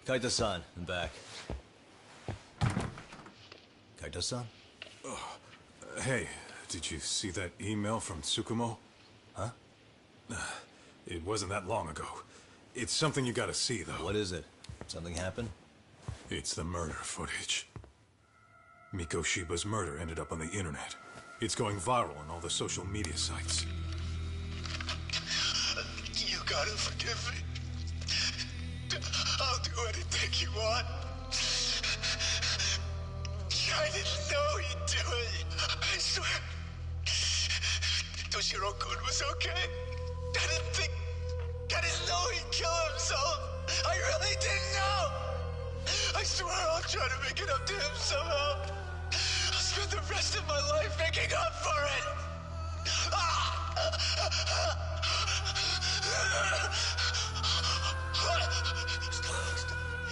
Kaito-san, I'm back. Kaito-san? Hey, did you see that email from Tsukumo? Huh? It wasn't that long ago. It's something you gotta see, though. What is it? Something happened? It's the murder footage. Miko Shiba's murder ended up on the internet. It's going viral on all the social media sites. You gotta forgive me. I'll do anything you want. I didn't know he'd do it. I swear. Toshiro-kun was okay. I didn't know he'd kill himself. I really didn't know. I swear I'll try to make it up to him somehow. I'll spend the rest of my life making up for it.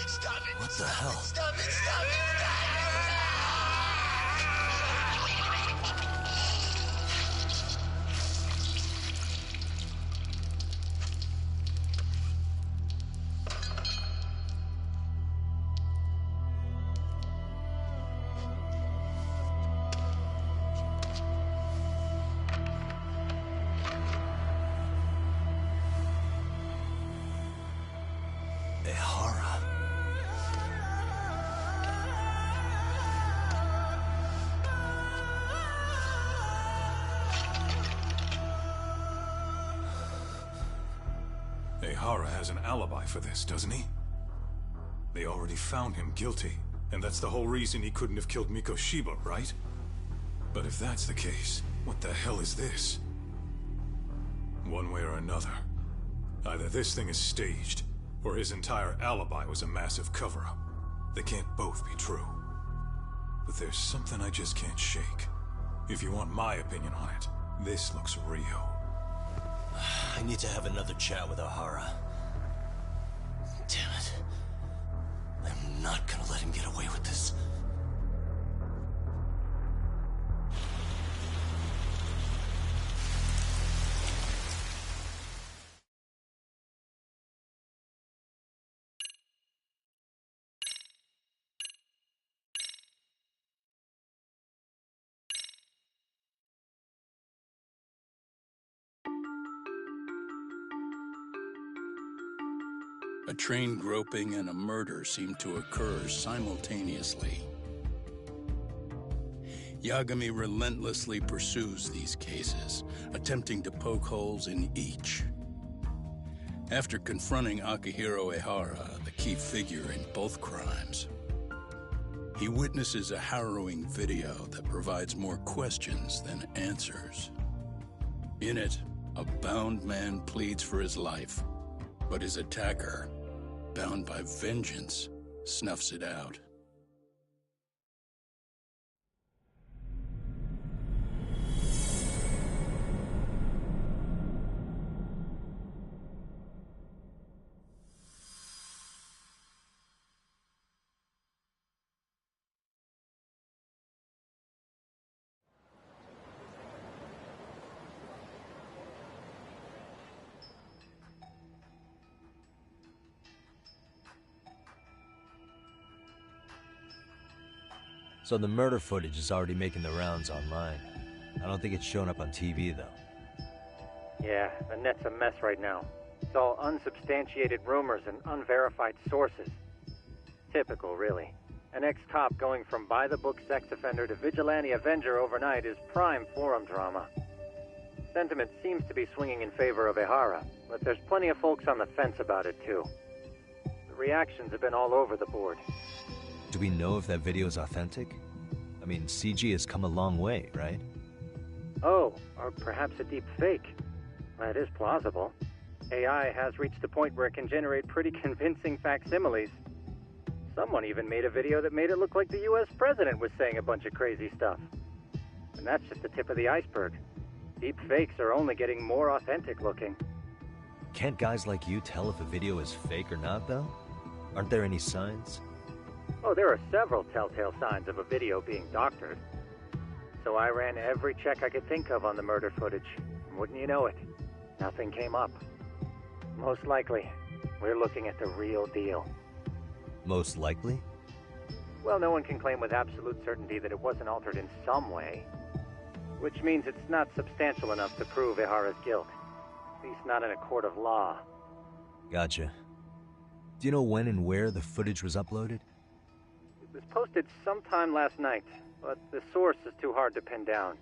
Stop it. What the hell? Stop it. Stop it. Ehara has an alibi for this, doesn't he? They already found him guilty, and that's the whole reason he couldn't have killed Miko Shiba, right? But if that's the case, what the hell is this? One way or another, either this thing is staged, or his entire alibi was a massive cover-up. They can't both be true. But there's something I just can't shake. If you want my opinion on it, this looks real. I need to have another chat with Ehara. Damn it. I'm not gonna let him get away with this. A train groping and a murder seem to occur simultaneously. Yagami relentlessly pursues these cases, attempting to poke holes in each. After confronting Akihiro Ehara, the key figure in both crimes, he witnesses a harrowing video that provides more questions than answers. In it, a bound man pleads for his life, but his attacker, bound by vengeance, snuffs it out. So the murder footage is already making the rounds online. I don't think it's showing up on TV, though. Yeah, the net's a mess right now. It's all unsubstantiated rumors and unverified sources. Typical, really. An ex-cop going from by-the-book sex offender to vigilante avenger overnight is prime forum drama. Sentiment seems to be swinging in favor of Ehara, but there's plenty of folks on the fence about it, too. The reactions have been all over the board. Do we know if that video is authentic? I mean, CG has come a long way, right? Oh, or perhaps a deep fake. That is plausible. AI has reached the point where it can generate pretty convincing facsimiles. Someone even made a video that made it look like the US president was saying a bunch of crazy stuff. And that's just the tip of the iceberg. Deep fakes are only getting more authentic looking. Can't guys like you tell if a video is fake or not, though? Aren't there any signs? Oh, there are several telltale signs of a video being doctored. So I ran every check I could think of on the murder footage. And wouldn't you know it, nothing came up. Most likely, we're looking at the real deal. Most likely? Well, no one can claim with absolute certainty that it wasn't altered in some way. Which means it's not substantial enough to prove Ihara's guilt. At least not in a court of law. Gotcha. Do you know when and where the footage was uploaded? It was posted sometime last night, but the source is too hard to pin down.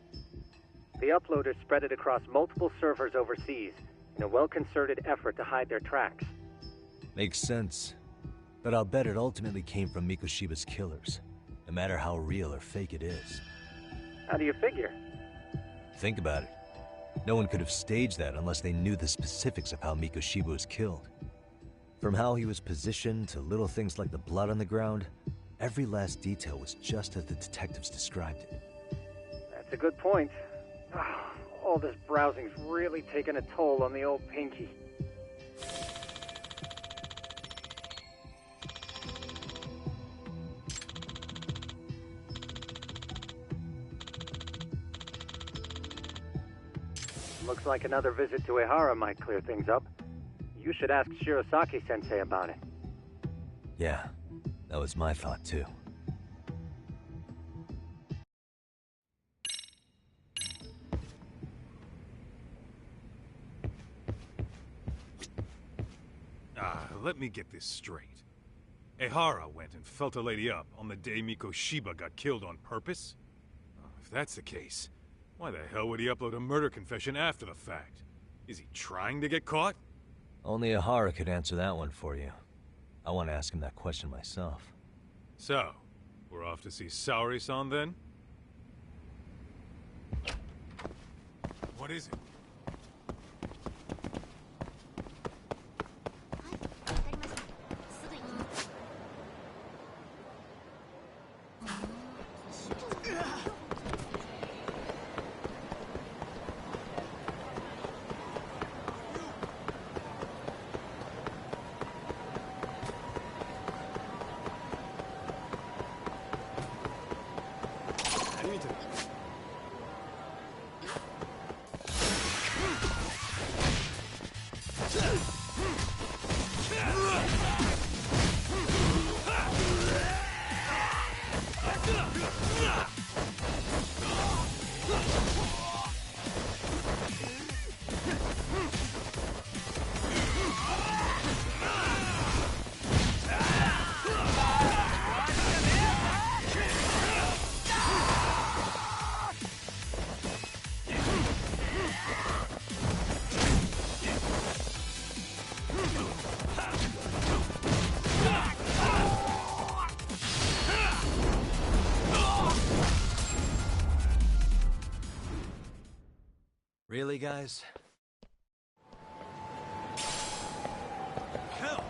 The uploaders spread it across multiple servers overseas in a well-concerted effort to hide their tracks. Makes sense. But I'll bet it ultimately came from Mikoshiba's killers, no matter how real or fake it is. How do you figure? Think about it. No one could have staged that unless they knew the specifics of how Mikoshiba was killed. From how he was positioned to little things like the blood on the ground, every last detail was just as the detectives described it. That's a good point. All this browsing's really taken a toll on the old pinky. Looks like another visit to Ihara might clear things up. You should ask Shirosaki-sensei about it. Yeah, that was my thought too. Let me get this straight. Ihara went and felt a lady up on the day Mikoshiba got killed on purpose? If that's the case, why the hell would he upload a murder confession after the fact? Is he trying to get caught? Only Ihara could answer that one for you. I want to ask him that question myself. So, we're off to see Saori-san then? What is it? Really, guys? Hell!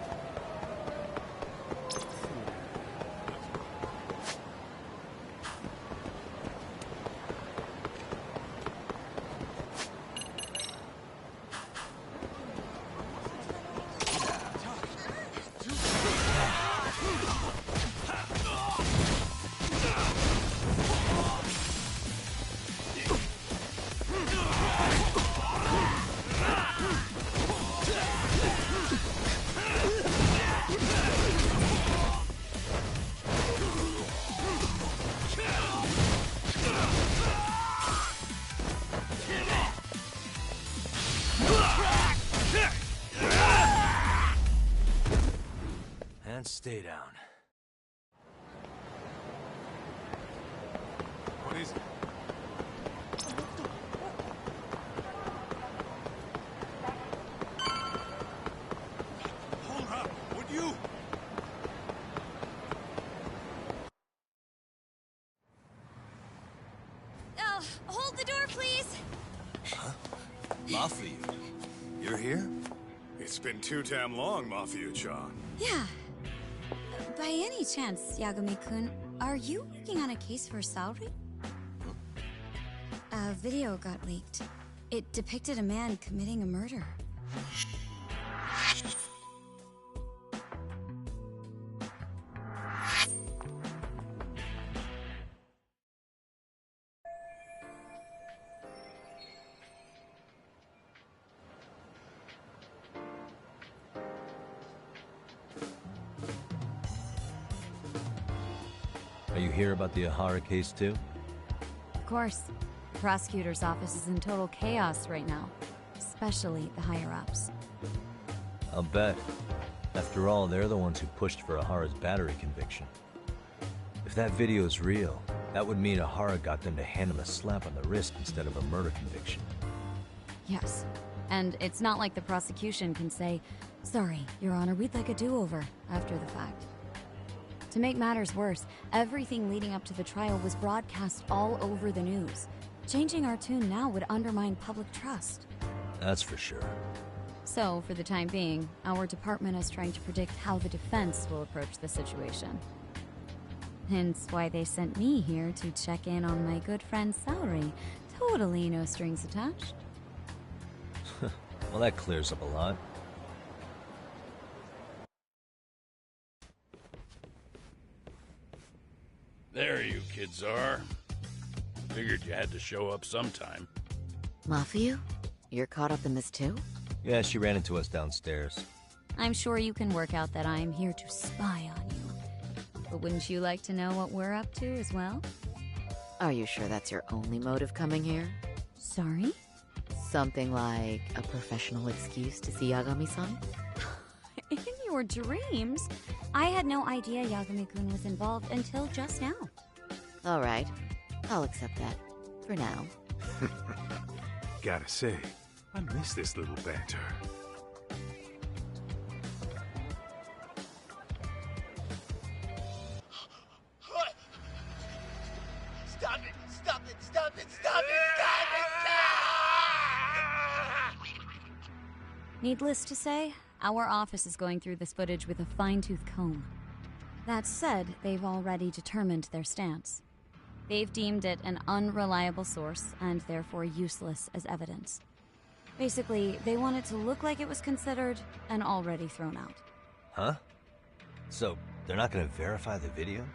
And stay down. What is it? Hold up, would you? Hold the door, please! Mafia, you're here? It's been too damn long, Mafia-chan. Yeah. By any chance, Yagami-kun, are you working on a case for Saori? A video got leaked. It depicted a man committing a murder. Are you here about the Ihara case too? Of course. The prosecutor's office is in total chaos right now, especially the higher-ups. I'll bet. After all, they're the ones who pushed for Ihara's battery conviction. If that video is real, that would mean Ihara got them to hand him a slap on the wrist instead of a murder conviction. Yes. And it's not like the prosecution can say, "Sorry, Your Honor, we'd like a do-over," after the fact. To make matters worse, everything leading up to the trial was broadcast all over the news. Changing our tune now would undermine public trust. That's for sure. So, for the time being, our department is trying to predict how the defense will approach the situation. Hence why they sent me here to check in on my good friend Saori. Totally no strings attached. Well, that clears up a lot. There you kids are. Figured you had to show up sometime. Mafiu? You're caught up in this too? Yeah, she ran into us downstairs. I'm sure you can work out that I'm here to spy on you. But wouldn't you like to know what we're up to as well? Are you sure that's your only motive coming here? Sorry? Something like a professional excuse to see Yagami-san? In your dreams? I had no idea Yagami-kun was involved until just now. All right, I'll accept that. For now. Gotta say, I miss this little banter. What? Stop it! Stop it! Stop it! Stop it! Stop it! Needless to say, our office is going through this footage with a fine-tooth comb. That said, they've already determined their stance. They've deemed it an unreliable source and therefore useless as evidence. Basically, they want it to look like it was considered and already thrown out. Huh? So, they're not gonna verify the video?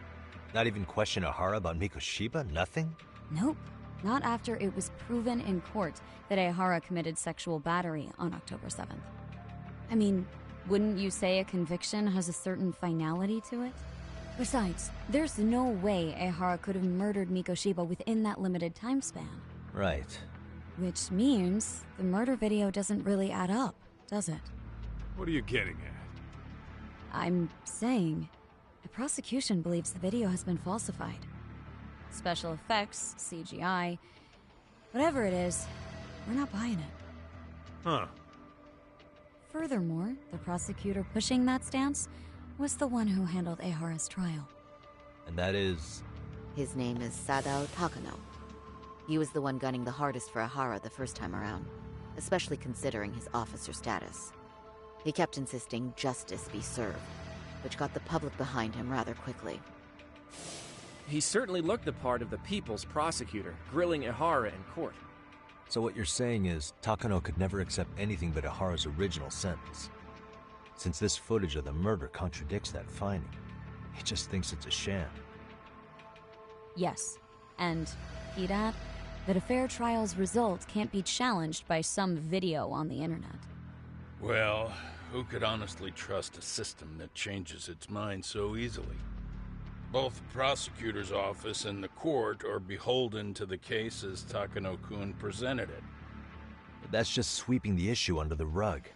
Not even question Ihara about Mikoshiba? Nothing? Nope. Not after it was proven in court that Ihara committed sexual battery on October 7th. I mean, wouldn't you say a conviction has a certain finality to it? Besides, there's no way Ihara could have murdered Mikoshiba within that limited time span. Right. Which means the murder video doesn't really add up, does it? What are you getting at? I'm saying, the prosecution believes the video has been falsified. Special effects, CGI, whatever it is, we're not buying it. Huh. Furthermore, the prosecutor pushing that stance was the one who handled Ihara's trial. And that is... His name is Sadao Takano. He was the one gunning the hardest for Ihara the first time around, especially considering his officer status. He kept insisting justice be served, which got the public behind him rather quickly. He certainly looked the part of the people's prosecutor, grilling Ihara in court. So what you're saying is, Takano could never accept anything but Ihara's original sentence. Since this footage of the murder contradicts that finding, he just thinks it's a sham. Yes, and he'd add that a fair trial's result can't be challenged by some video on the internet. Well, who could honestly trust a system that changes its mind so easily? Both the prosecutor's office and the court are beholden to the case as Takano-kun presented it. But that's just sweeping the issue under the rug.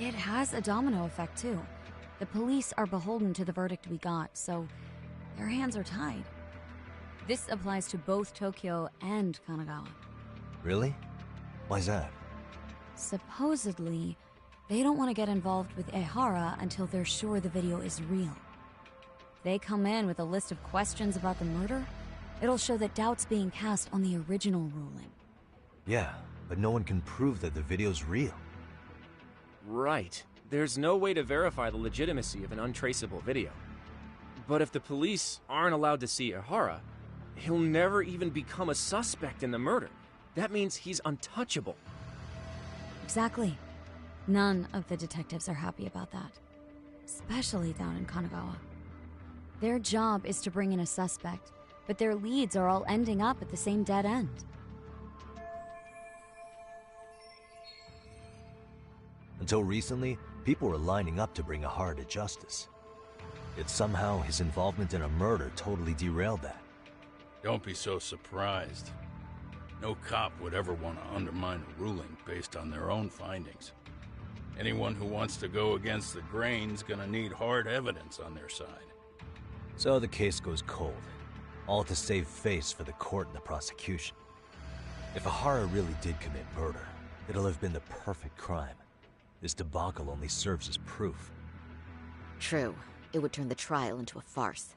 It has a domino effect, too. The police are beholden to the verdict we got, so their hands are tied. This applies to both Tokyo and Kanagawa. Really? Why's that? Supposedly, they don't want to get involved with Ihara until they're sure the video is real. They come in with a list of questions about the murder, it'll show that doubt's being cast on the original ruling. Yeah, but no one can prove that the video's real. Right. There's no way to verify the legitimacy of an untraceable video. But if the police aren't allowed to see Ihara, he'll never even become a suspect in the murder. That means he's untouchable. Exactly. None of the detectives are happy about that. Especially down in Kanagawa. Their job is to bring in a suspect, but their leads are all ending up at the same dead end. Until recently, people were lining up to bring Ihara to justice. Yet somehow his involvement in a murder totally derailed that. Don't be so surprised. No cop would ever want to undermine a ruling based on their own findings. Anyone who wants to go against the grain's gonna need hard evidence on their side. So the case goes cold, all to save face for the court and the prosecution. If Ihara really did commit murder, it'll have been the perfect crime. This debacle only serves as proof. True. It would turn the trial into a farce.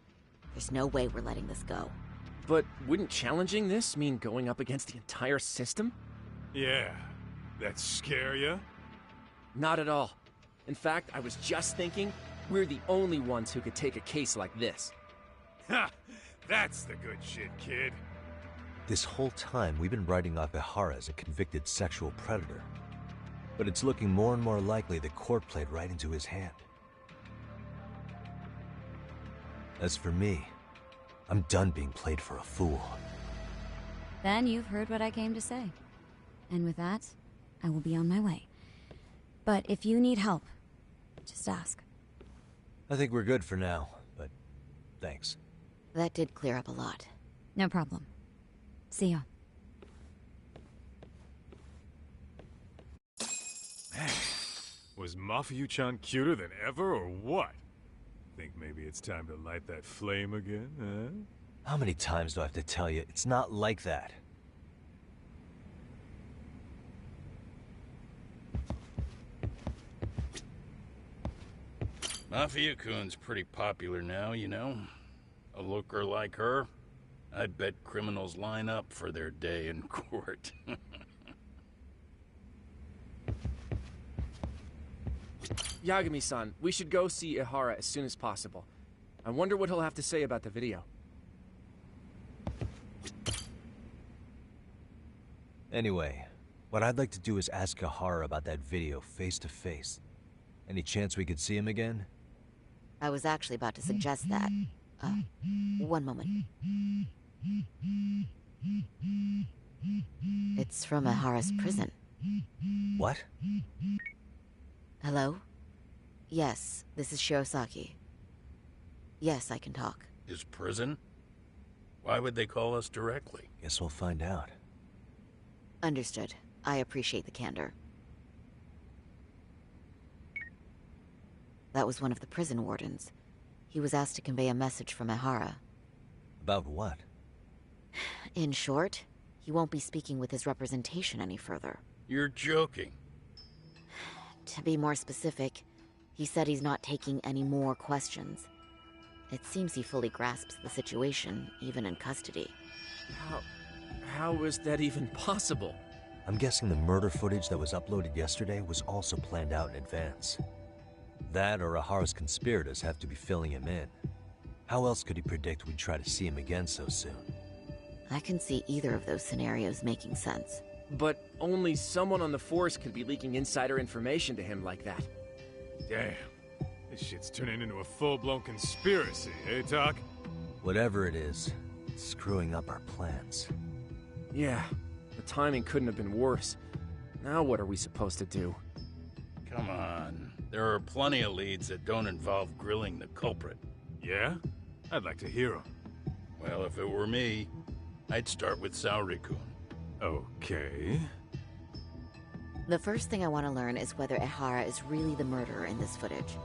There's no way we're letting this go. But wouldn't challenging this mean going up against the entire system? Yeah. That scare ya? Not at all. In fact, I was just thinking, we're the only ones who could take a case like this. Ha! That's the good shit, kid. This whole time, we've been writing off Ihara as a convicted sexual predator. But it's looking more and more likely the court played right into his hand. As for me, I'm done being played for a fool. Then you've heard what I came to say. And with that, I will be on my way. But if you need help, just ask. I think we're good for now, but thanks. That did clear up a lot. No problem. See ya. Was Mafuyu-chan cuter than ever, or what? Think maybe it's time to light that flame again, huh? How many times do I have to tell you, it's not like that? Mafia-kun's pretty popular now, you know. A looker like her, I bet criminals line up for their day in court. Yagami-san, we should go see Ihara as soon as possible. I wonder what he'll have to say about the video. Anyway, what I'd like to do is ask Ihara about that video face to face. Any chance we could see him again? I was actually about to suggest that. One moment. It's from Ihara's prison. What? Hello? Yes, this is Shirosaki. Yes, I can talk. His prison? Why would they call us directly? Guess we'll find out. Understood. I appreciate the candor. That was one of the prison wardens. He was asked to convey a message from Ihara. About what? In short, he won't be speaking with his representation any further. You're joking. To be more specific, he said he's not taking any more questions. It seems he fully grasps the situation, even in custody. How is that even possible? I'm guessing the murder footage that was uploaded yesterday was also planned out in advance. That or Ihara's conspirators have to be filling him in. How else could he predict we'd try to see him again so soon? I can see either of those scenarios making sense. But only someone on the force could be leaking insider information to him like that. Damn. This shit's turning into a full-blown conspiracy, eh, Doc? Whatever it is, it's screwing up our plans. Yeah, the timing couldn't have been worse. Now what are we supposed to do? Come on. There are plenty of leads that don't involve grilling the culprit. Yeah? I'd like to hear 'em. Well, if it were me, I'd start with Saori-kun. Okay. The first thing I want to learn is whether Ihara is really the murderer in this footage.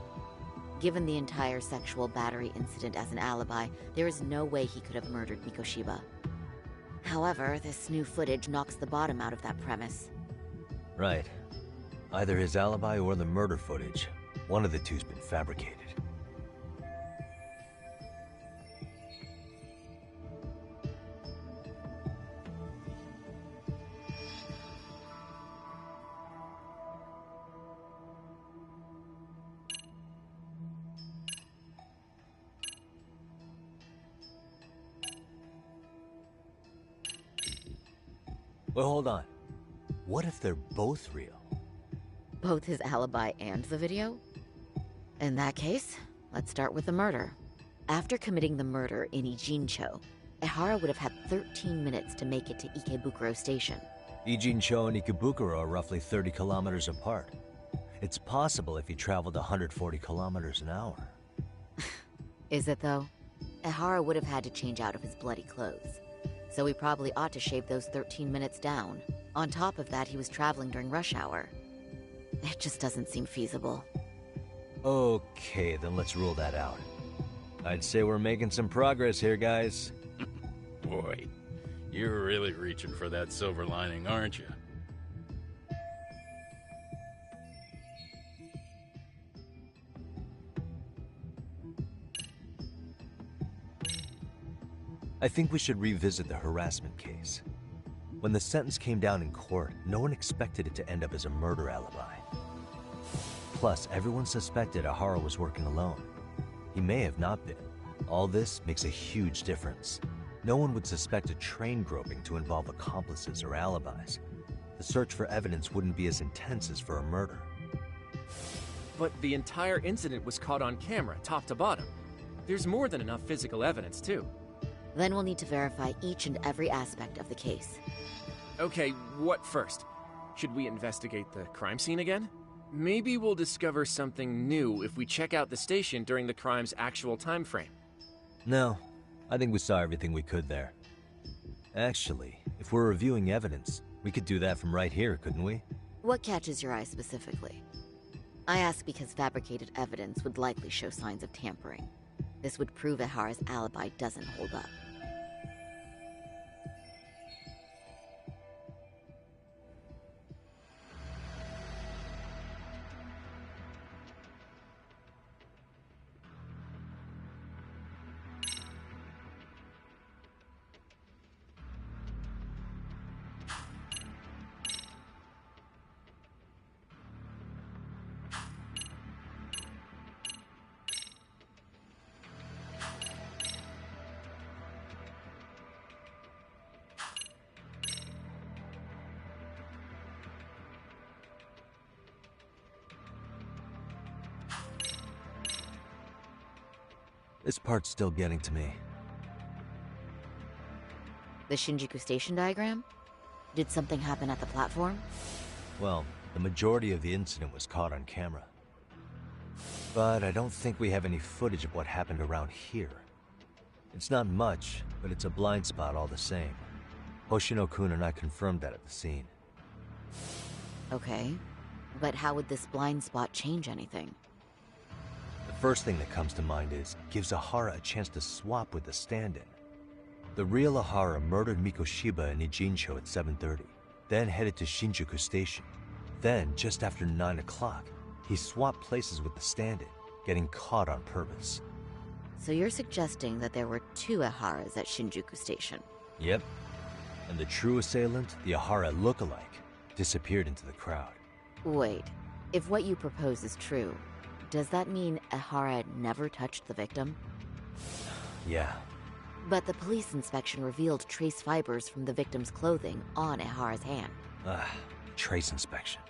Given the entire sexual battery incident as an alibi, there is no way he could have murdered Mikoshiba. However, this new footage knocks the bottom out of that premise. Right. Either his alibi or the murder footage. One of the two's been fabricated. Well, hold on. What if they're both real? Both his alibi and the video? In that case, let's start with the murder. After committing the murder in Ijincho, Ihara would have had 13 minutes to make it to Ikebukuro Station. Ijincho and Ikebukuro are roughly 30 kilometers apart. It's possible if he traveled 140 kilometers an hour. Is it, though? Ehara would have had to change out of his bloody clothes, so he probably ought to shave those 13 minutes down. On top of that, he was traveling during rush hour. It just doesn't seem feasible. Okay, then let's rule that out. I'd say we're making some progress here, guys. Boy, you're really reaching for that silver lining, aren't you? I think we should revisit the harassment case. When the sentence came down in court, no one expected it to end up as a murder alibi. Plus, everyone suspected Ehara was working alone. He may have not been. All this makes a huge difference. No one would suspect a train groping to involve accomplices or alibis. The search for evidence wouldn't be as intense as for a murder. But the entire incident was caught on camera, top to bottom. There's more than enough physical evidence, too. Then we'll need to verify each and every aspect of the case. Okay, what first? Should we investigate the crime scene again? Maybe we'll discover something new if we check out the station during the crime's actual time frame. No, I think we saw everything we could there. Actually, if we're reviewing evidence, we could do that from right here, couldn't we? What catches your eye specifically? I ask because fabricated evidence would likely show signs of tampering. This would prove Ehara's alibi doesn't hold up. This part's still getting to me. The Shinjuku station diagram? Did something happen at the platform? Well, the majority of the incident was caught on camera. But I don't think we have any footage of what happened around here. It's not much, but it's a blind spot all the same. Hoshino-kun and I confirmed that at the scene. Okay, but how would this blind spot change anything? The first thing that comes to mind is, gives Ehara a chance to swap with the stand-in. The real Ehara murdered Mikoshiba in Ijincho at 7:30, then headed to Shinjuku Station. Then, just after 9 o'clock, he swapped places with the stand-in, getting caught on purpose. So you're suggesting that there were two Eharas at Shinjuku Station? Yep. And the true assailant, the Ehara look-alike, disappeared into the crowd. Wait, if what you propose is true, does that mean Ehara never touched the victim? Yeah. But the police inspection revealed trace fibers from the victim's clothing on Ehara's hand. Trace inspection.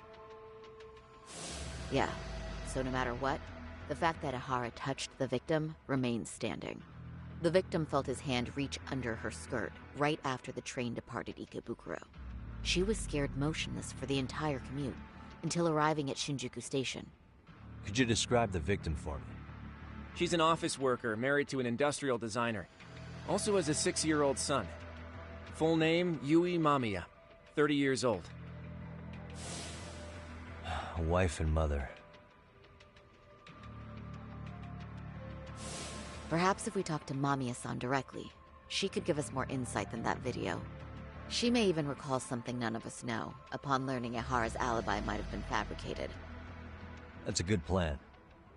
Yeah, so no matter what, the fact that Ehara touched the victim remains standing. The victim felt his hand reach under her skirt right after the train departed Ikebukuro. She was scared motionless for the entire commute until arriving at Shinjuku Station. Could you describe the victim for me? She's an office worker, married to an industrial designer. Also has a 6-year-old son. Full name, Yui Mamiya, 30 years old. A wife and mother. Perhaps if we talk to Mamiya-san directly, she could give us more insight than that video. She may even recall something none of us know, upon learning Ehara's alibi might have been fabricated. That's a good plan.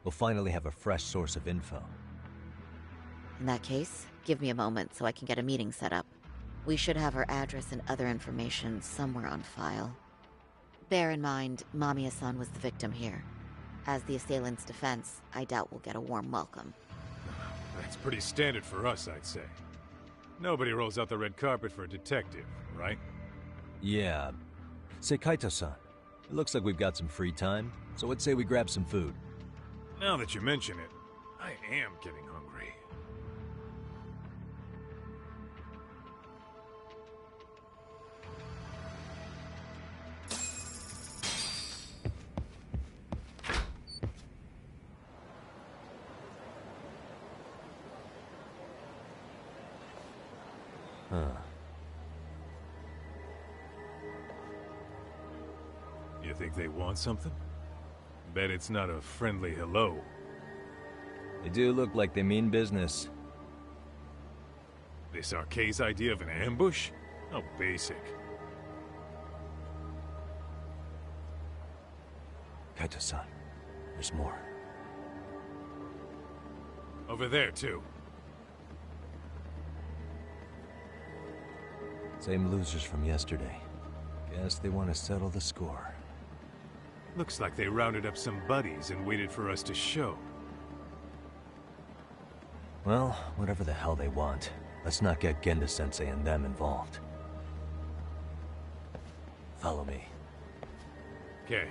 We'll finally have a fresh source of info. In that case, give me a moment so I can get a meeting set up. We should have her address and other information somewhere on file. Bear in mind, Mamiya-san was the victim here. As the assailant's defense, I doubt we'll get a warm welcome. That's pretty standard for us, I'd say. Nobody rolls out the red carpet for a detective, right? Yeah. Say, Kaito-san, it looks like we've got some free time, so I'd say we grab some food. Now that you mention it, I am getting hungry. Huh. You think they want something? Bet it's not a friendly hello. They do look like they mean business. This Arcay's idea of an ambush? How basic. Kaito-san, there's more. Over there, too. Same losers from yesterday. Guess they want to settle the score. Looks like they rounded up some buddies and waited for us to show. Well, whatever the hell they want, let's not get Genda-sensei and them involved. Follow me. Okay.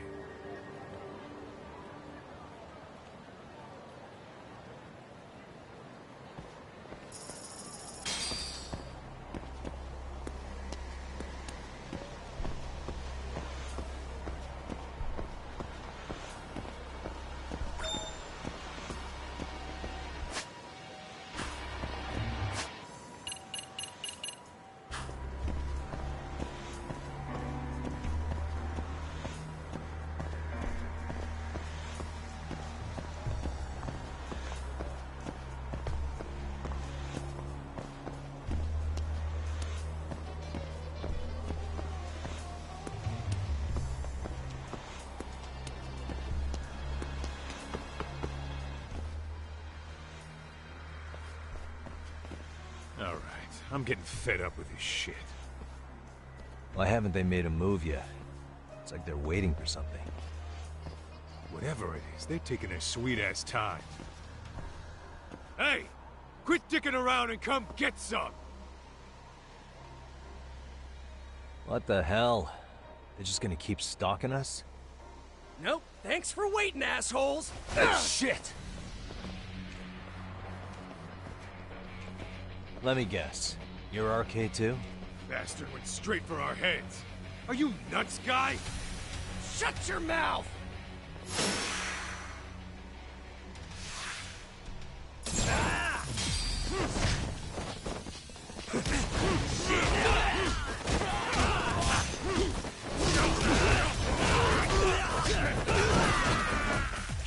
Alright, I'm getting fed up with this shit. Why haven't they made a move yet? It's like they're waiting for something. Whatever it is, they're taking their sweet-ass time. Hey! Quit dicking around and come get some! What the hell? They're just gonna keep stalking us? Nope. Thanks for waiting, assholes. Shit! Let me guess. You're RK too? Bastard went straight for our heads. Are you nuts, guy? Shut your mouth!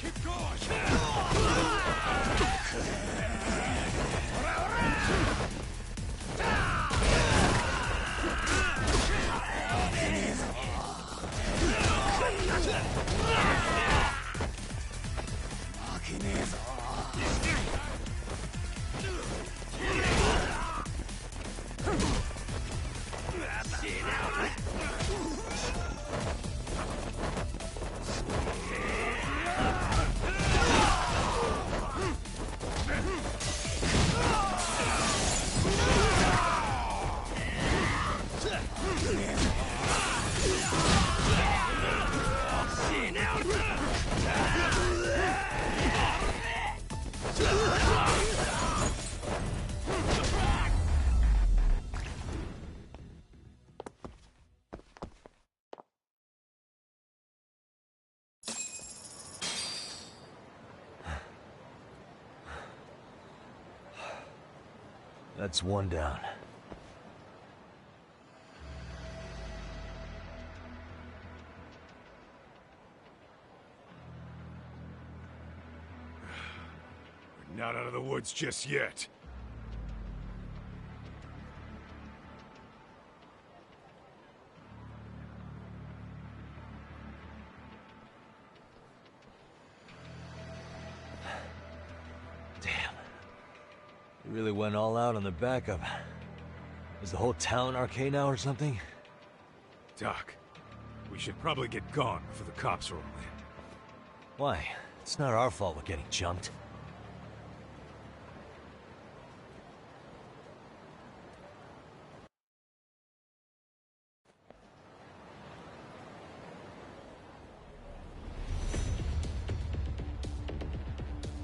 Keep going! That's one down. We're not out of the woods just yet. You really went all out on the backup. Is the whole town RK now or something? Doc, we should probably get gone before the cops roll in. Why? It's not our fault we're getting jumped.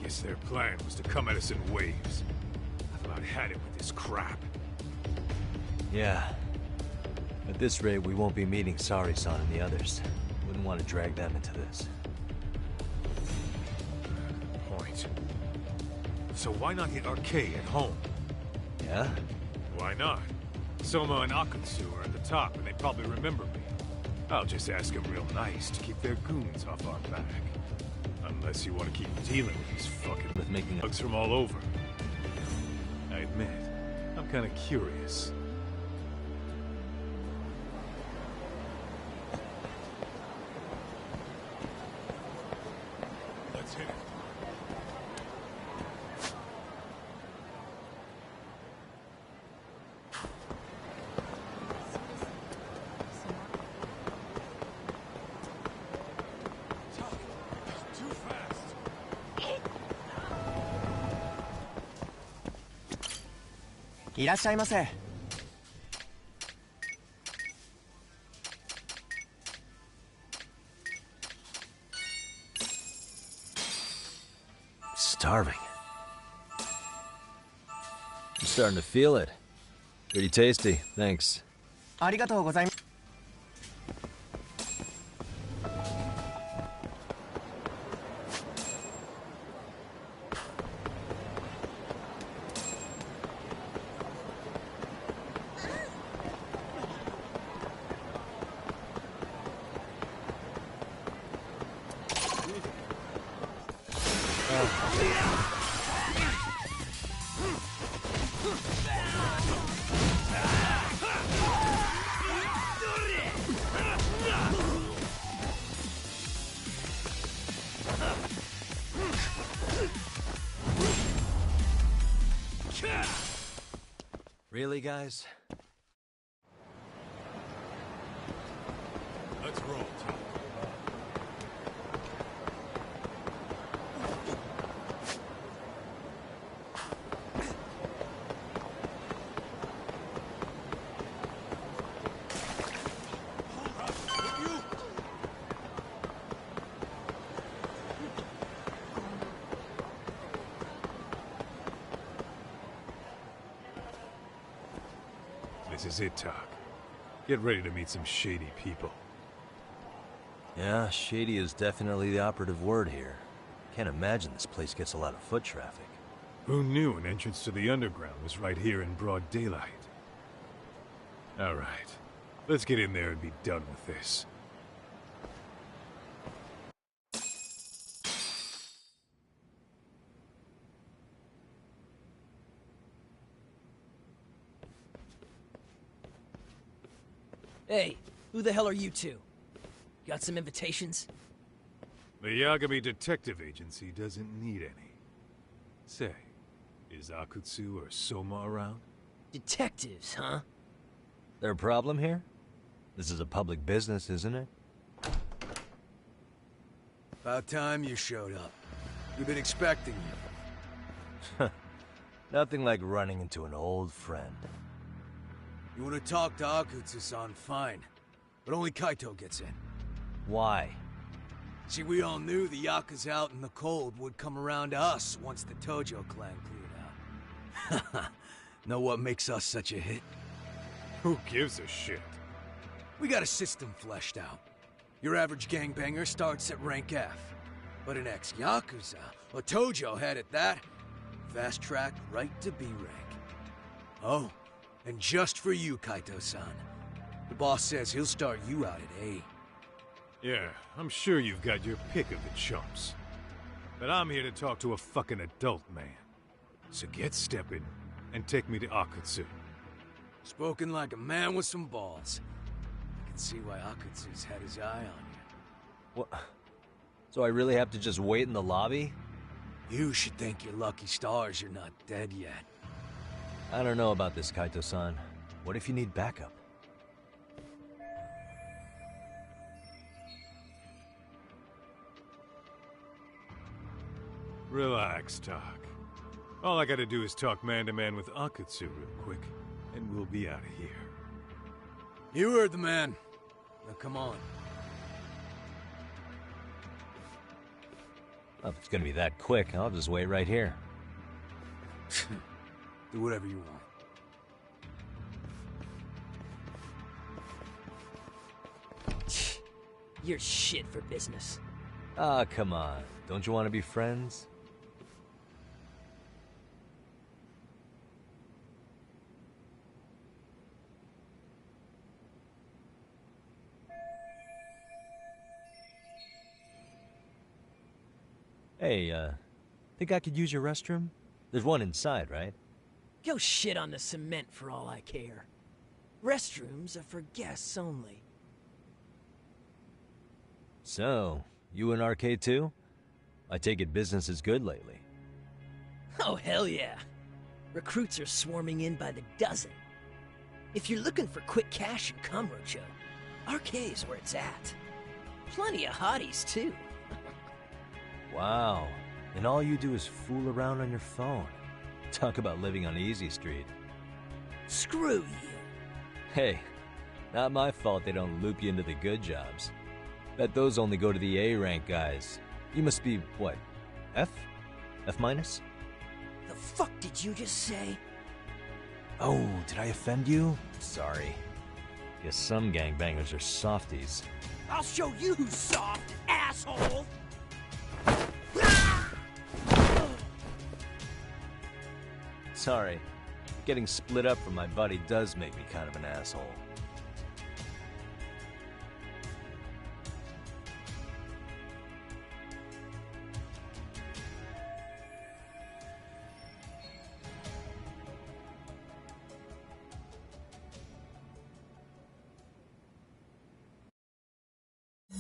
Guess their plan was to come at us in waves. I've about had it with this crap. Yeah. At this rate, we won't be meeting Sari-san and the others. Wouldn't want to drag them into this. Point. So why not hit Arcade at home? Yeah? Why not? Soma and Akutsu are at the top, and they probably remember me. I'll just ask them real nice to keep their goons off our back. Unless you want to keep dealing with these fucking With making bugs from all over. I admit, I'm kind of curious. Let's hit it. Too fast. いらっしゃいませ。 Starving. I'm starting to feel it. Pretty tasty, thanks. ありがとうございます。 Really, guys? Let's roll, Tom. This is it, Talk. Get ready to meet some shady people. Yeah, shady is definitely the operative word here. Can't imagine this place gets a lot of foot traffic. Who knew an entrance to the underground was right here in broad daylight? All right, let's get in there and be done with this. Hey, who the hell are you two? Got some invitations? The Yagami Detective Agency doesn't need any. Say, is Akutsu or Soma around? Detectives, huh? There a problem here? This is a public business, isn't it? About time you showed up. We've been expecting you. Nothing like running into an old friend. You want to talk to Akutsu-san, fine. But only Kaito gets in. Why? See, we all knew the Yakuza out in the cold would come around to us once the Tojo clan cleared out. Know what makes us such a hit? Who gives a shit? We got a system fleshed out. Your average gangbanger starts at rank F. But an ex-Yakuza, a Tojo head at that, fast track right to B rank. Oh, and just for you, Kaito-san. The boss says he'll start you out at A. Yeah, I'm sure you've got your pick of the chumps. But I'm here to talk to a fucking adult man. So get stepping and take me to Akutsu. Spoken like a man with some balls. I can see why Akutsu's had his eye on you. What? So I really have to just wait in the lobby? You should thank your lucky stars you're not dead yet. I don't know about this, Kaito-san. What if you need backup? Relax, Talk. All I gotta do is talk man-to-man with Akutsu real quick, and we'll be out of here. You heard the man. Now come on. Well, if it's gonna be that quick, I'll just wait right here. Do whatever you want. You're shit for business. Ah, come on. Don't you want to be friends? Hey, think I could use your restroom? There's one inside, right? Go shit on the cement for all I care. Restrooms are for guests only. So, you in arcade too? I take it business is good lately. Oh, hell yeah. Recruits are swarming in by the dozen. If you're looking for quick cash and Kamurocho, arcade's where it's at. Plenty of hotties, too. Wow. And all you do is fool around on your phone. Talk about living on Easy Street. Screw you. Hey, not my fault they don't loop you into the good jobs. Bet those only go to the A-rank guys. You must be, what, F? F minus? The fuck did you just say? Oh, did I offend you? Sorry. Guess some gangbangers are softies. I'll show you who's soft, asshole! Sorry. Getting split up from my buddy does make me kind of an asshole.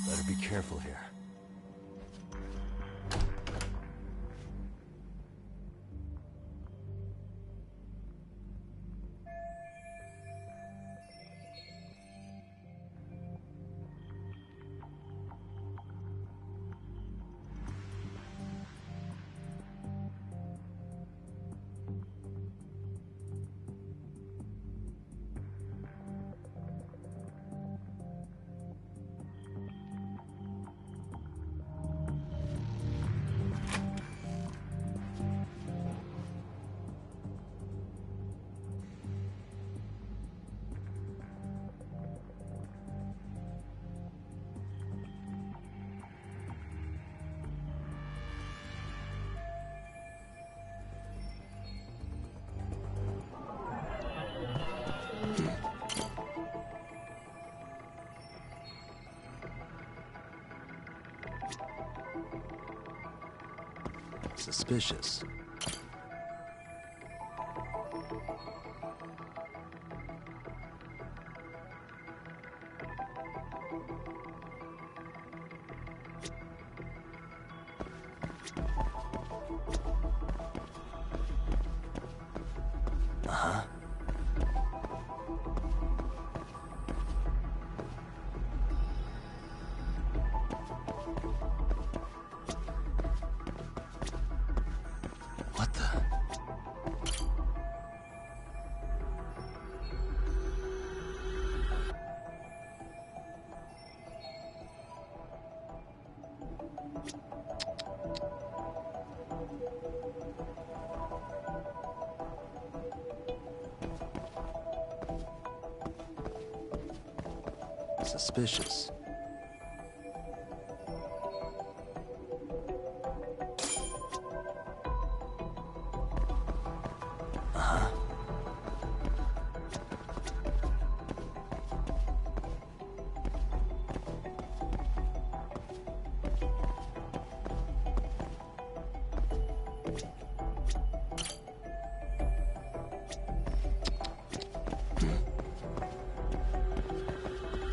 Better be careful here. Suspicious. What the? Suspicious.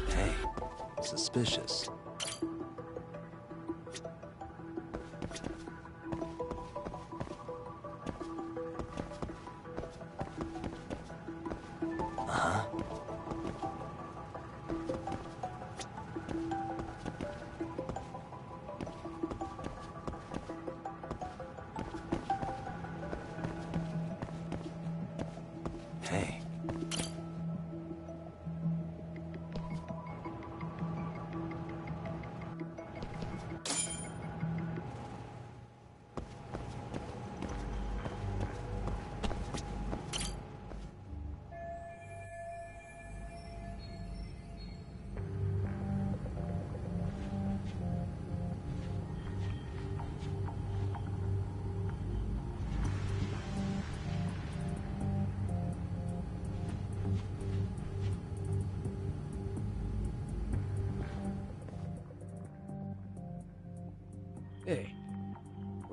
Hey, suspicious. Hey.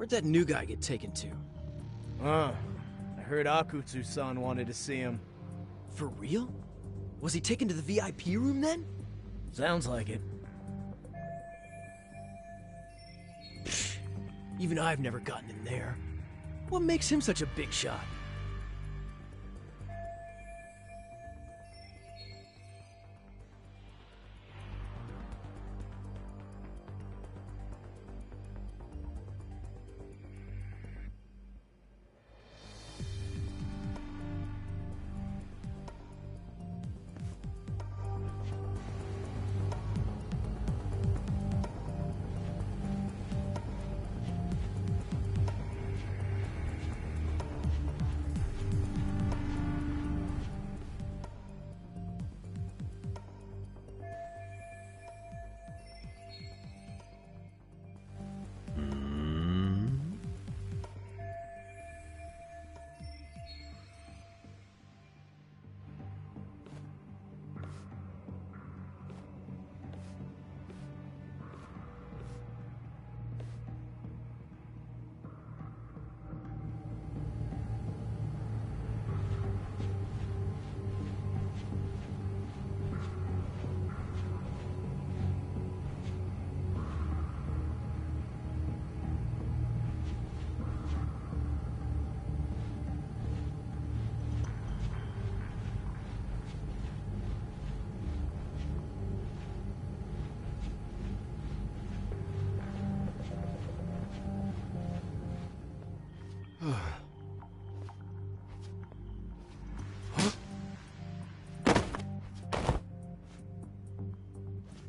Where'd that new guy get taken to? I heard Akutsu-san wanted to see him. For real? Was he taken to the VIP room then? Sounds like it. Even I've never gotten in there. What makes him such a big shot?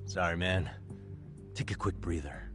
Sorry, man. Take a quick breather.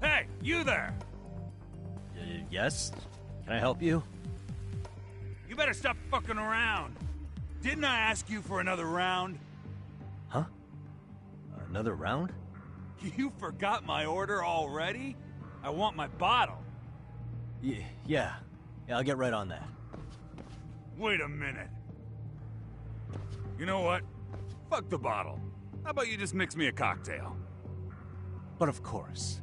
Hey, you there! Yes? Can I help you? You better stop fucking around. Didn't I ask you for another round? Huh? Another round? You forgot my order already? I want my bottle. Yeah, I'll get right on that. Wait a minute. You know what? Fuck the bottle. How about you just mix me a cocktail? But of course.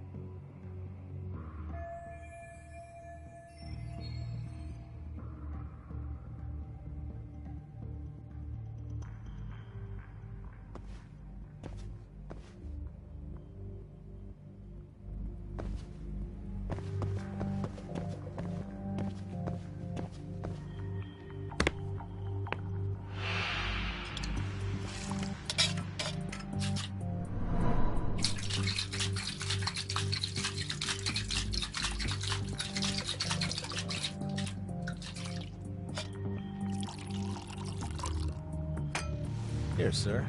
Here, sir.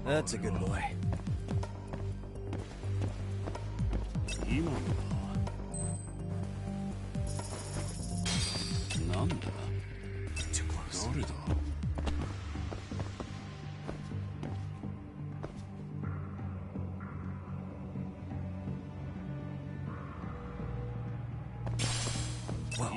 That's a good boy. Too close. Whoa.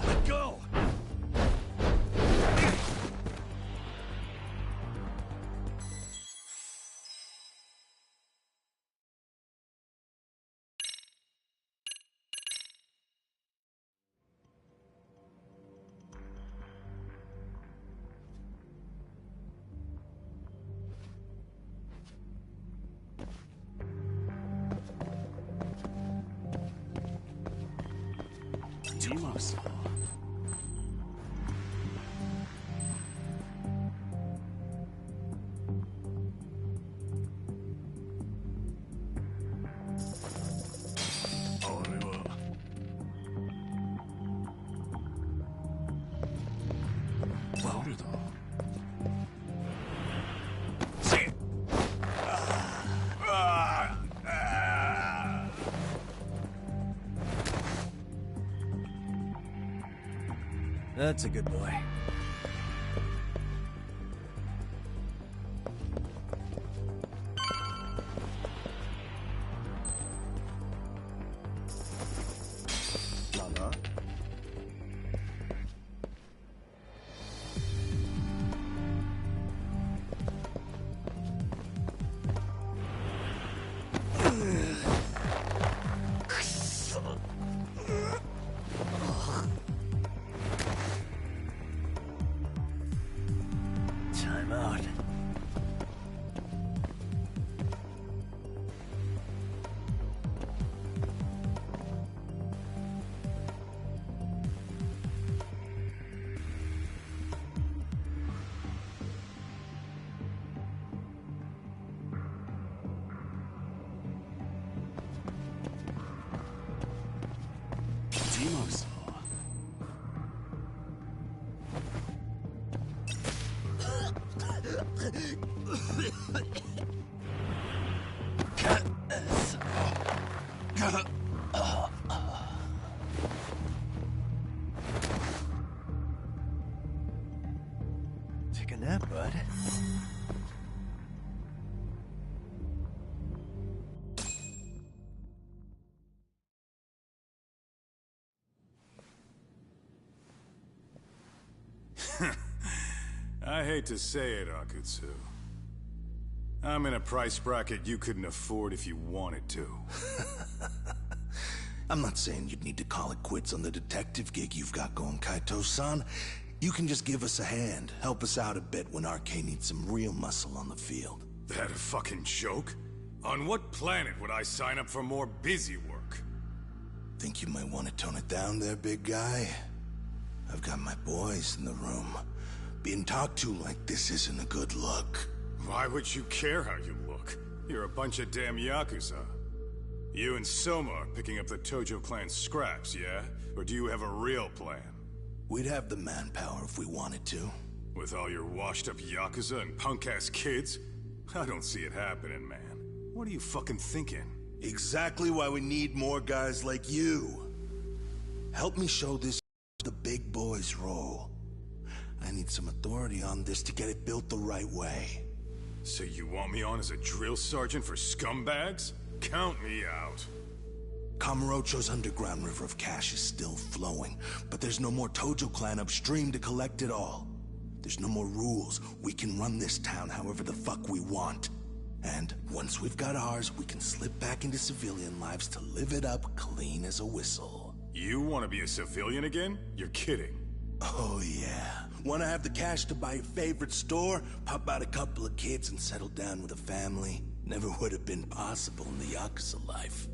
Let go! Too close. That's a good boy. Time out. Demos. Take a nap, bud. I hate to say it, Akutsu. I'm in a price bracket you couldn't afford if you wanted to. I'm not saying you'd need to call it quits on the detective gig you've got going, Kaito-san. You can just give us a hand, help us out a bit when RK needs some real muscle on the field. That a fucking joke? On what planet would I sign up for more busy work? Think you might want to tone it down there, big guy? I've got my boys in the room. Being talked to like this isn't a good look. Why would you care how you look? You're a bunch of damn Yakuza. You and Soma are picking up the Tojo clan's scraps, yeah? Or do you have a real plan? We'd have the manpower if we wanted to. With all your washed-up Yakuza and punk-ass kids? I don't see it happening, man. What are you fucking thinking? Exactly why we need more guys like you. Help me show this the big boy's role. I need some authority on this to get it built the right way. So you want me on as a drill sergeant for scumbags? Count me out. Kamurocho's underground river of cash is still flowing, but there's no more Tojo clan upstream to collect it all. There's no more rules. We can run this town however the fuck we want. And once we've got ours, we can slip back into civilian lives to live it up clean as a whistle. You want to be a civilian again? You're kidding. Oh yeah. Want to have the cash to buy your favorite store, pop out a couple of kids and settle down with a family? Never would have been possible in the Yakuza life.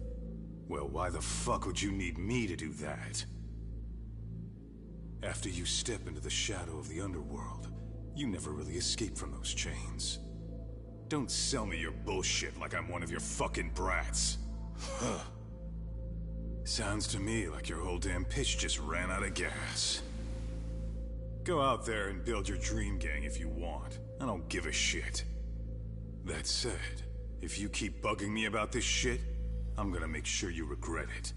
Well, why the fuck would you need me to do that? After you step into the shadow of the underworld, you never really escape from those chains. Don't sell me your bullshit like I'm one of your fucking brats. Huh. Sounds to me like your whole damn pitch just ran out of gas. Go out there and build your dream gang if you want. I don't give a shit. That said, if you keep bugging me about this shit, I'm gonna make sure you regret it.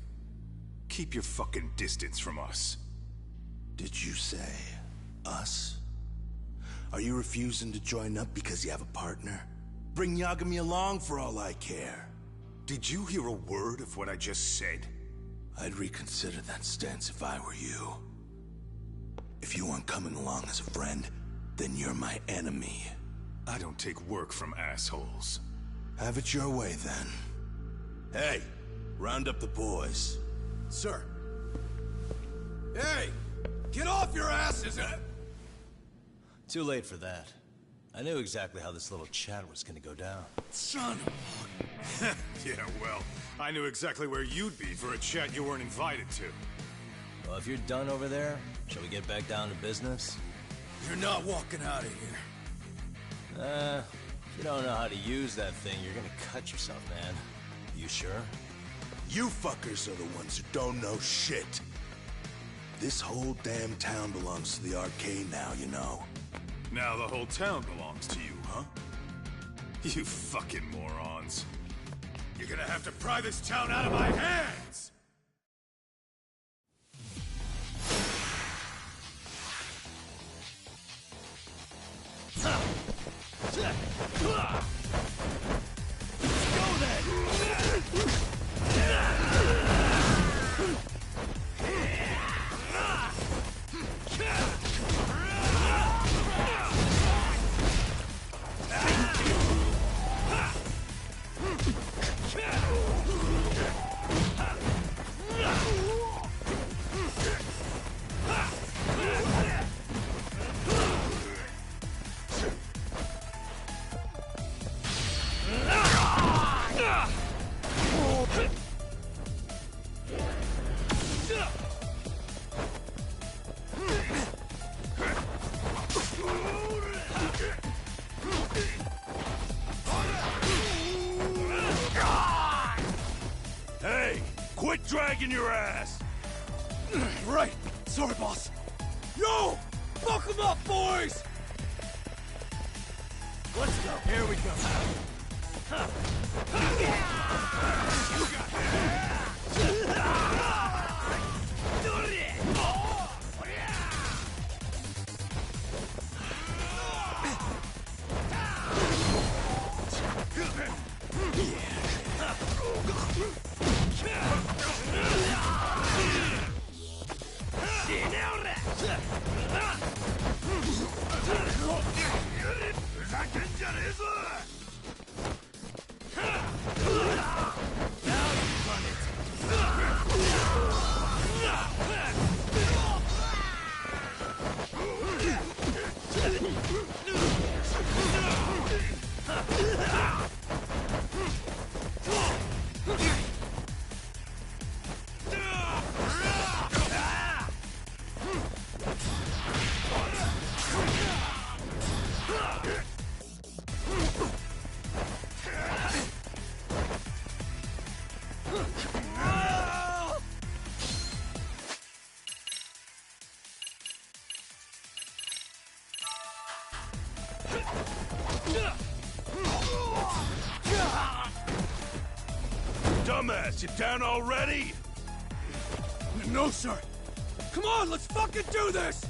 Keep your fucking distance from us. Did you say us? Are you refusing to join up because you have a partner? Bring Yagami along for all I care. Did you hear a word of what I just said? I'd reconsider that stance if I were you. If you aren't coming along as a friend, then you're my enemy. I don't take work from assholes. Have it your way, then. Hey, round up the boys. Sir. Hey! Get off your asses! Too late for that. I knew exactly how this little chat was gonna go down. Son of Yeah, well, I knew exactly where you'd be for a chat you weren't invited to. Well, if you're done over there, shall we get back down to business? You're not walking out of here. If you don't know how to use that thing, you're gonna cut yourself, man. You sure? You fuckers are the ones who don't know shit. This whole damn town belongs to the arcade now, you know. Now the whole town belongs to you, huh? You fucking morons. You're gonna have to pry this town out of my hands! Go then! Hey, quit dragging your ass! Right! Sorry, boss. Yo! Fuck them up, boys! Let's go. Here we go. dumbass, you down already? No, sir. Come on, let's fucking do this!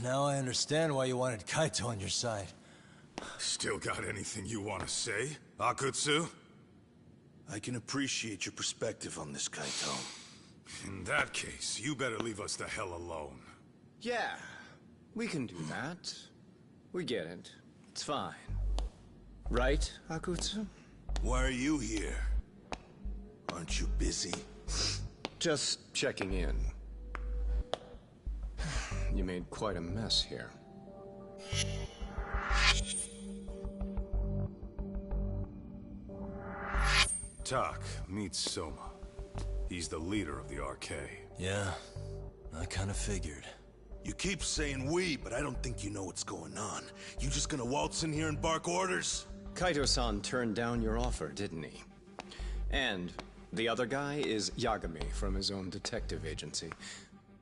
Now I understand why you wanted Kaito on your side. Still got anything you want to say, Akutsu? I can appreciate your perspective on this, Kaito. In that case, you better leave us the hell alone. Yeah, we can do that. We get it. It's fine. Right, Akutsu? Why are you here? Aren't you busy? Just checking in. You made quite a mess here. Tak, meet Soma. He's the leader of the RK. Yeah, I kinda figured. You keep saying we, but I don't think you know what's going on. You just gonna waltz in here and bark orders? Kaito-san turned down your offer, didn't he? And the other guy is Yagami from his own detective agency.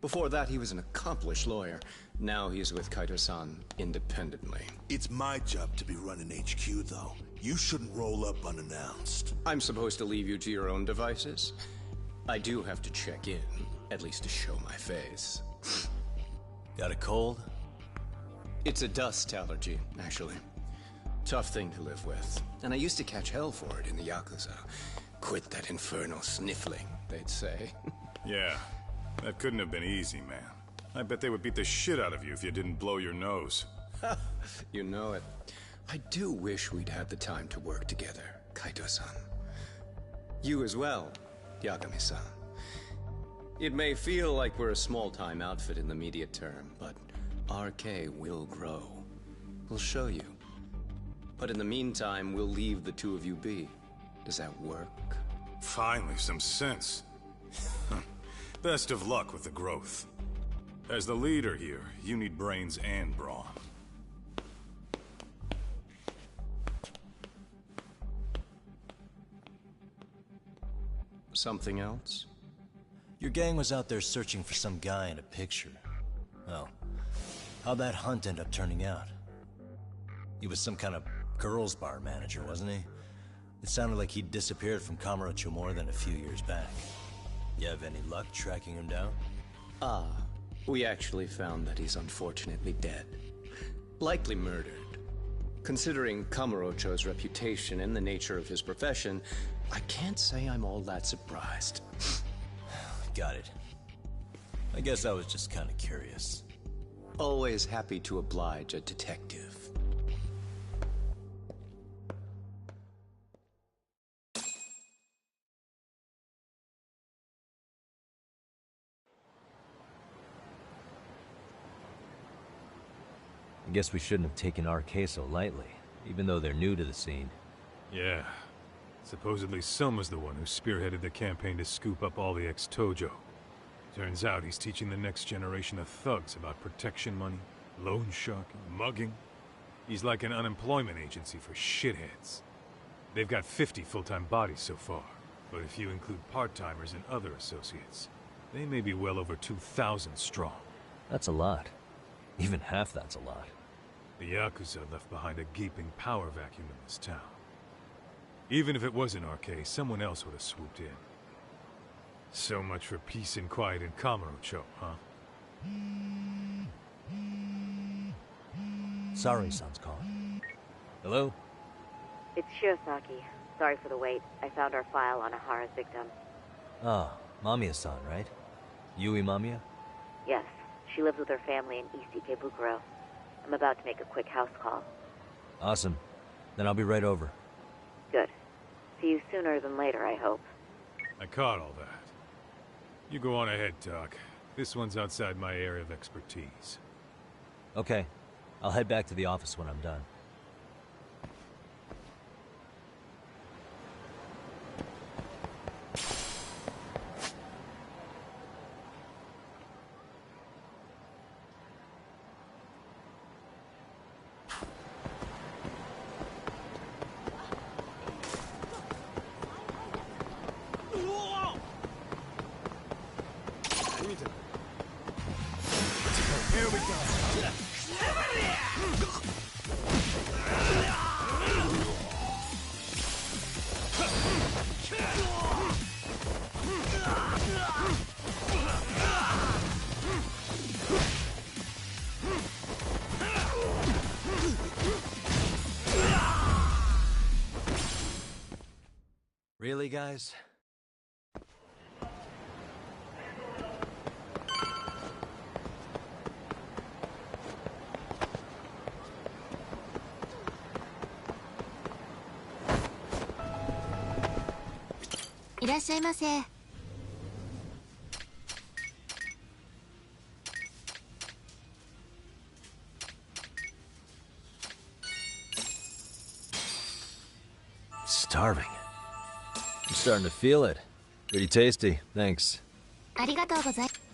Before that, he was an accomplished lawyer. Now he's with Kaito-san independently. It's my job to be running HQ, though. You shouldn't roll up unannounced. I'm supposed to leave you to your own devices? I do have to check in, at least to show my face. Got a cold? It's a dust allergy, actually. Tough thing to live with. And I used to catch hell for it in the Yakuza. Quit that infernal sniffling, they'd say. Yeah, that couldn't have been easy, man. I bet they would beat the shit out of you if you didn't blow your nose. You know it. I do wish we'd had the time to work together, Kaito-san. You as well, Yagami-san. It may feel like we're a small-time outfit in the immediate term, but RK will grow. We'll show you. But in the meantime, we'll leave the two of you be. Does that work? Finally, some sense. Best of luck with the growth. As the leader here, you need brains and brawn. Something else? Your gang was out there searching for some guy in a picture. Well, how'd that hunt end up turning out? He was some kind of girls' bar manager, wasn't he? It sounded like he'd disappeared from Kamurocho more than a few years back. You have any luck tracking him down? We actually found that he's unfortunately dead. Likely murdered. Considering Kamurocho's reputation and the nature of his profession, I can't say I'm all that surprised. got it. I guess I was just kind of curious. Always happy to oblige a detective. I guess we shouldn't have taken RK so lightly, even though they're new to the scene. Yeah. Supposedly Selma's the one who spearheaded the campaign to scoop up all the ex-Tojo. Turns out he's teaching the next generation of thugs about protection money, loan sharking, mugging. He's like an unemployment agency for shitheads. They've got 50 full-time bodies so far, but if you include part-timers and other associates, they may be well over 2,000 strong. That's a lot. Even half that's a lot. The Yakuza left behind a gaping power vacuum in this town. Even if it wasn't RK, someone else would have swooped in. So much for peace and quiet in Kamurocho, huh? Sorry, son's calling. Hello? It's Shirosaki. Sorry for the wait. I found our file on Ahara's victim. Ah, Mamiya-san, right? Yui Mamiya? Yes, she lives with her family in East Ikebukuro. I'm about to make a quick house call. Awesome. Then I'll be right over. Good. See you sooner than later, I hope. I caught all that. You go on ahead, Doc. This one's outside my area of expertise. Okay. I'll head back to the office when I'm done. Here we go. Really, guys? Starving. I'm starting to feel it. Pretty tasty, thanks. ありがとうございます。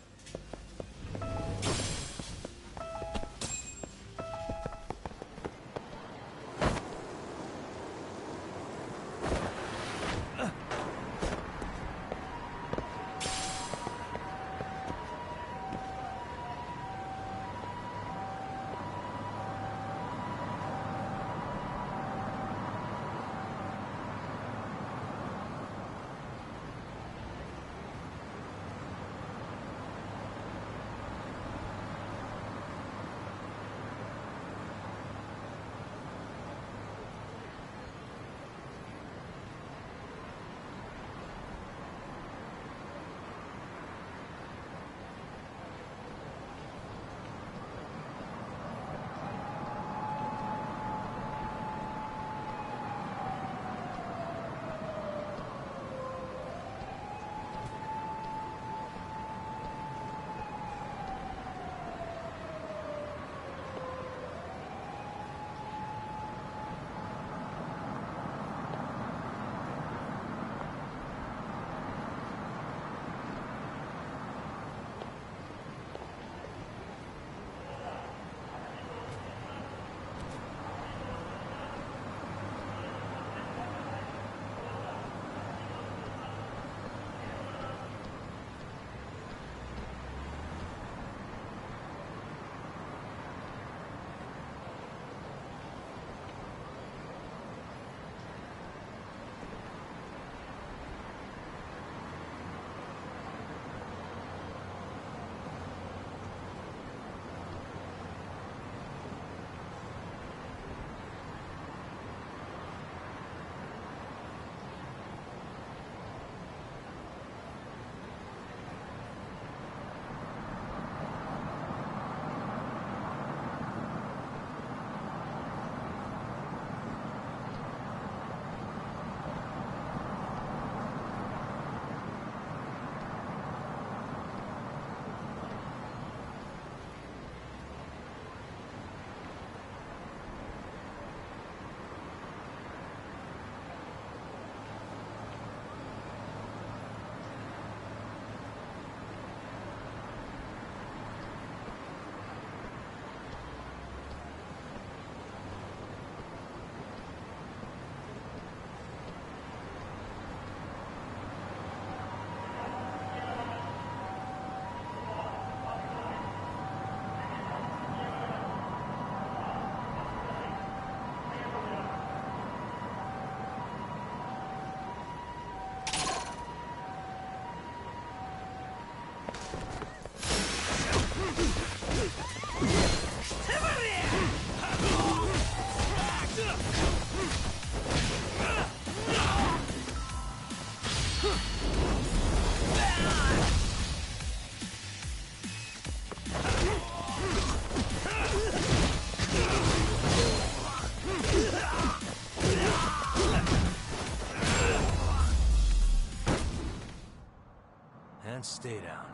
stay down.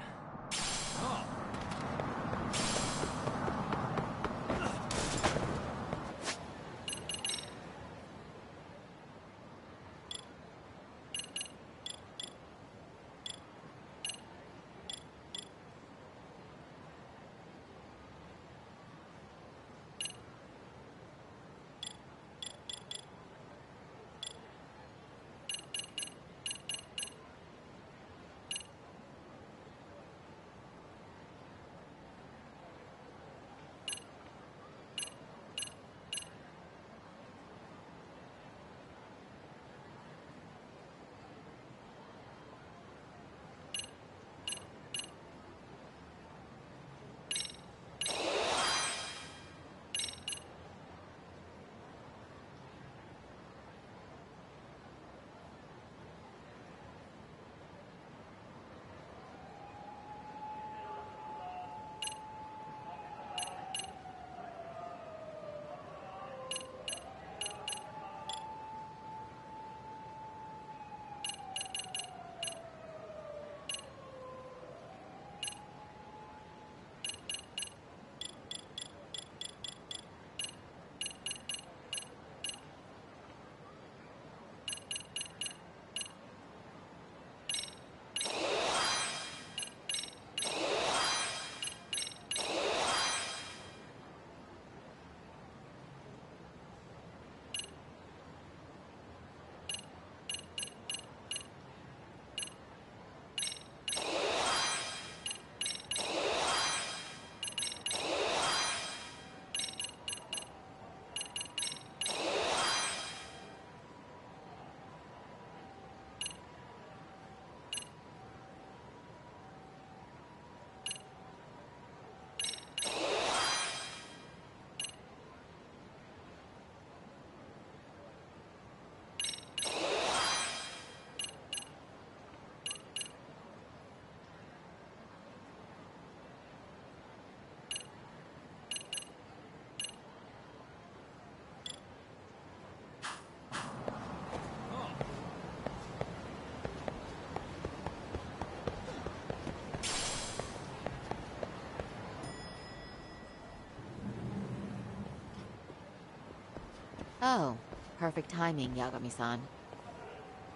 Oh, perfect timing, Yagami-san.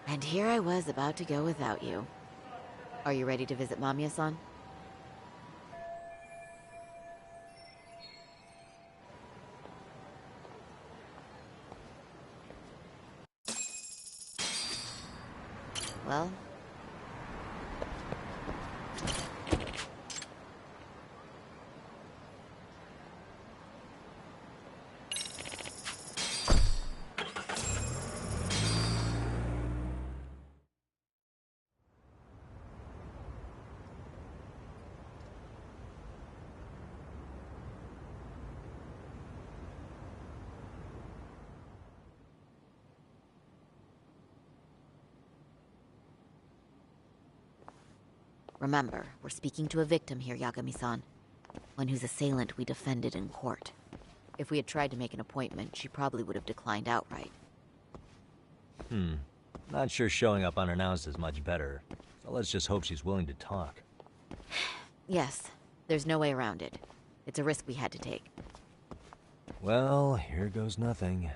And here I was about to go without you. Are you ready to visit Mamiya-san? Well, remember, we're speaking to a victim here, Yagami-san. One whose assailant we defended in court. If we had tried to make an appointment, she probably would have declined outright. Not sure showing up unannounced is much better. So let's just hope she's willing to talk. Yes, there's no way around it. It's a risk we had to take. Well, here goes nothing.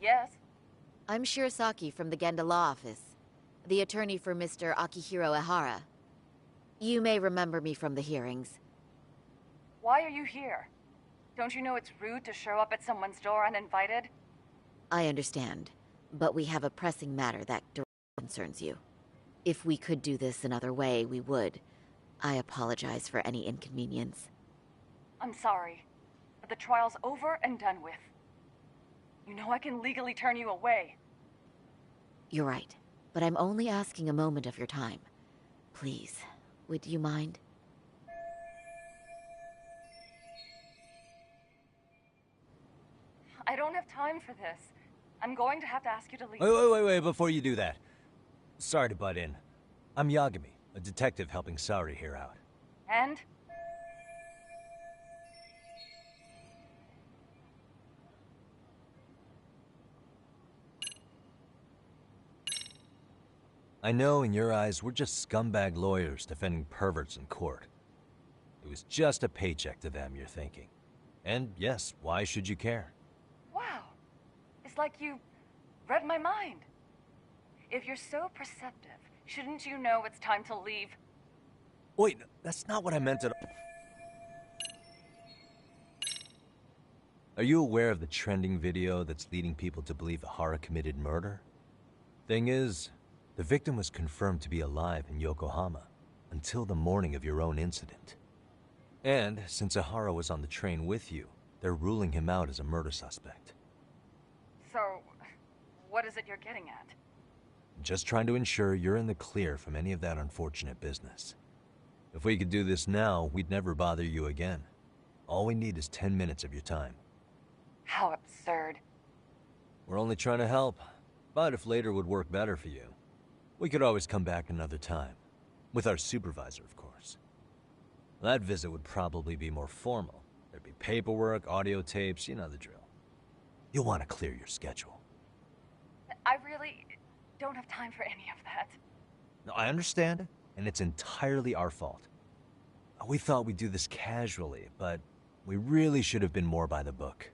Yes? I'm Shirasaki from the Genda Law Office, the attorney for Mr. Akihiro Ehara. You may remember me from the hearings. Why are you here? Don't you know it's rude to show up at someone's door uninvited? I understand, but we have a pressing matter that directly concerns you. If we could do this another way, we would. I apologize for any inconvenience. I'm sorry, but the trial's over and done with. You know I can legally turn you away. You're right, but I'm only asking a moment of your time. Please, would you mind? I don't have time for this. I'm going to have to ask you to leave. Wait, before you do that. Sorry to butt in. I'm Yagami, a detective helping Saori here out. And? I know in your eyes we're just scumbag lawyers defending perverts in court. It was just a paycheck to them, you're thinking. And yes, why should you care? Wow. It's like you read my mind. If you're so perceptive, shouldn't you know it's time to leave? Wait, that's not what I meant at all. Are you aware of the trending video that's leading people to believe Ihara committed murder? Thing is, the victim was confirmed to be alive in Yokohama until the morning of your own incident. And since Ihara was on the train with you, they're ruling him out as a murder suspect. So, what is it you're getting at? Just trying to ensure you're in the clear from any of that unfortunate business. If we could do this now, we'd never bother you again. All we need is 10 minutes of your time. How absurd. We're only trying to help, but if later would work better for you, we could always come back another time. With our supervisor, of course. That visit would probably be more formal. There'd be paperwork, audio tapes, you know the drill. You'll want to clear your schedule. I really don't have time for any of that. No, I understand, and it's entirely our fault. We thought we'd do this casually, but we really should have been more by the book.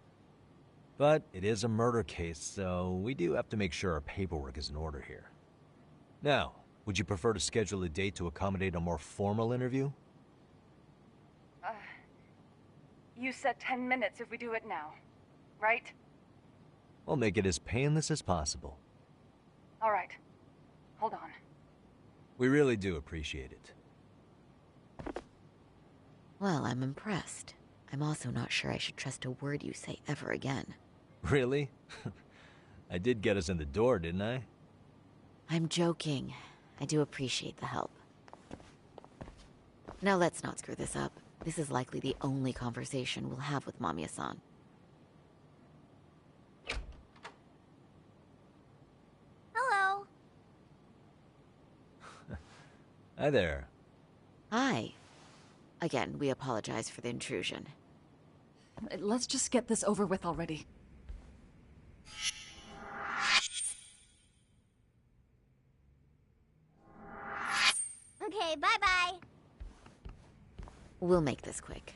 But it is a murder case, so we do have to make sure our paperwork is in order here. Now, would you prefer to schedule a date to accommodate a more formal interview? You said 10 minutes if we do it now, right? We'll make it as painless as possible. All right. Hold on. We really do appreciate it. Well, I'm impressed. I'm also not sure I should trust a word you say ever again. Really? I did get us in the door, didn't I? I'm joking. I do appreciate the help. Now let's not screw this up. This is likely the only conversation we'll have with Mamiya-san. Hello. Hi there. Hi. Again, we apologize for the intrusion. Let's just get this over with already. Okay, bye-bye. We'll make this quick.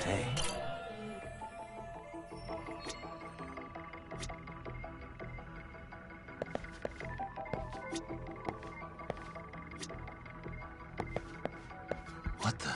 Hey. What the?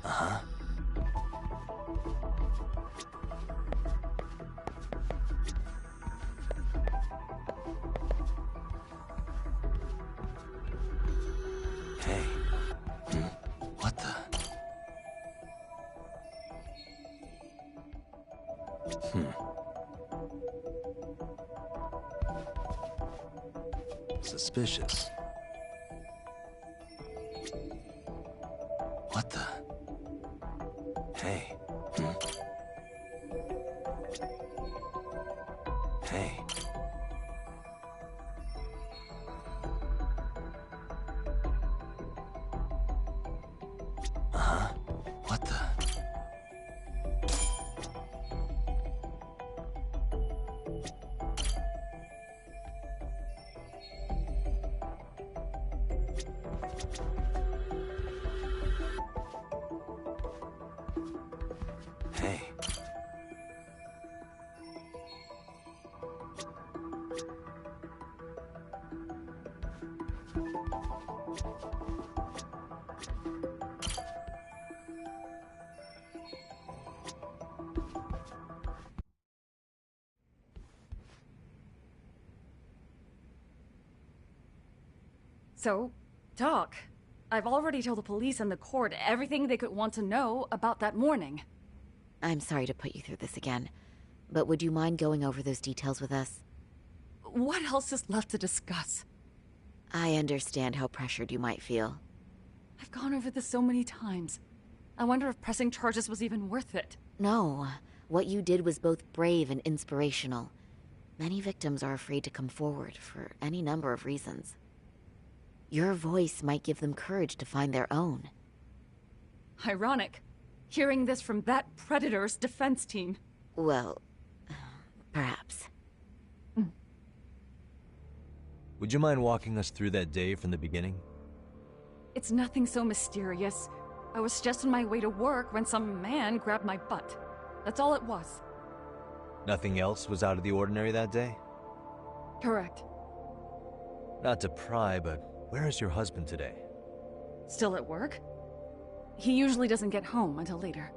Uh-huh. Hey. What the? Suspicious. What the? Hey. Hey. Uh-huh. What the? Hey. So, talk. I've already told the police and the court everything they could want to know about that morning. I'm sorry to put you through this again, but would you mind going over those details with us? what else is left to discuss? I understand how pressured you might feel. I've gone over this so many times. I wonder if pressing charges was even worth it. No, what you did was both brave and inspirational. Many victims are afraid to come forward for any number of reasons. Your voice might give them courage to find their own. Ironic. Hearing this from that Predator's defense team. Well, perhaps. Would you mind walking us through that day from the beginning? It's nothing so mysterious. I was just on my way to work when some man grabbed my butt. That's all it was. Nothing else was out of the ordinary that day? Correct. Not to pry, but where is your husband today? Still at work? He usually doesn't get home until later.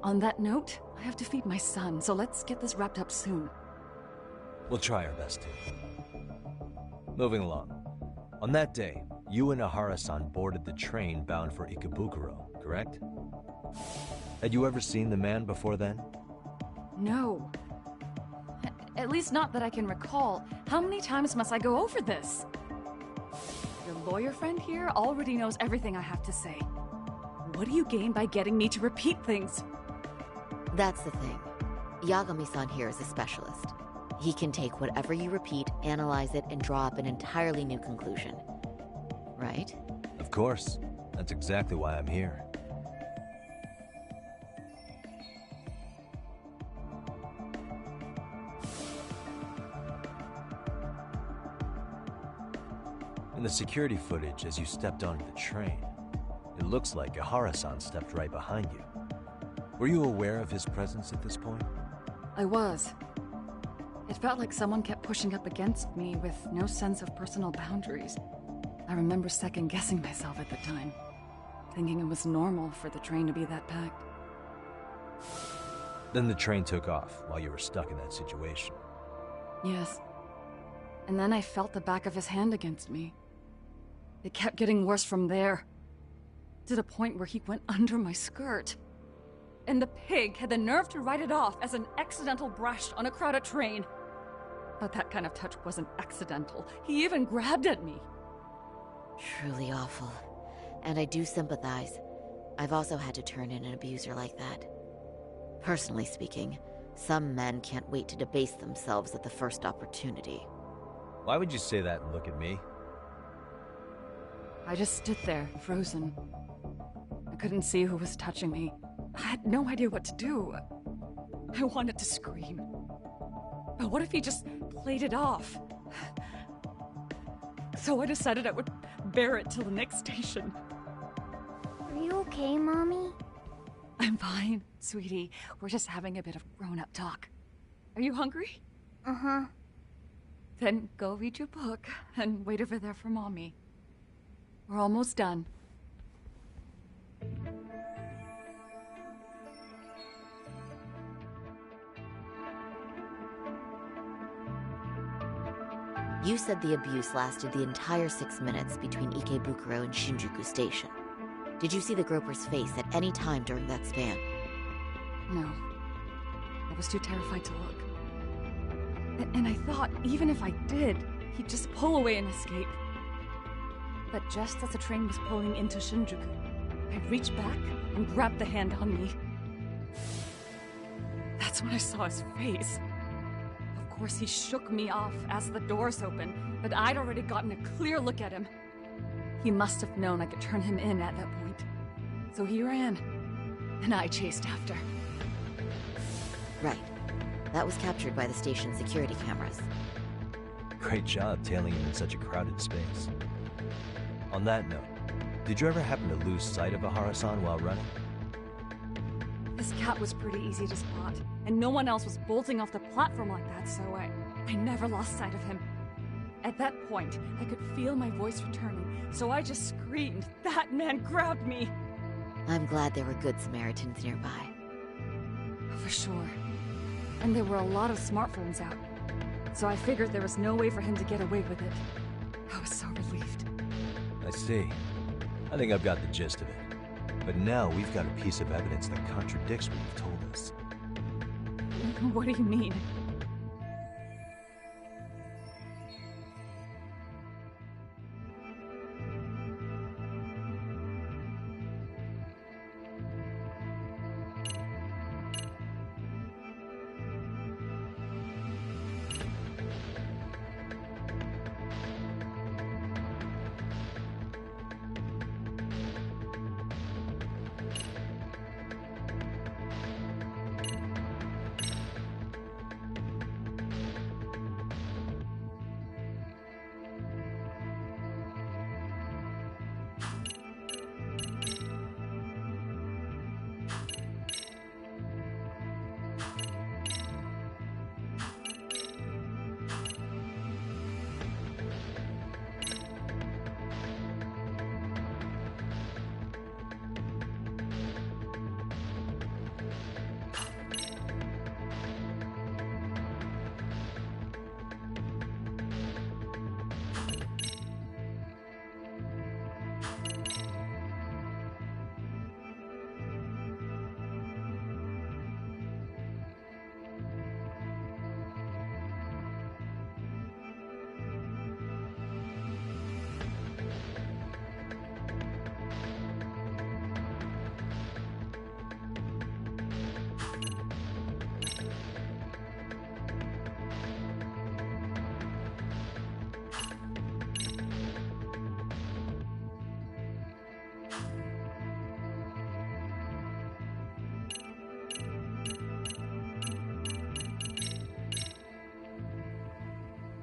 On that note, I have to feed my son, so let's get this wrapped up soon. We'll try our best to. Moving along. On that day, you and Ahara-san boarded the train bound for Ikebukuro, correct? Had you ever seen the man before then? No. At least not that I can recall. How many times must I go over this? Your lawyer friend here already knows everything I have to say. What do you gain by getting me to repeat things? That's the thing. Yagami-san here is a specialist. He can take whatever you repeat, analyze it, and draw up an entirely new conclusion. Right? Of course. That's exactly why I'm here. In the security footage as you stepped onto the train, it looks like Ahara-san stepped right behind you. Were you aware of his presence at this point? I was. It felt like someone kept pushing up against me with no sense of personal boundaries. I remember second-guessing myself at the time, thinking it was normal for the train to be that packed. Then the train took off while you were stuck in that situation. Yes. And then I felt the back of his hand against me. It kept getting worse from there, to the point where he went under my skirt. And the pig had the nerve to write it off as an accidental brush on a crowded train. But that kind of touch wasn't accidental. He even grabbed at me. Truly awful. And I do sympathize. I've also had to turn in an abuser like that. Personally speaking, some men can't wait to debase themselves at the first opportunity. Why would you say that and look at me? I just stood there, frozen. I couldn't see who was touching me. I had no idea what to do. I wanted to scream. But what if he just played it off? So I decided I would bear it till the next station. Are you okay, Mommy? I'm fine, sweetie. We're just having a bit of grown-up talk. Are you hungry? Uh-huh. Then go read your book and wait over there for Mommy. We're almost done. You said the abuse lasted the entire 6 minutes between Ikebukuro and Shinjuku Station. Did you see the groper's face at any time during that span? No. I was too terrified to look. And I thought, even if I did, he'd just pull away and escape. But just as the train was pulling into Shinjuku, I reached back and grabbed the hand on me. That's when I saw his face. Of course, he shook me off as the doors opened, but I'd already gotten a clear look at him. He must have known I could turn him in at that point. So he ran, and I chased after. Right. That was captured by the station's security cameras. Great job tailing him in such a crowded space. On that note, did you ever happen to lose sight of Ahara-san while running? This cat was pretty easy to spot, and no one else was bolting off the platform like that, so I never lost sight of him. At that point, I could feel my voice returning, so I just screamed, "That man grabbed me!" I'm glad there were good Samaritans nearby. For sure. And there were a lot of smartphones out, so I figured there was no way for him to get away with it. I was so relieved. I see. I think I've got the gist of it. But now we've got a piece of evidence that contradicts what you've told us. What do you mean?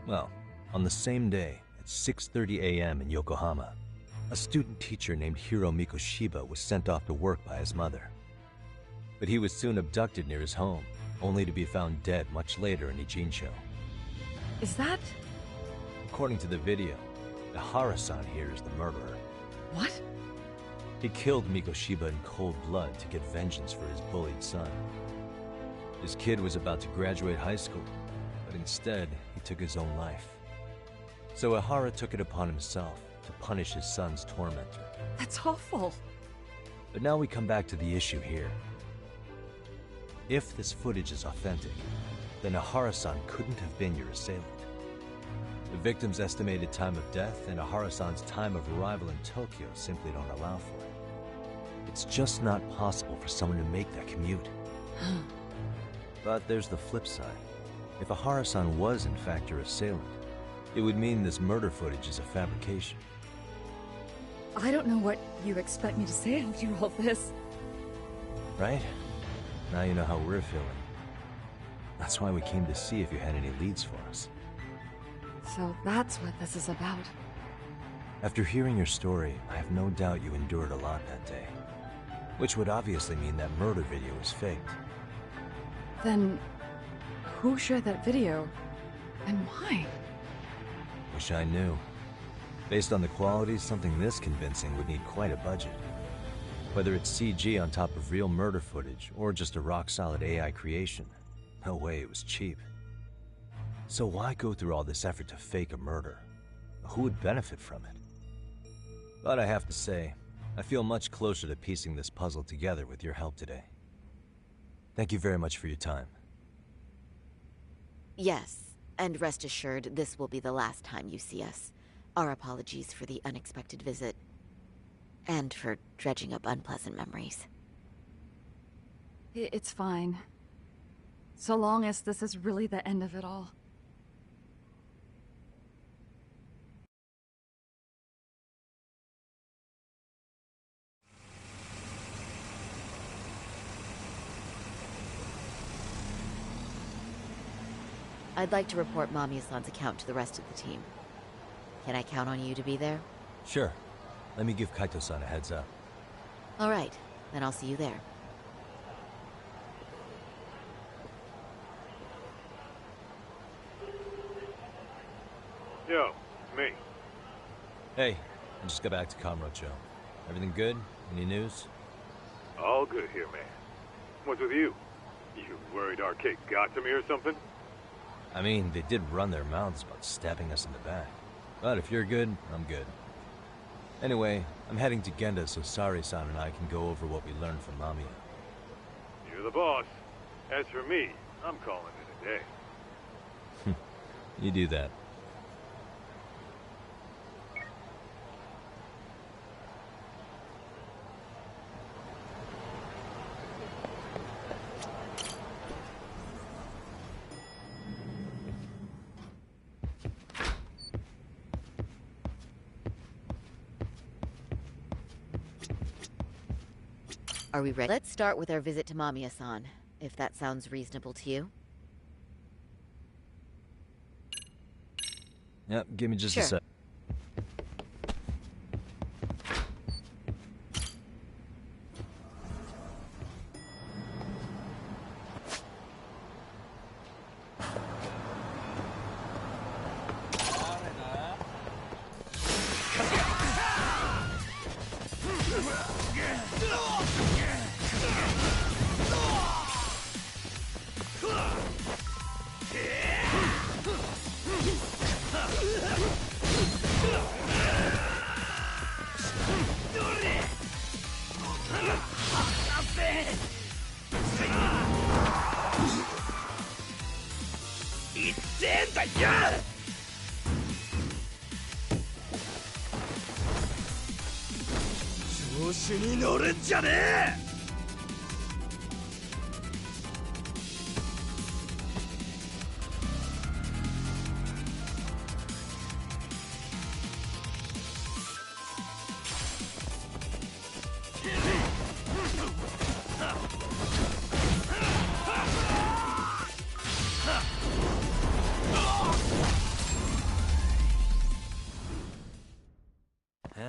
Well, on the same day, at 6:30 a.m. in Yokohama, a student teacher named Hiro Mikoshiba was sent off to work by his mother. But he was soon abducted near his home, only to be found dead much later in Ijincho. Is that... According to the video, Ihara-san here is the murderer. What? He killed Mikoshiba in cold blood to get vengeance for his bullied son. His kid was about to graduate high school, but instead, he took his own life. So Ihara took it upon himself to punish his son's tormentor. That's awful. But now we come back to the issue here. If this footage is authentic, then Ihara-san couldn't have been your assailant. The victim's estimated time of death and Ihara-san's time of arrival in Tokyo simply don't allow for it. It's just not possible for someone to make that commute. But there's the flip side. If Ihara-san was in fact your assailant, it would mean this murder footage is a fabrication. I don't know what you expect me to say after all this. Right? Now you know how we're feeling. That's why we came to see if you had any leads for us. So that's what this is about. After hearing your story, I have no doubt you endured a lot that day. Which would obviously mean that murder video was faked. Then, who shared that video? And why? Wish I knew. Based on the quality, something this convincing would need quite a budget. Whether it's CG on top of real murder footage, or just a rock-solid AI creation, no way it was cheap. So why go through all this effort to fake a murder? Who would benefit from it? But I have to say, I feel much closer to piecing this puzzle together with your help today. Thank you very much for your time. Yes, and rest assured, this will be the last time you see us. Our apologies for the unexpected visit. And for dredging up unpleasant memories. It's fine. So long as this is really the end of it all. I'd like to report Mamiya-san's account to the rest of the team. Can I count on you to be there? Sure. Let me give Kaito-san a heads up. All right, then I'll see you there. Yo, me. Hey, I just got back to Kamurocho. Everything good? Any news? All good here, man. What's with you? You worried Arcade got to me or something? I mean, they did run their mouths about stabbing us in the back. But if you're good, I'm good. Anyway, I'm heading to Genda so Sari-san and I can go over what we learned from Mamiya. You're the boss. As for me, I'm calling it a day. You do that. Are we ready? Let's start with our visit to Mamiya-san, if that sounds reasonable to you. Yep, give me just a sec.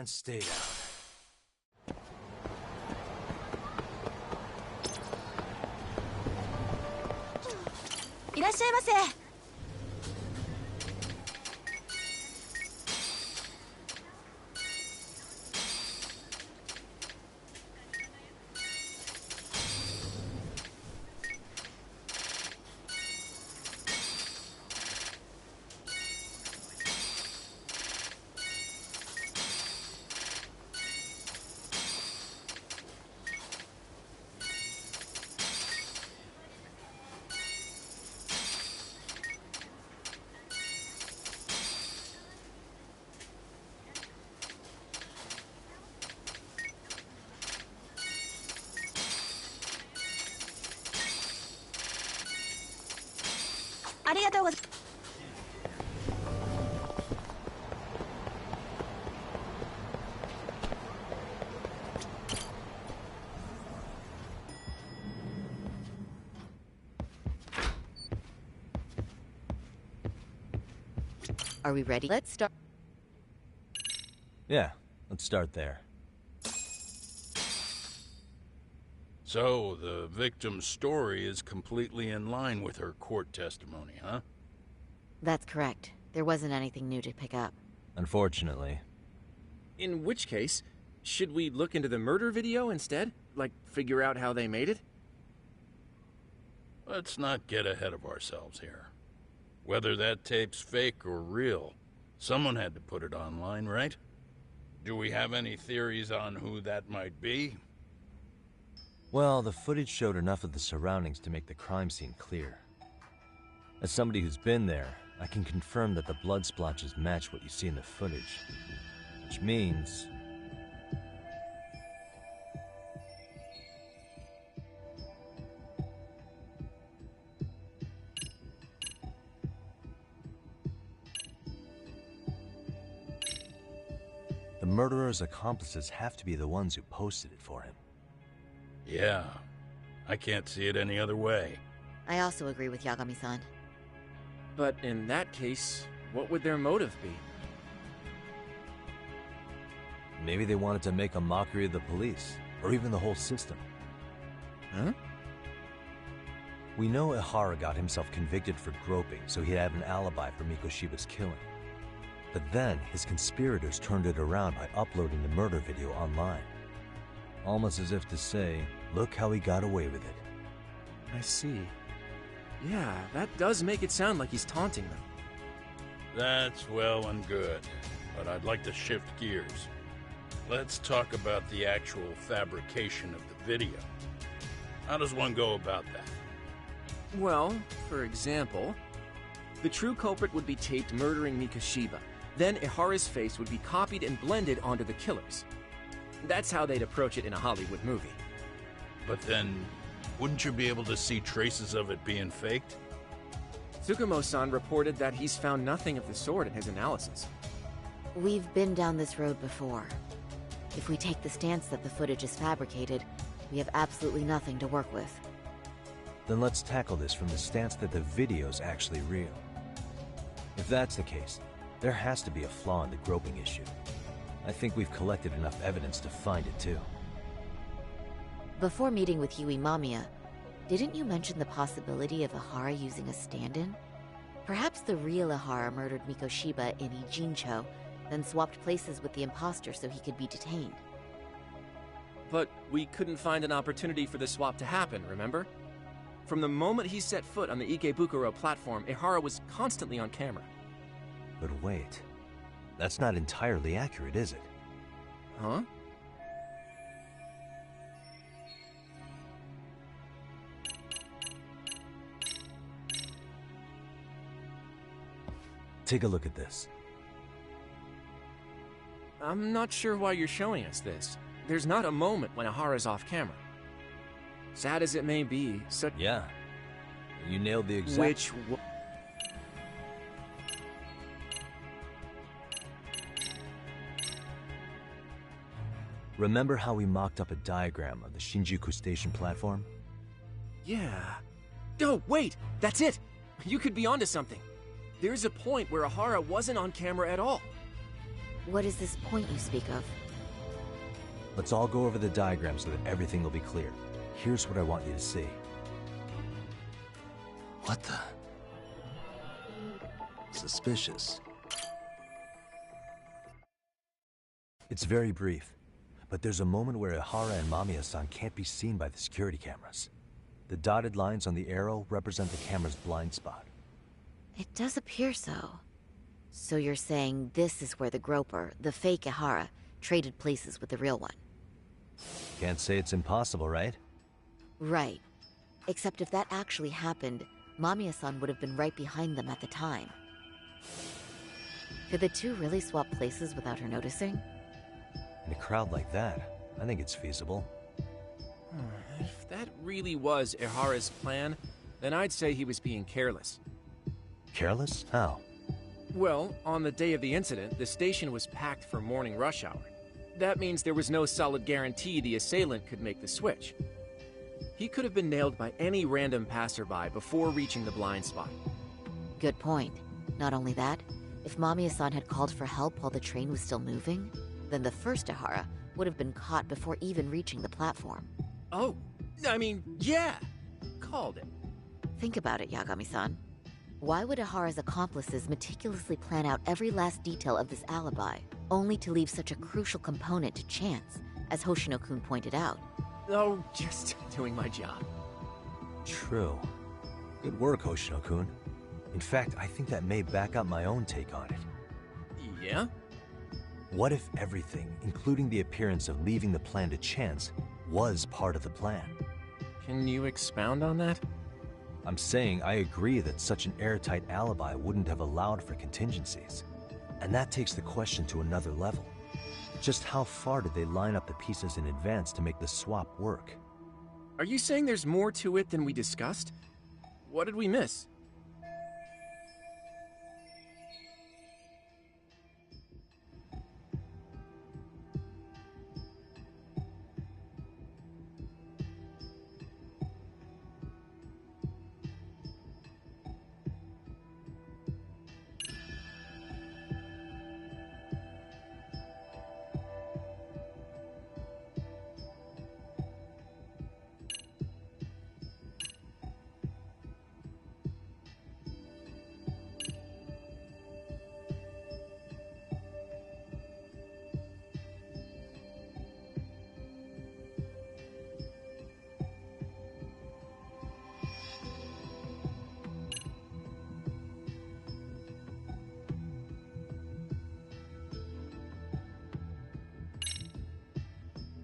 and stay down. Are we ready? Let's start. Yeah, let's start there. So, the victim's story is completely in line with her court testimony, huh? That's correct. There wasn't anything new to pick up. Unfortunately. In which case, should we look into the murder video instead? Like, figure out how they made it? Let's not get ahead of ourselves here. Whether that tape's fake or real, someone had to put it online, right? Do we have any theories on who that might be? Well, the footage showed enough of the surroundings to make the crime scene clear. As somebody who's been there, I can confirm that the blood splotches match what you see in the footage. Which means... the murderer's accomplices have to be the ones who posted it for him. Yeah, I can't see it any other way. I also agree with Yagami-san. But in that case, what would their motive be? Maybe they wanted to make a mockery of the police, or even the whole system. Huh? We know Ihara got himself convicted for groping, so he'd have an alibi for Mikoshiba's killing. But then, his conspirators turned it around by uploading the murder video online. Almost as if to say, look how he got away with it. I see. Yeah, that does make it sound like he's taunting them. That's well and good, but I'd like to shift gears. Let's talk about the actual fabrication of the video. How does one go about that? Well, for example, the true culprit would be taped murdering Mikoshiba. Then Ihara's face would be copied and blended onto the killers. That's how they'd approach it in a Hollywood movie. But then, wouldn't you be able to see traces of it being faked? Tsukumo-san reported that he's found nothing of the sort in his analysis. We've been down this road before. If we take the stance that the footage is fabricated, we have absolutely nothing to work with. Then let's tackle this from the stance that the video's actually real. If that's the case, there has to be a flaw in the groping issue. I think we've collected enough evidence to find it too. Before meeting with Yui Mamiya, didn't you mention the possibility of Ihara using a stand-in? Perhaps the real Ihara murdered Mikoshiba in Ijincho, then swapped places with the imposter so he could be detained. But we couldn't find an opportunity for the swap to happen, remember? From the moment he set foot on the Ikebukuro platform, Ihara was constantly on camera. But wait, that's not entirely accurate, is it? Huh? Take a look at this. I'm not sure why you're showing us this. There's not a moment when Ihara's off camera. Sad as it may be, such... Yeah. You nailed the exact... Which... Remember how we mocked up a diagram of the Shinjuku Station platform? Yeah. Oh, wait! That's it! You could be onto something. There's a point where Ihara wasn't on camera at all. What is this point you speak of? Let's all go over the diagram so that everything will be clear. Here's what I want you to see. What the? Suspicious. It's very brief, but there's a moment where Ihara and Mamiya-san can't be seen by the security cameras. The dotted lines on the arrow represent the camera's blind spot. It does appear so. So you're saying this is where the groper, the fake Ihara, traded places with the real one? Can't say it's impossible, right? Right. Except if that actually happened, Mamiya-san would have been right behind them at the time. Could the two really swap places without her noticing? In a crowd like that, I think it's feasible. If that really was Ihara's plan, then I'd say he was being careless. Careless? How? Well, on the day of the incident, the station was packed for morning rush hour. That means there was no solid guarantee the assailant could make the switch. He could have been nailed by any random passerby before reaching the blind spot. Good point. Not only that, if Mamiya-san had called for help while the train was still moving, then the first Ihara would have been caught before even reaching the platform. Oh, I mean, yeah! Called it. Think about it, Yagami-san. Why would Ihara's accomplices meticulously plan out every last detail of this alibi, only to leave such a crucial component to chance, as Hoshino-kun pointed out? Oh, just doing my job. True. Good work, Hoshino-kun. In fact, I think that may back up my own take on it. Yeah? What if everything, including the appearance of leaving the plan to chance, was part of the plan? Can you expound on that? I'm saying I agree that such an airtight alibi wouldn't have allowed for contingencies. And that takes the question to another level. Just how far did they line up the pieces in advance to make the swap work? Are you saying there's more to it than we discussed? What did we miss?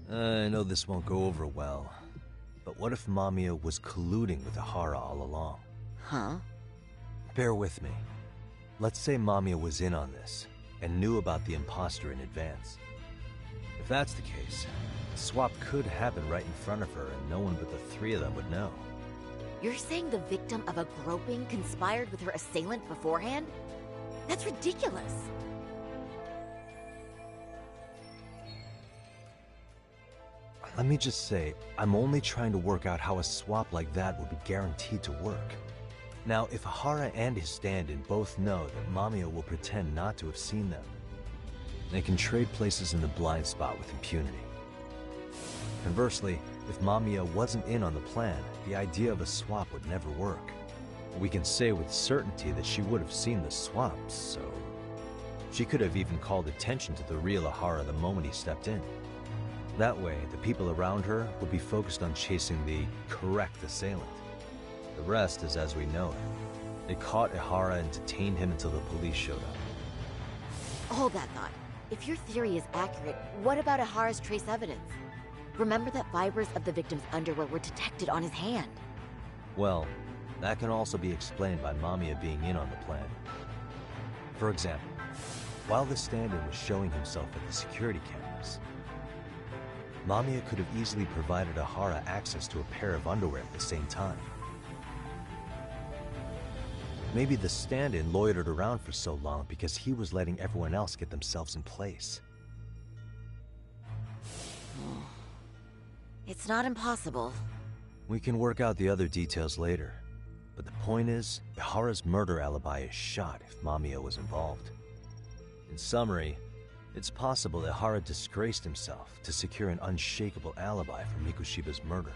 I know this won't go over well, but what if Mamiya was colluding with Ihara all along? Huh? Bear with me. Let's say Mamiya was in on this, and knew about the imposter in advance. If that's the case, the swap could happen right in front of her and no one but the three of them would know. You're saying the victim of a groping conspired with her assailant beforehand? That's ridiculous. Let me just say, I'm only trying to work out how a swap like that would be guaranteed to work. Now, if Ihara and his stand-in both know that Mamiya will pretend not to have seen them, they can trade places in the blind spot with impunity. Conversely, if Mamiya wasn't in on the plan, the idea of a swap would never work. We can say with certainty that she would have seen the swap, so... she could have even called attention to the real Ihara the moment he stepped in. That way, the people around her would be focused on chasing the correct assailant. The rest is as we know it. They caught Ihara and detained him until the police showed up. Hold that thought. If your theory is accurate, what about Ihara's trace evidence? Remember that fibers of the victim's underwear were detected on his hand. Well, that can also be explained by Mamiya being in on the plan. For example, while the stand-in was showing himself at the security cameras, Mamiya could have easily provided Ihara access to a pair of underwear at the same time. Maybe the stand-in loitered around for so long because he was letting everyone else get themselves in place. It's not impossible. We can work out the other details later. But the point is, Ihara's murder alibi is shot if Mamiya was involved. In summary, It's possible that Hara disgraced himself to secure an unshakable alibi for Mikoshiba's murder.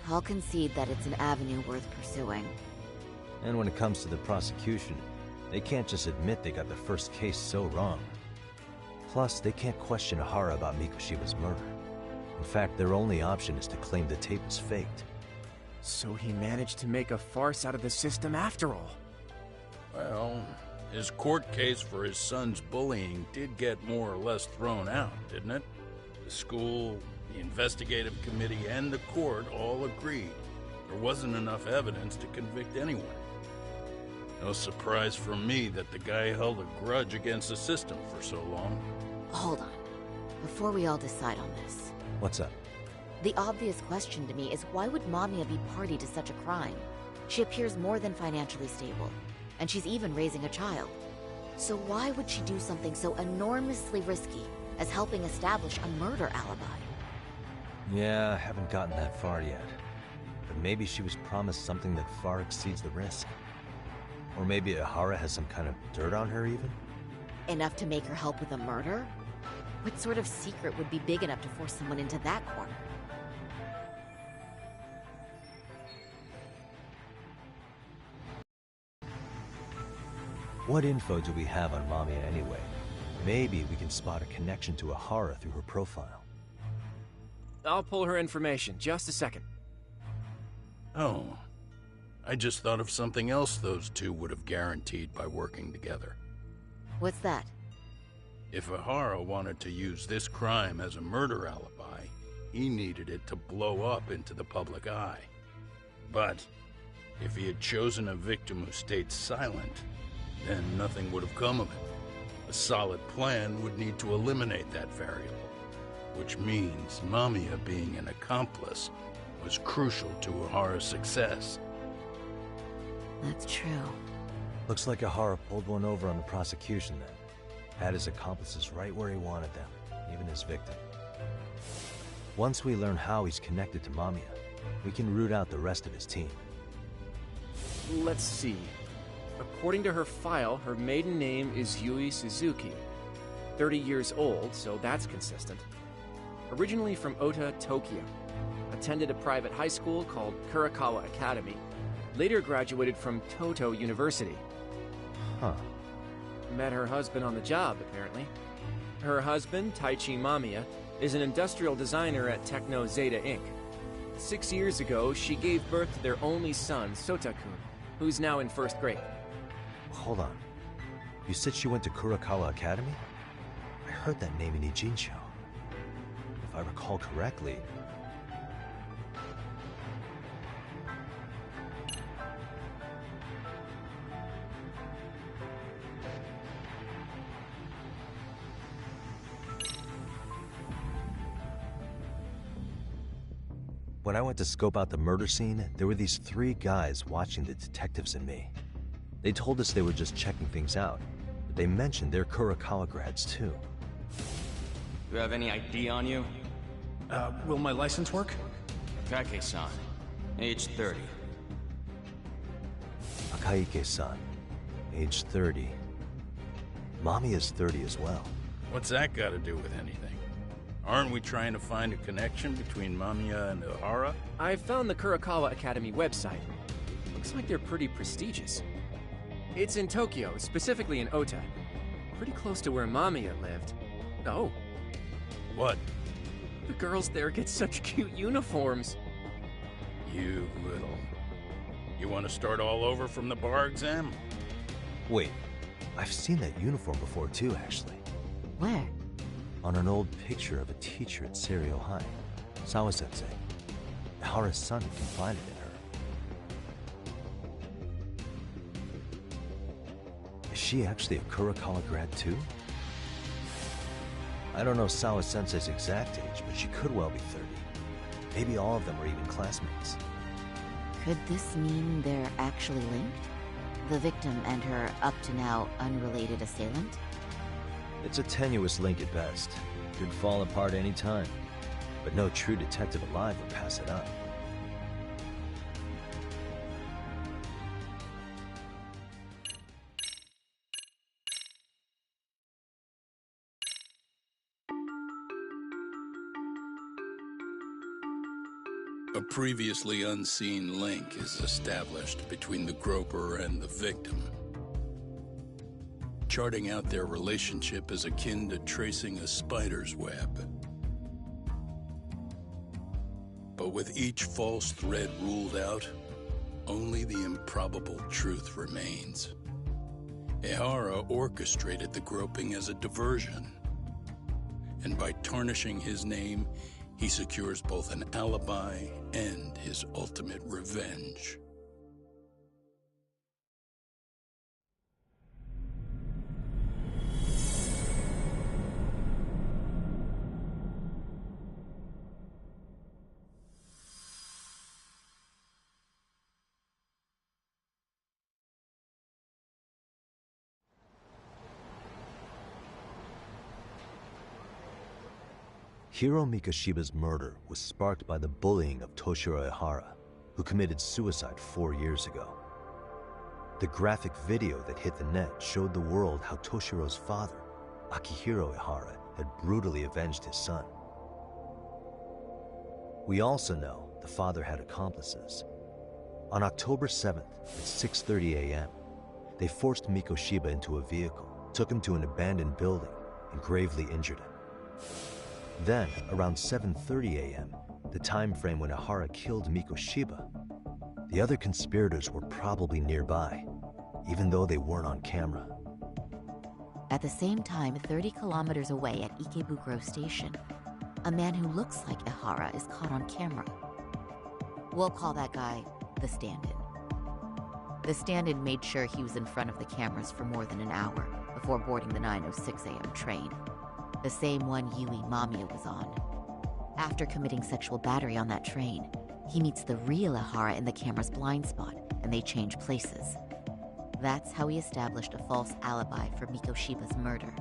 I'll concede that it's an avenue worth pursuing. And when it comes to the prosecution, they can't just admit they got the first case so wrong. Plus, they can't question Hara about Mikoshiba's murder. In fact, their only option is to claim the tape was faked. So he managed to make a farce out of the system after all. Well, his court case for his son's bullying did get more or less thrown out, didn't it? The school, the investigative committee, and the court all agreed there wasn't enough evidence to convict anyone. No surprise for me that the guy held a grudge against the system for so long. Hold on. Before we all decide on this. What's up? The obvious question to me is why would Mamiya be party to such a crime? She appears more than financially stable, and she's even raising a child. So why would she do something so enormously risky as helping establish a murder alibi? Yeah, I haven't gotten that far yet. But maybe she was promised something that far exceeds the risk. Or maybe Hara has some kind of dirt on her even? Enough to make her help with a murder? What sort of secret would be big enough to force someone into that corner? What info do we have on Mamiya anyway? Maybe we can spot a connection to Hara through her profile. I'll pull her information. Just a second. Oh. I just thought of something else those two would have guaranteed by working together. What's that? If Hara wanted to use this crime as a murder alibi, he needed it to blow up into the public eye. But if he had chosen a victim who stayed silent, then nothing would have come of it. A solid plan would need to eliminate that variable, which means Mamiya being an accomplice was crucial to Hara's success. That's true. Looks like Hara pulled one over on the prosecution then. Had his accomplices right where he wanted them, even his victim. Once we learn how he's connected to Mamiya, we can root out the rest of his team. Let's see. According to her file, her maiden name is Yui Suzuki. 30 years old, so that's consistent. Originally from Ota, Tokyo. Attended a private high school called Kurakawa Academy. Later graduated from Toto University. Huh. Met her husband on the job, apparently. Her husband, Taichi Mamiya, is an industrial designer at Techno Zeta Inc. 6 years ago, she gave birth to their only son, Sota-kun, who's now in first grade. Hold on. You said she went to Kurakawa Academy? I heard that name in Ijincho. If I recall correctly... When I went to scope out the murder scene, there were these 3 guys watching the detectives and me. They told us they were just checking things out, but they mentioned they're Kurakawa grads too. You have any ID on you? Will my license work? Kake-san, age 30. Akaike-san, age 30. Mommy is 30 as well. What's that got to do with anything? Aren't we trying to find a connection between Mamiya and Hara? I found the Kurakawa Academy website. Looks like they're pretty prestigious. It's in Tokyo, specifically in Ota. Pretty close to where Mamiya lived. Oh. What? The girls there get such cute uniforms. You little... You want to start all over from the bar exam? Wait, I've seen that uniform before too, actually. Where? On an old picture of a teacher at Seiryo High, Sawa-sensei. Hara's son confided in her. Is she actually a Kurakawa grad too? I don't know Sawa-sensei's exact age, but she could well be 30. Maybe all of them are even classmates. Could this mean they're actually linked? The victim and her up-to-now unrelated assailant? It's a tenuous link at best. Could fall apart any time. But no true detective alive would pass it up. previously unseen link is established between the groper and the victim. Charting out their relationship is akin to tracing a spider's web. But with each false thread ruled out, only the improbable truth remains. Ehara orchestrated the groping as a diversion. And by tarnishing his name, he secures both an alibi and his ultimate revenge. Hiro Mikoshiba's murder was sparked by the bullying of Toshiro Ehara, who committed suicide 4 years ago. The graphic video that hit the net showed the world how Toshiro's father, Akihiro Ehara, had brutally avenged his son. We also know the father had accomplices. On October 7th at 6:30 a.m., they forced Mikoshiba into a vehicle, took him to an abandoned building, and gravely injured him. Then, around 7:30 a.m., the time frame when Ehara killed Mikoshiba, the other conspirators were probably nearby, even though they weren't on camera. At the same time, 30 kilometers away at Ikebukuro Station, a man who looks like Ehara is caught on camera. We'll call that guy the stand-in. The stand-in made sure he was in front of the cameras for more than an hour before boarding the 9:06 a.m. train. The same one Yui Mamiya was on. After committing sexual battery on that train, he meets the real Ehara in the camera's blind spot, and they change places. That's how he established a false alibi for Mikoshiba's murder.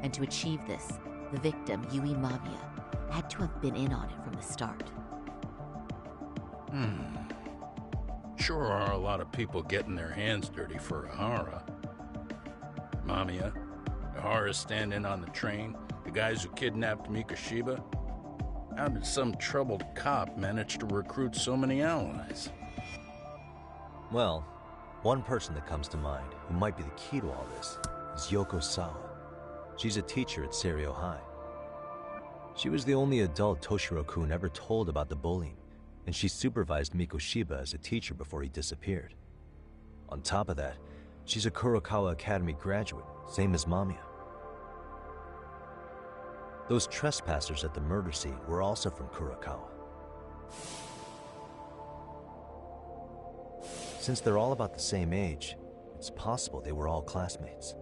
And to achieve this, the victim, Yui Mamiya, had to have been in on it from the start. Sure are a lot of people getting their hands dirty for Ehara. Mamiya, Ehara's stand-in on the train, the guys who kidnapped Mikoshiba. How did some troubled cop manage to recruit so many allies? Well, one person that comes to mind who might be the key to all this is Yoko Sawa. She's a teacher at Seiryo High. She was the only adult Toshiro-kun ever told about the bullying, and she supervised Mikoshiba as a teacher before he disappeared. On top of that, she's a Kurokawa Academy graduate, same as Mamiya. Those trespassers at the murder scene were also from Kurokawa. Since they're all about the same age, it's possible they were all classmates.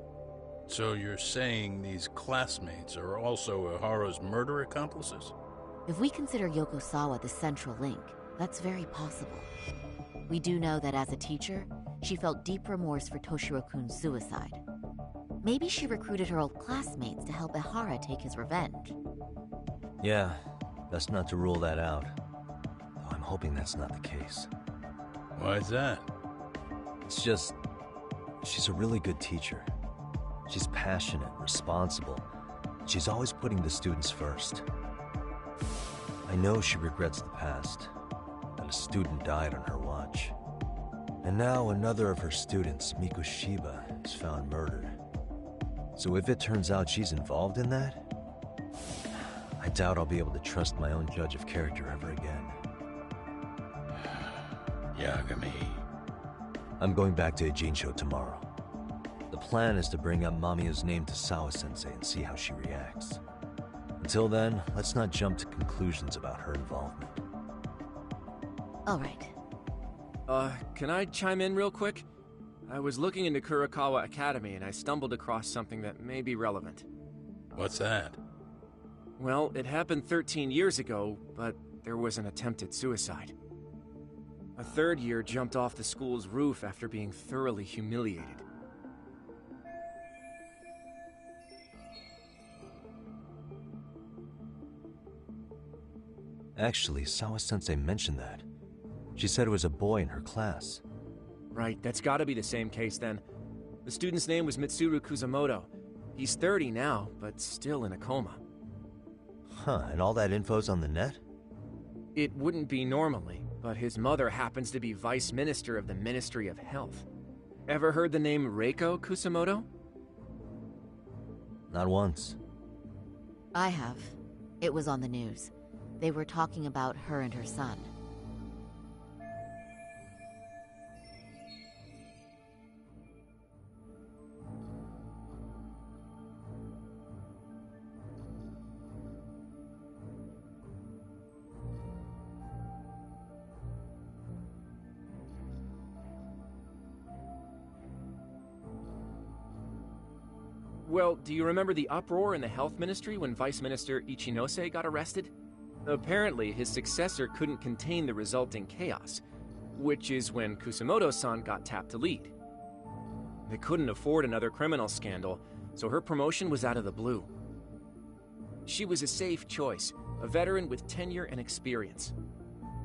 So you're saying these classmates are also Ehara's murder accomplices? If we consider Yoko Sawa the central link, that's very possible. We do know that as a teacher, she felt deep remorse for Toshiro-kun's suicide. Maybe she recruited her old classmates to help Ehara take his revenge. Yeah, best not to rule that out. Though I'm hoping that's not the case. Why is that? It's just, she's a really good teacher. She's passionate, responsible. She's always putting the students first. I know she regrets the past, that a student died on her watch. And now another of her students, Mikoshiba, is found murdered. So if it turns out she's involved in that, I doubt I'll be able to trust my own judge of character ever again. Yagami. I'm going back to Ijincho tomorrow. The plan is to bring up Mamiya's name to Sawa-sensei and see how she reacts. Until then, let's not jump to conclusions about her involvement. All right. Can I chime in real quick? I was looking into Kurokawa Academy and I stumbled across something that may be relevant. What's that? Well, it happened 13 years ago, but there was an attempted suicide. A third year jumped off the school's roof after being thoroughly humiliated. Actually, Sawa-sensei mentioned that. She said it was a boy in her class. Right, that's gotta be the same case then. The student's name was Mitsuru Kusamoto. He's 30 now, but still in a coma. Huh, and all that info's on the net? It wouldn't be normally, but his mother happens to be Vice Minister of the Ministry of Health. Ever heard the name Reiko Kusamoto? Not once. I have. It was on the news. They were talking about her and her son. Well, do you remember the uproar in the health ministry when Vice Minister Ichinose got arrested? Apparently, his successor couldn't contain the resulting chaos, which is when Kusamoto-san got tapped to lead. They couldn't afford another criminal scandal, so her promotion was out of the blue. She was a safe choice, a veteran with tenure and experience.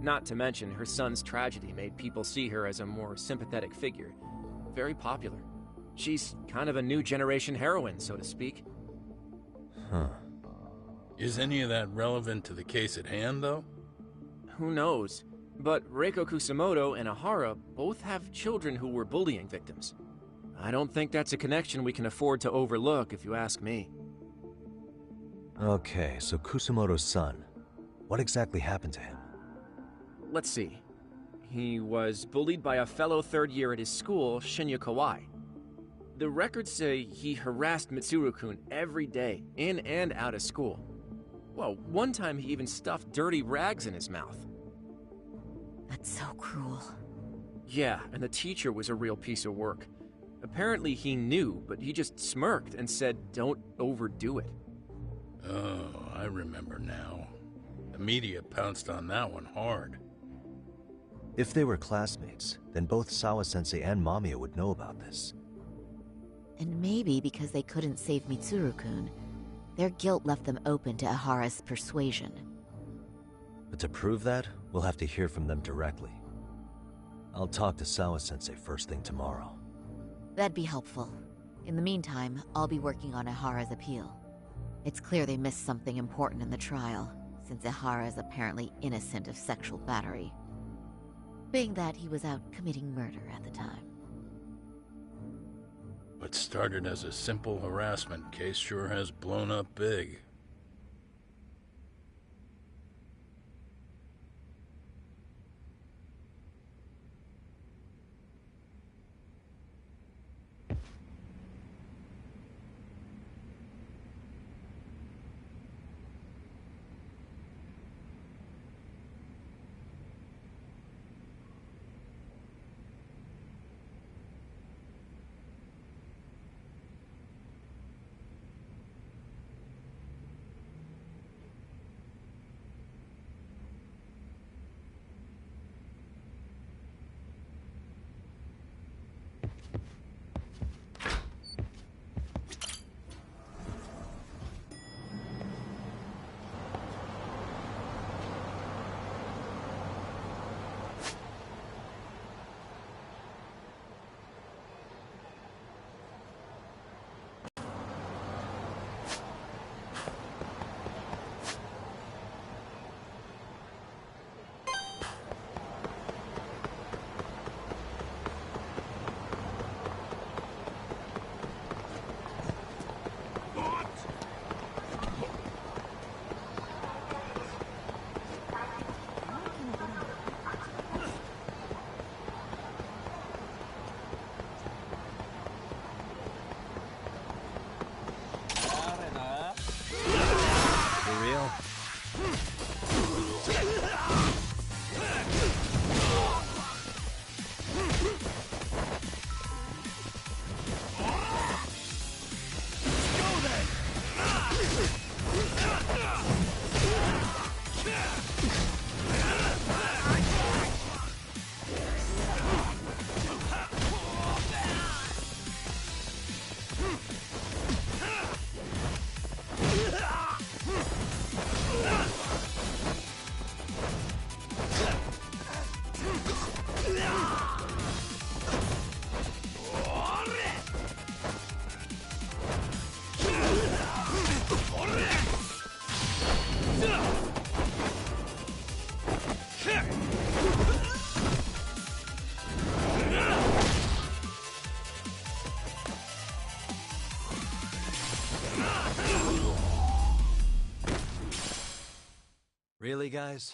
Not to mention, her son's tragedy made people see her as a more sympathetic figure. Very popular. She's kind of a new generation heroine, so to speak. Huh. Is any of that relevant to the case at hand, though? Who knows? But Reiko Kusamoto and Ahara both have children who were bullying victims. I don't think that's a connection we can afford to overlook, if you ask me. Okay, so Kusamoto's son. What exactly happened to him? Let's see. He was bullied by a fellow third year at his school, Shinya Kawai. The records say he harassed Mitsuru-kun every day, in and out of school. Well, one time he even stuffed dirty rags in his mouth. That's so cruel. Yeah, and the teacher was a real piece of work. Apparently he knew, but he just smirked and said, "Don't overdo it." Oh, I remember now. The media pounced on that one hard. If they were classmates, then both Sawa-sensei and Mamiya would know about this. And maybe because they couldn't save Mitsuru-kun, their guilt left them open to Ahara's persuasion. But to prove that, we'll have to hear from them directly. I'll talk to Sawa-sensei first thing tomorrow. That'd be helpful. In the meantime, I'll be working on Ahara's appeal. It's clear they missed something important in the trial, since Ahara is apparently innocent of sexual battery. Being that he was out committing murder at the time. What started as a simple harassment case sure has blown up big. Really, guys?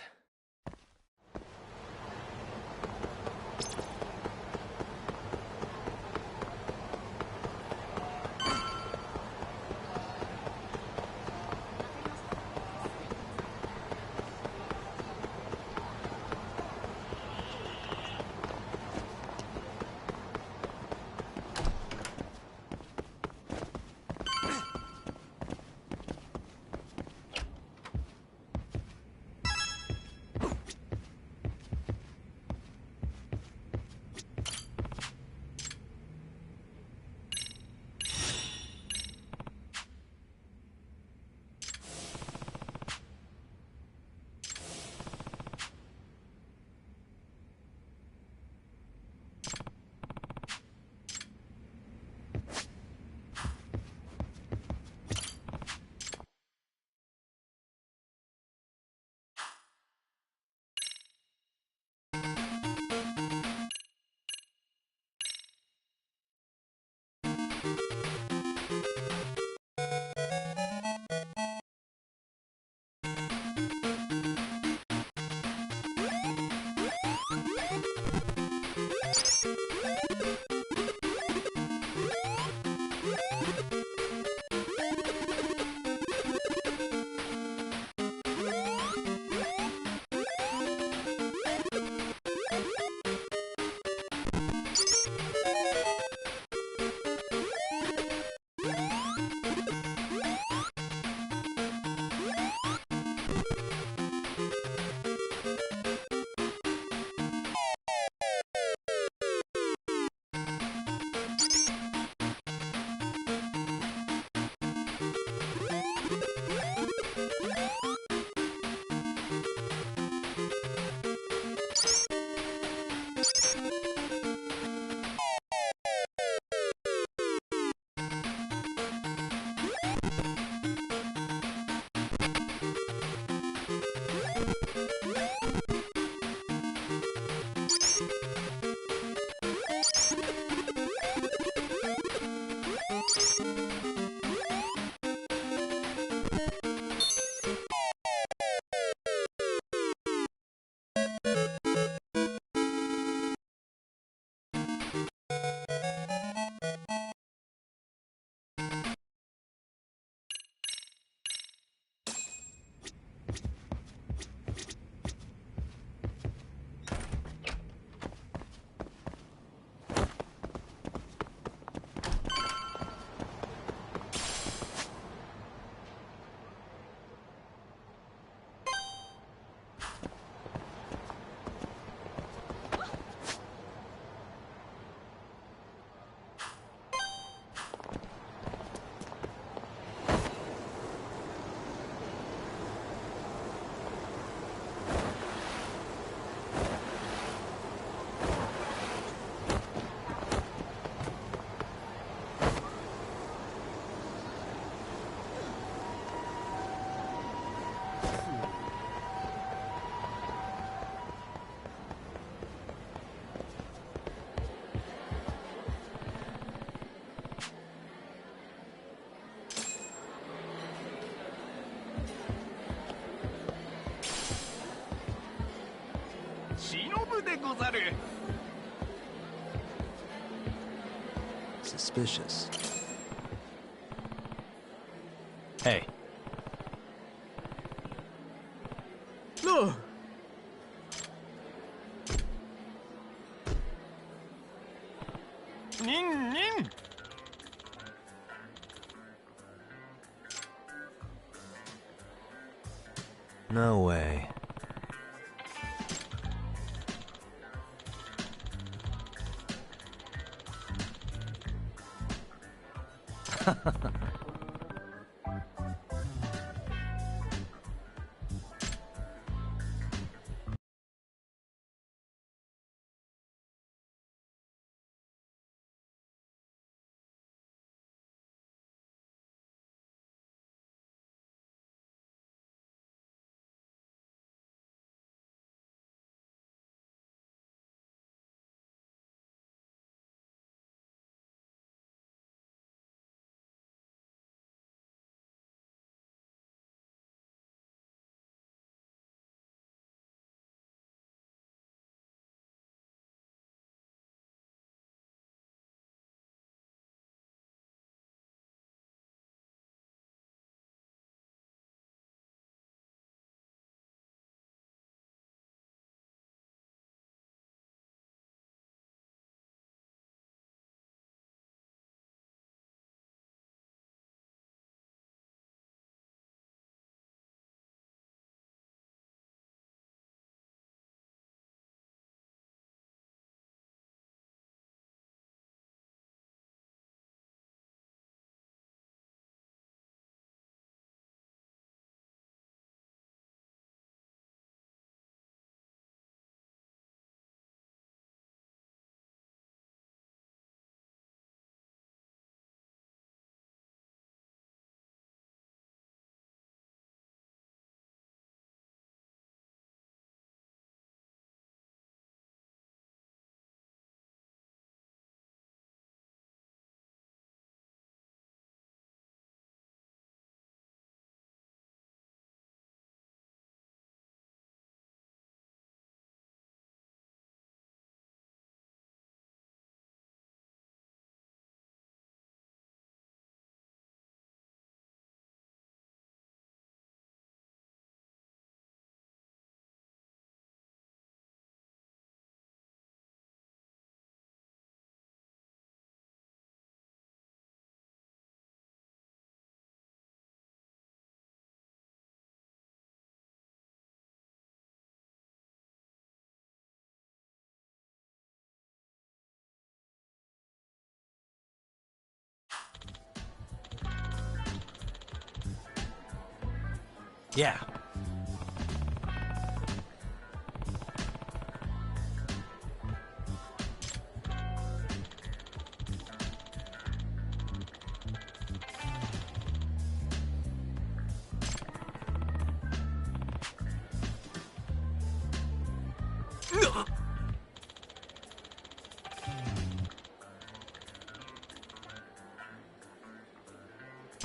Suspicious. Hey. No! Nin, nin! No way. Yeah.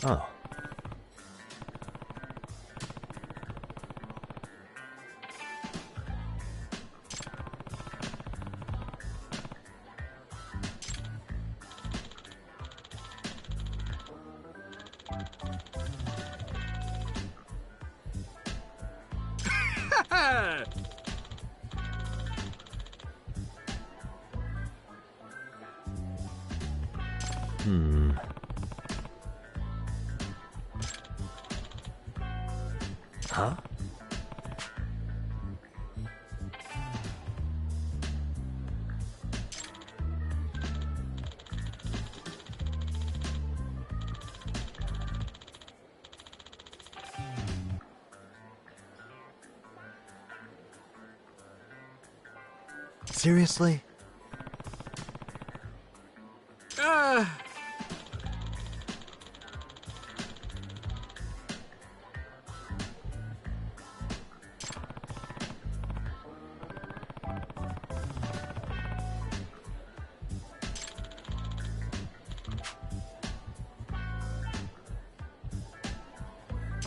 Oh. Huh? Seriously?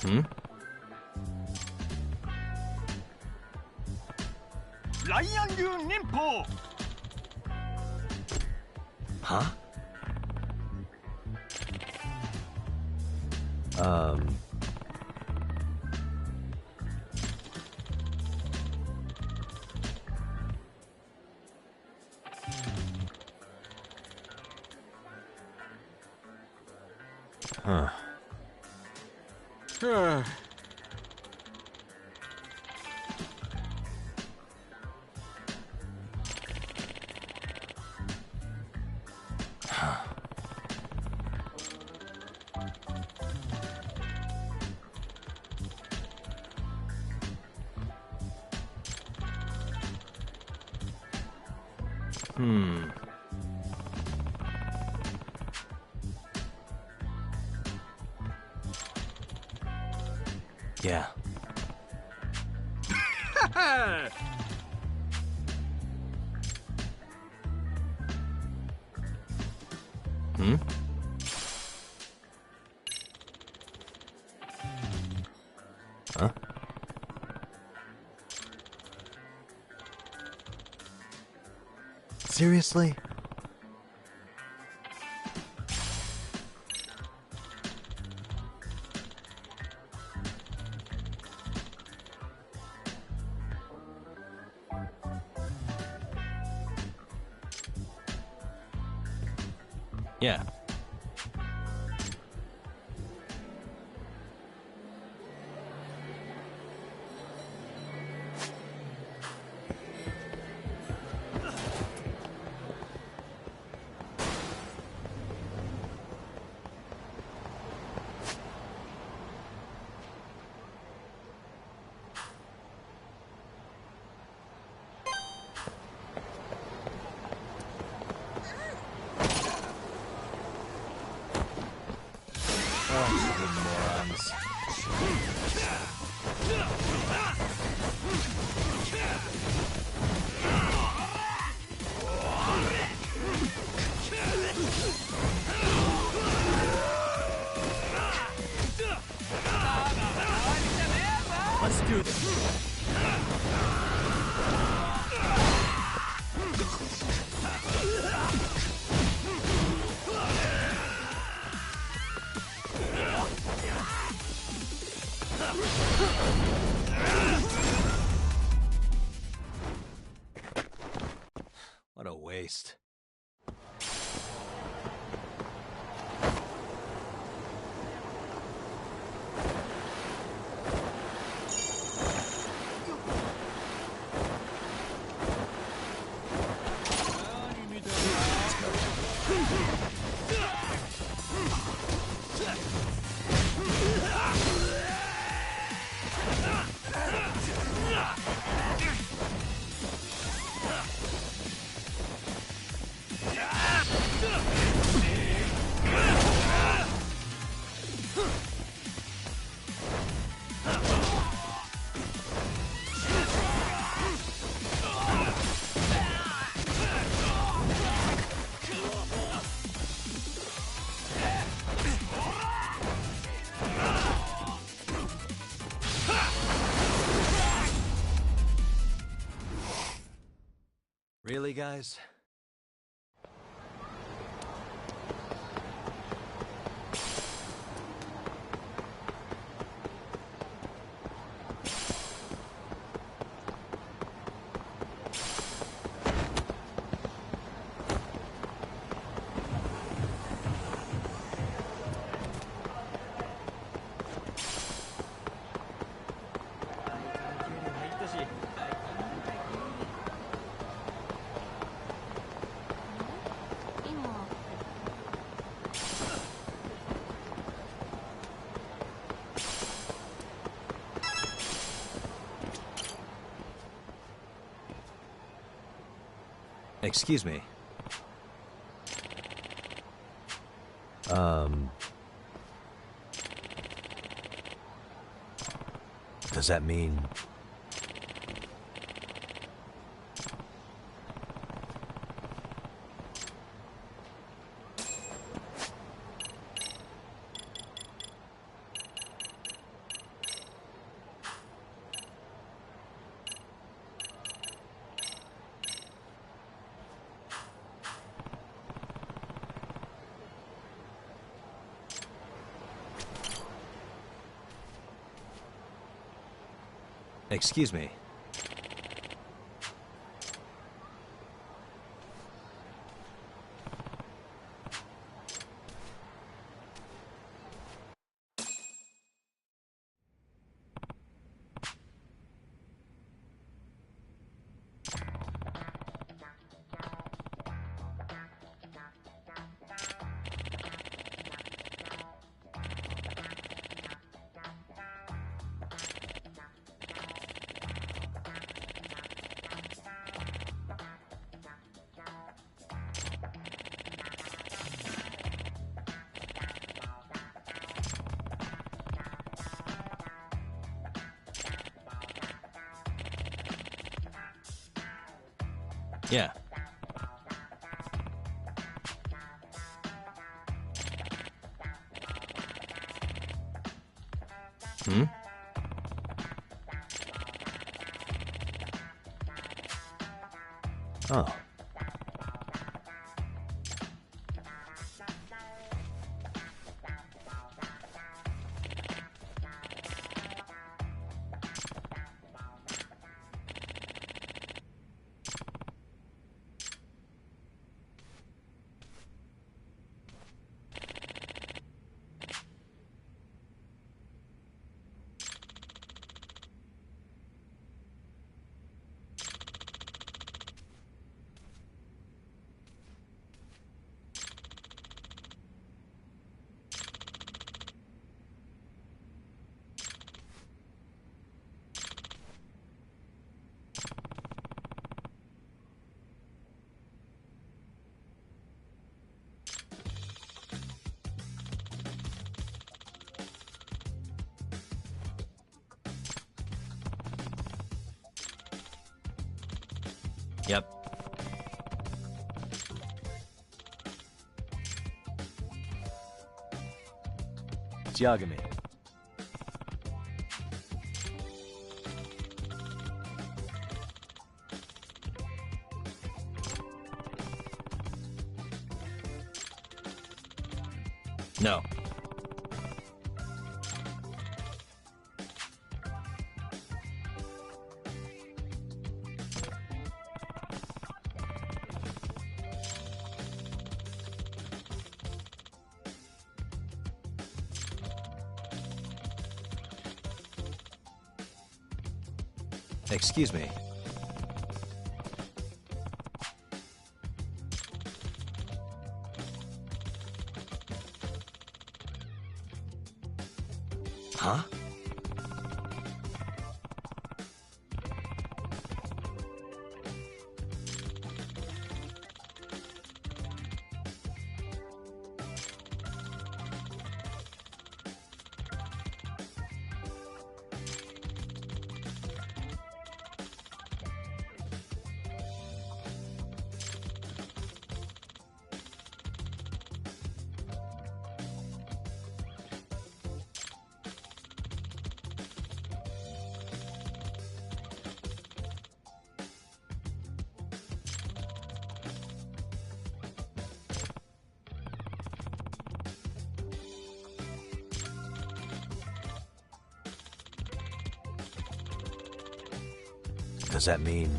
Hmm? Huh? Huh. Hmm. Yeah. Hmm? Huh? Seriously? Yeah. Let's do this. What a waste. Really, guys? Excuse me. Does that mean... Excuse me. Yeah. Hmm? Oh. Yep. It's Yagami. No. Excuse me. Huh? Does that mean...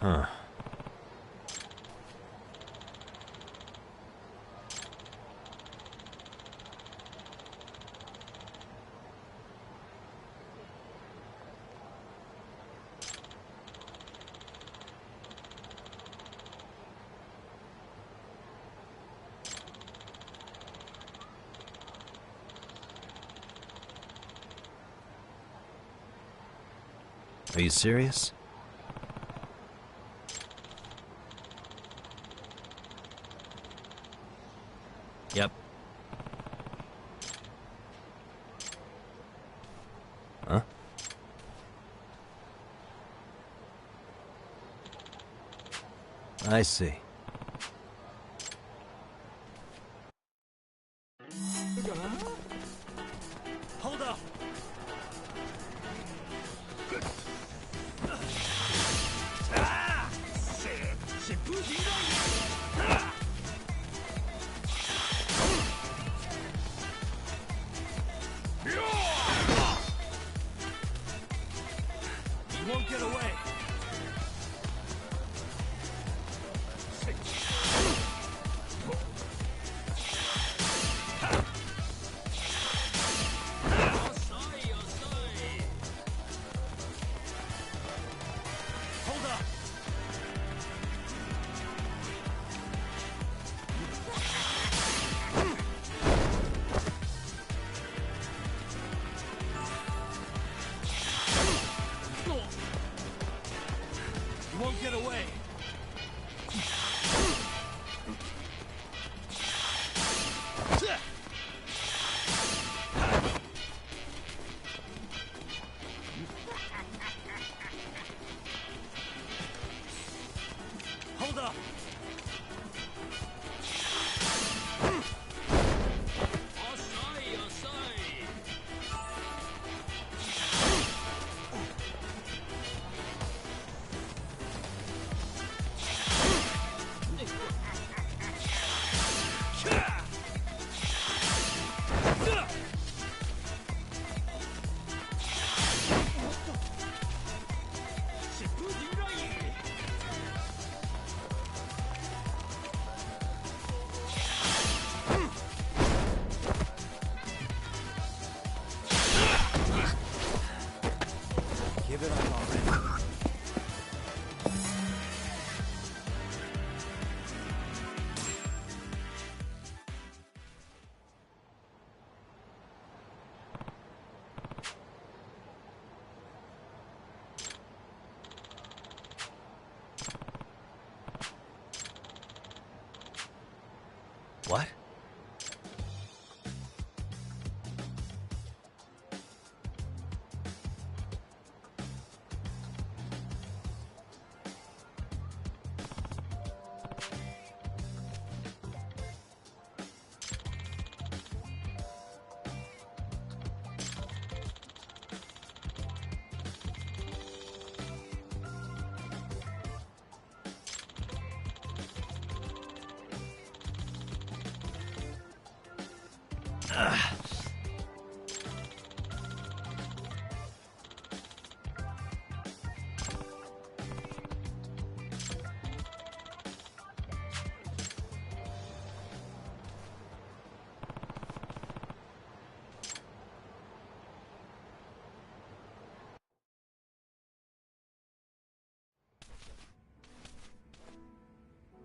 Huh. Are you serious? Yep. Huh? I see. Hold up! You won't get away. Hold up! You won't get away. Hold up! Give it up already. What?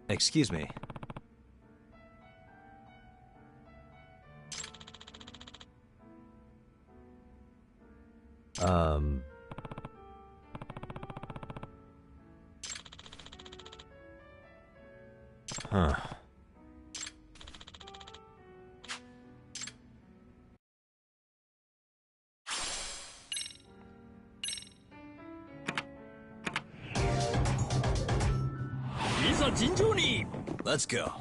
Excuse me. Huh. Let's go.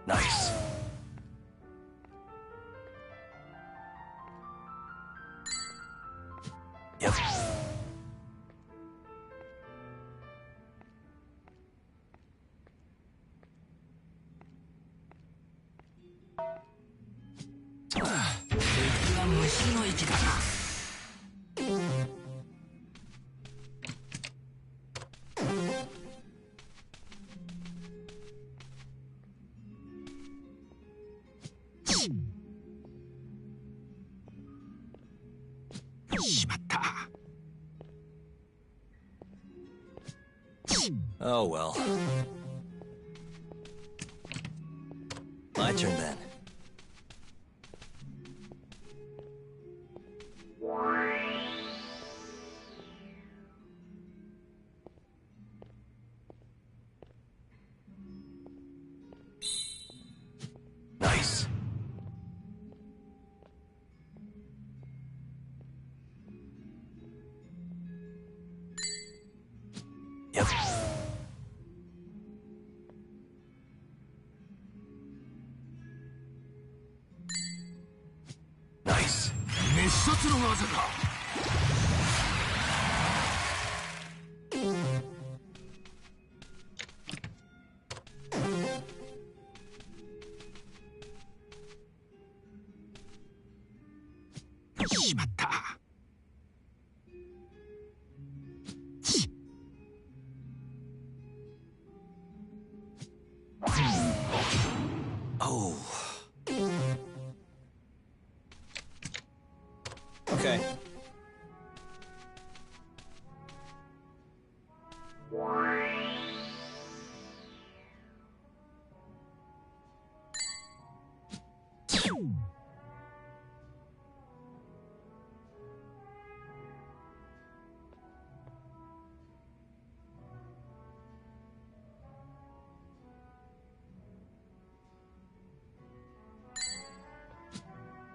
Nice. Yep. Oh well. My turn then. Nice. Yep. Nice. Oh. Okay.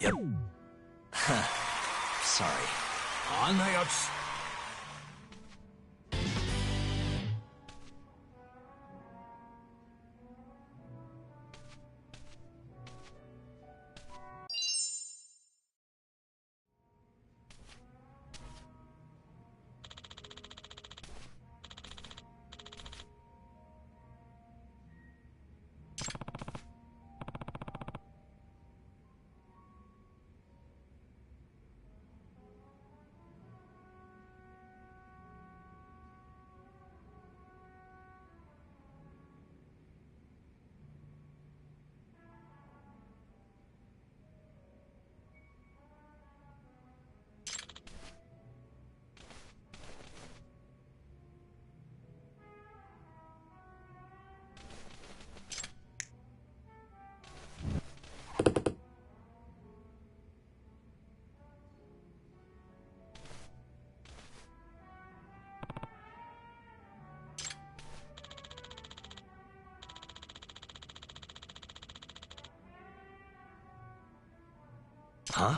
Yep. Sorry. Huh?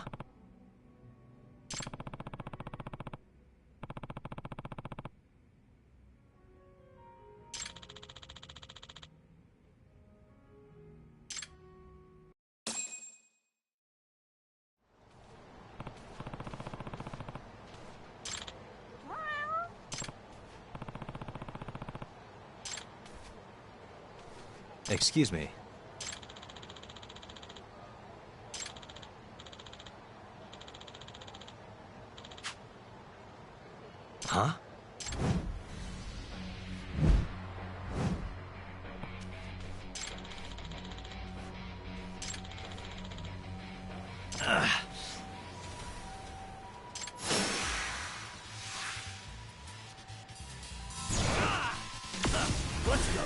Excuse me. Huh? Let's go.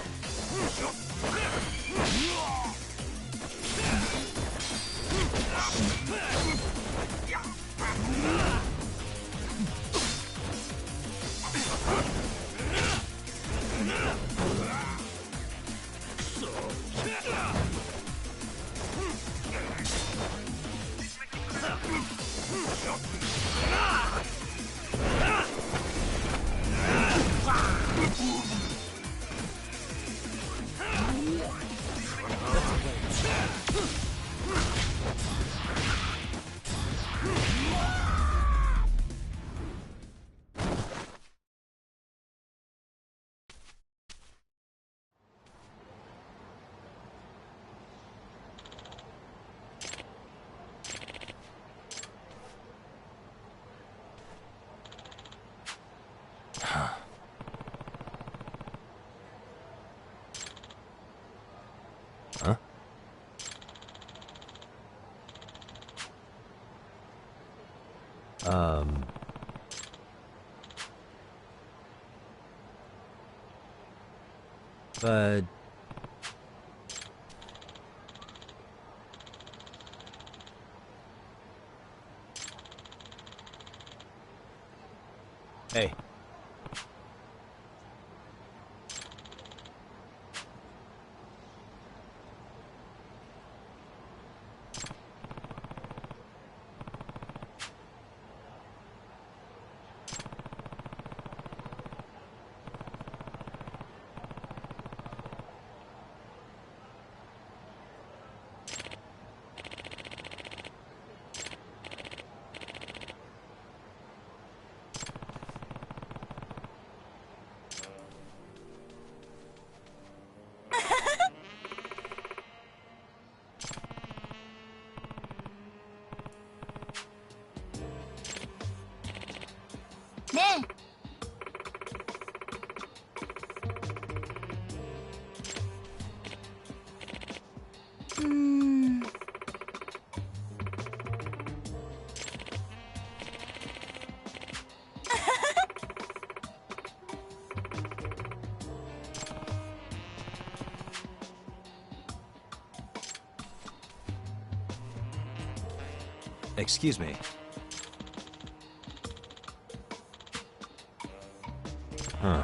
But... Hey. 네. Excuse me. Huh.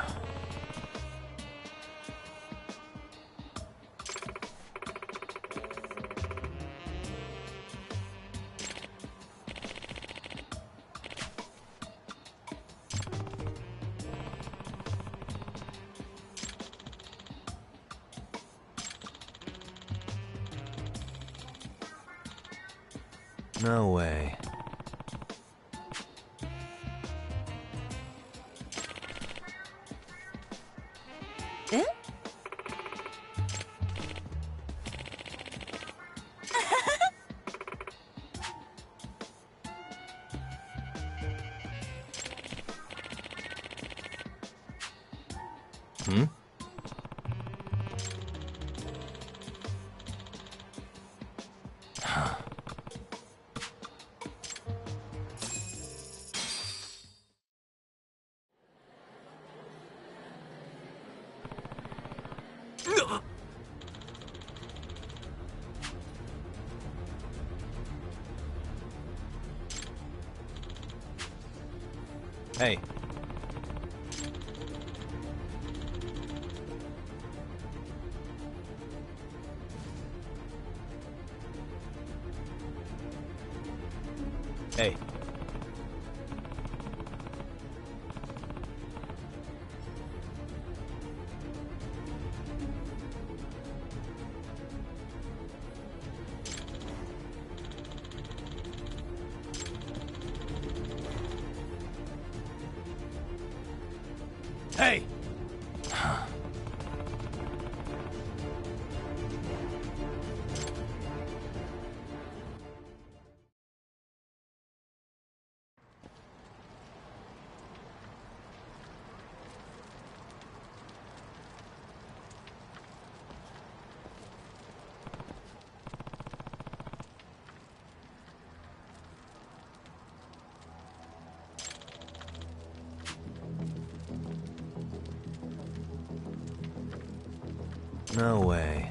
No way. 네? Hmm? Hey. Hey. Hey! No way.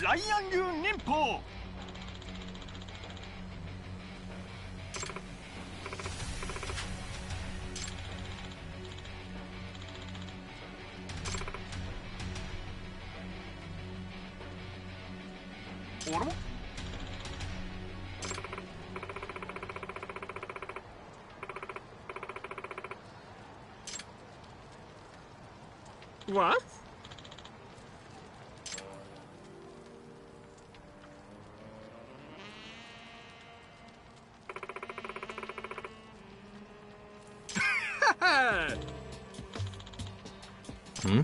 라이언류 님포! 오로? What? Hmm?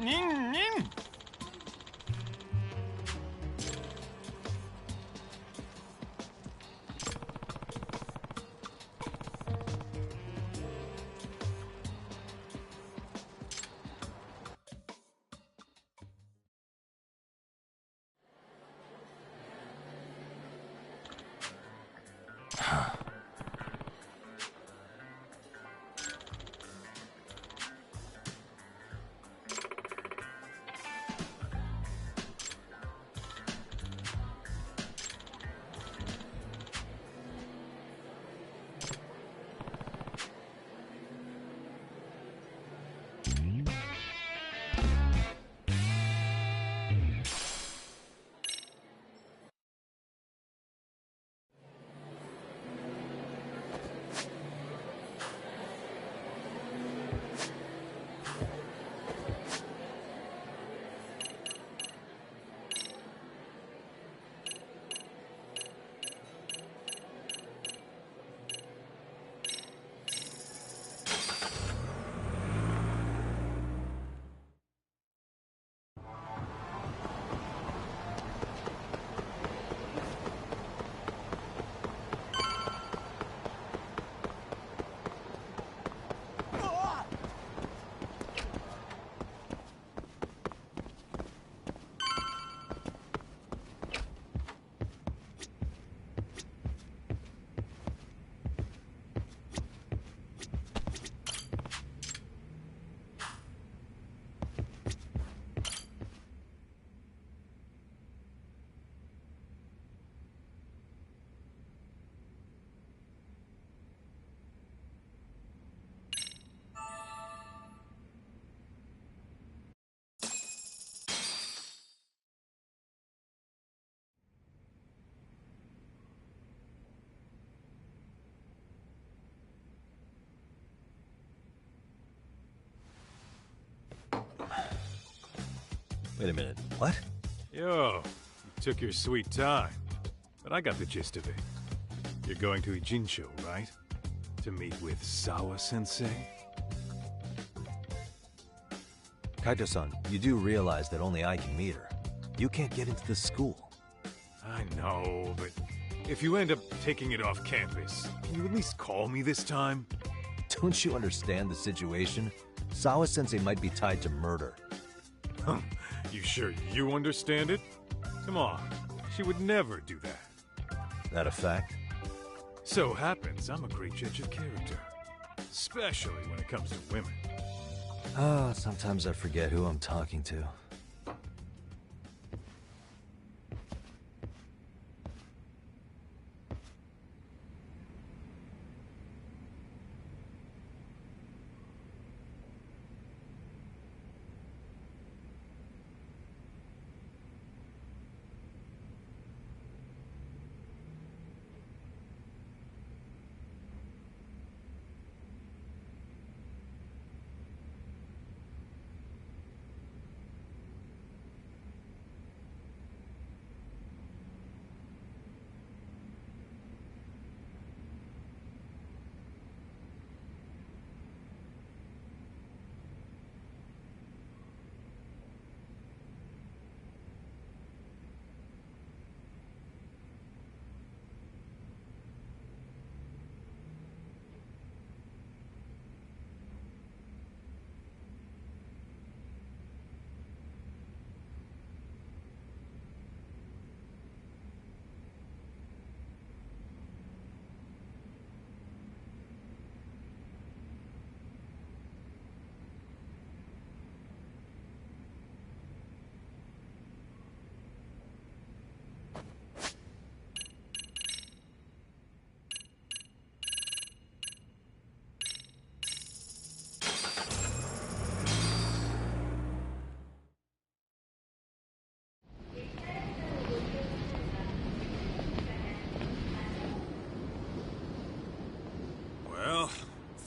ning, ning. Wait a minute, what? Yo, you took your sweet time. But I got the gist of it. You're going to Ijincho, right? To meet with Sawa-sensei? Kaito-san, you do realize that only I can meet her. You can't get into the school. I know, but if you end up taking it off campus, can you at least call me this time? Don't you understand the situation? Sawa-sensei might be tied to murder. You sure you understand it? Come on, she would never do that. That a fact? So happens I'm a great judge of character. Especially when it comes to women. Ah, sometimes I forget who I'm talking to.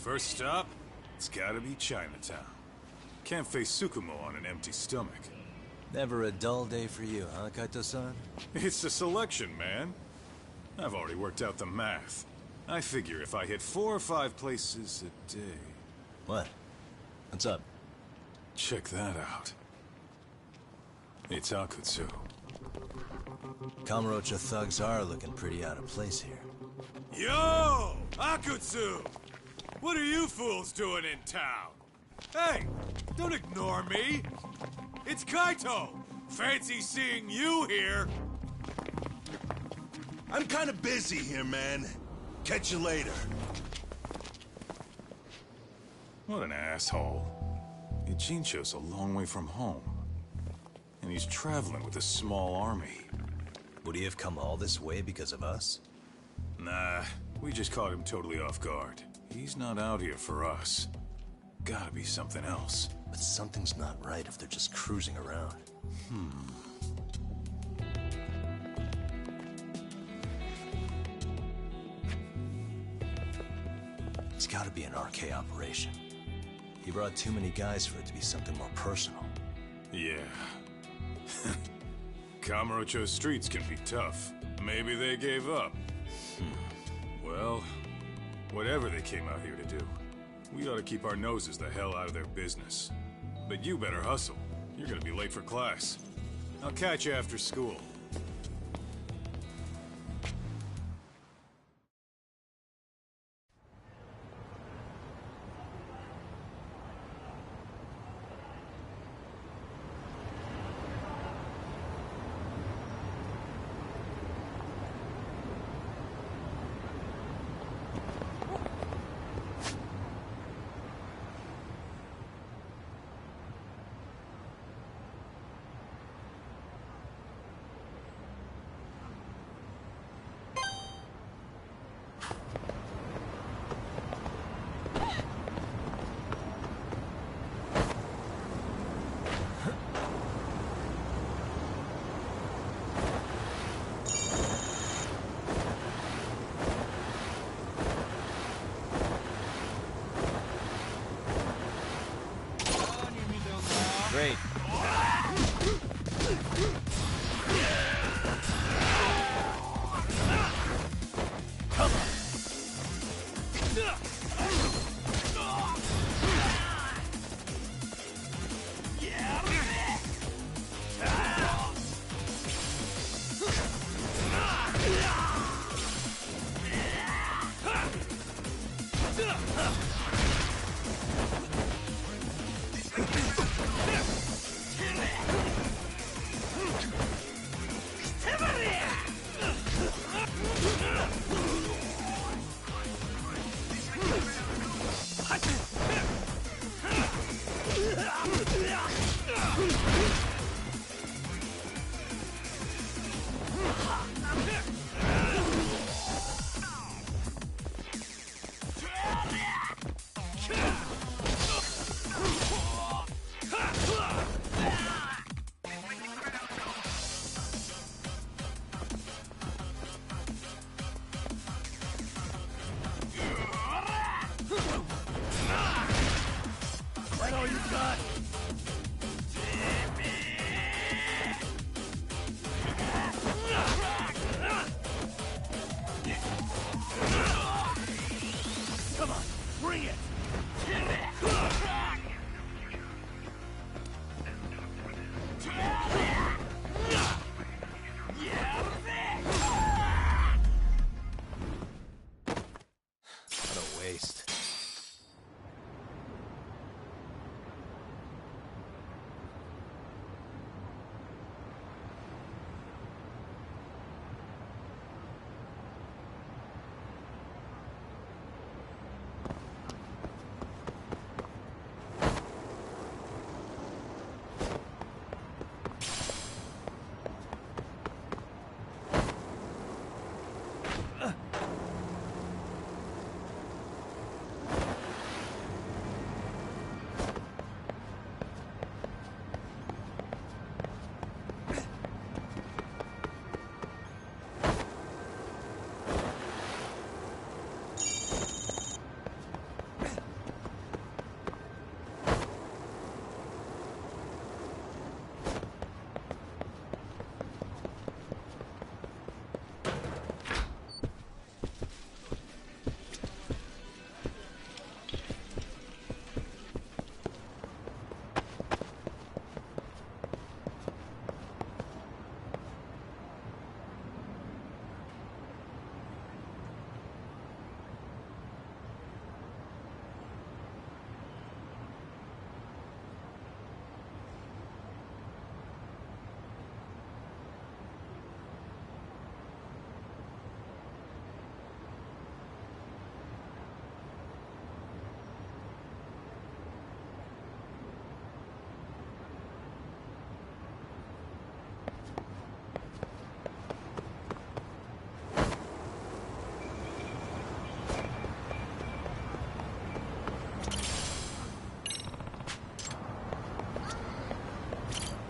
First stop, it's gotta be Chinatown. Can't face Tsukumo on an empty stomach. Never a dull day for you, huh, Kaito-san? It's the selection, man. I've already worked out the math. I figure if I hit 4 or 5 places a day... What? What's up? Check that out. It's Akutsu. Kamurocho thugs are looking pretty out of place here. Yo! Akutsu! What are you fools doing in town? Hey, don't ignore me! It's Kaito! Fancy seeing you here! I'm kind of busy here, man. Catch you later. What an asshole. Ijincho's a long way from home. And he's traveling with a small army. Would he have come all this way because of us? Nah, we just caught him totally off guard. He's not out here for us. Gotta be something else. But something's not right if they're just cruising around. It's gotta be an RK operation. He brought too many guys for it to be something more personal. Yeah. Kamurocho streets can be tough. Maybe they gave up. Well, whatever they came out here to do, we ought to keep our noses the hell out of their business. But you better hustle. You're gonna be late for class. I'll catch you after school.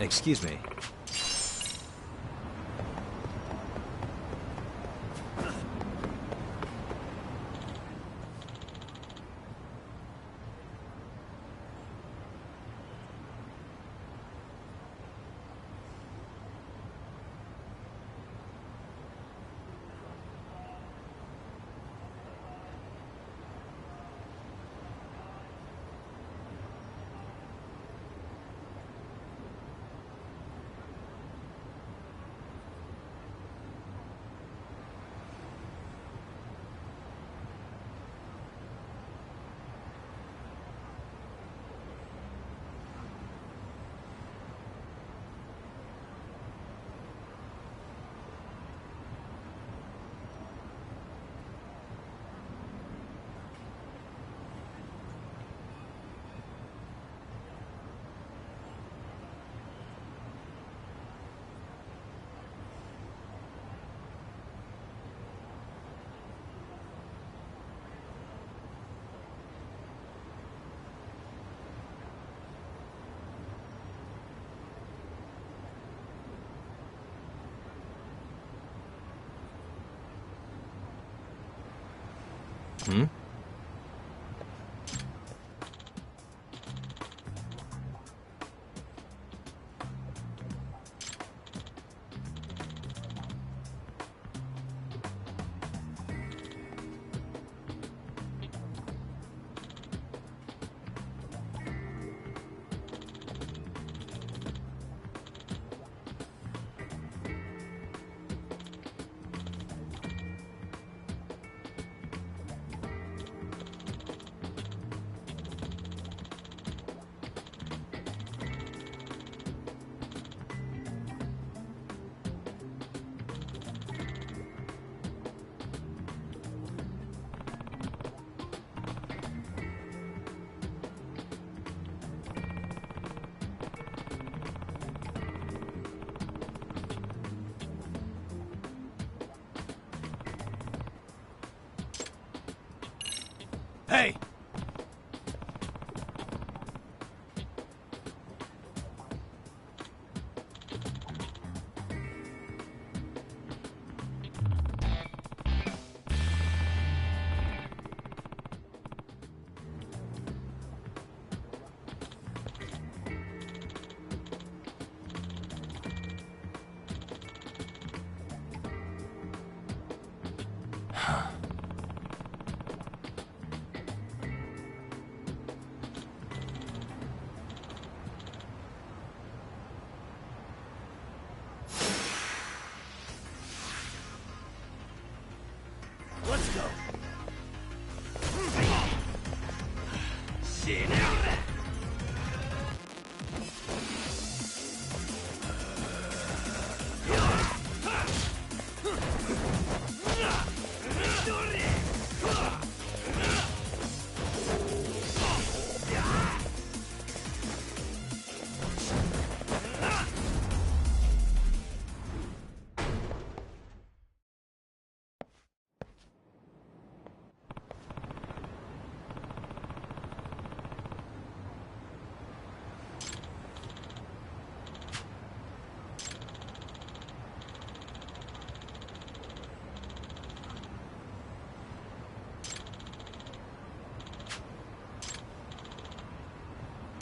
Excuse me. Hmm? Hey! Let's go.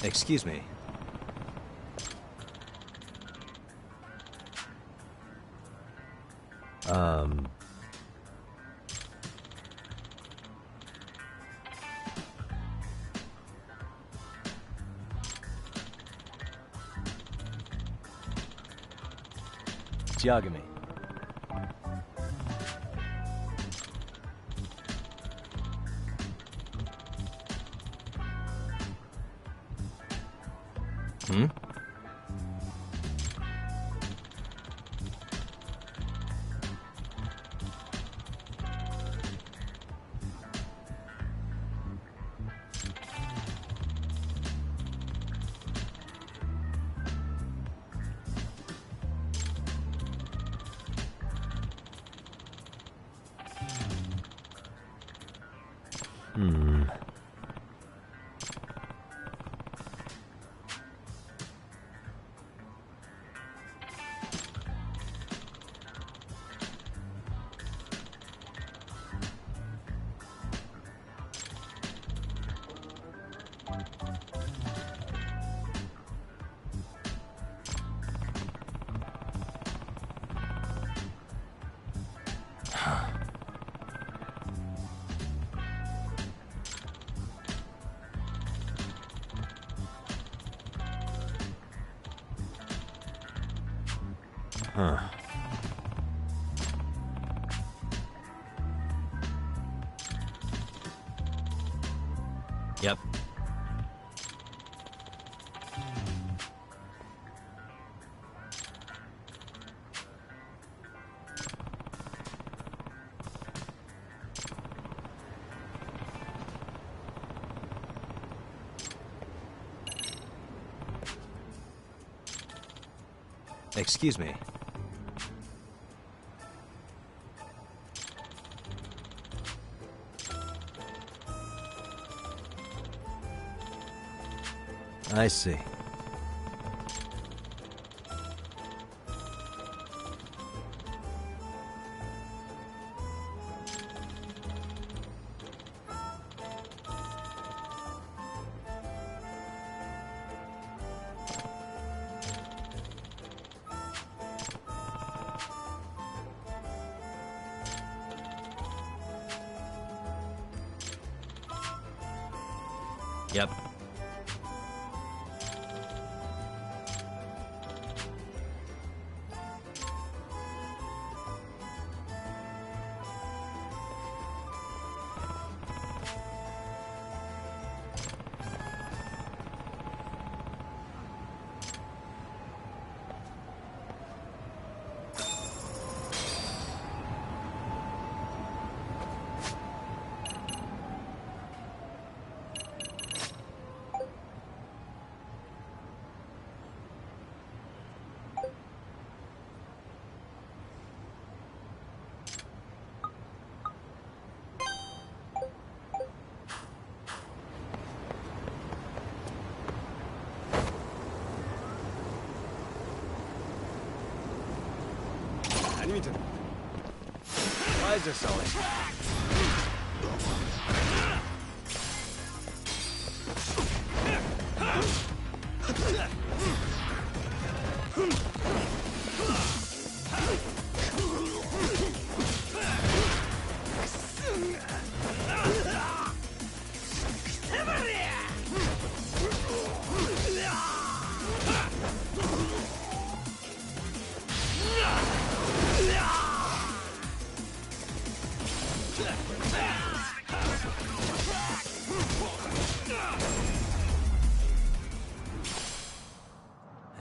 Excuse me. Judgement. Hmm? Hmm. Huh. Yep. Excuse me. I see. Yep. Why is this always?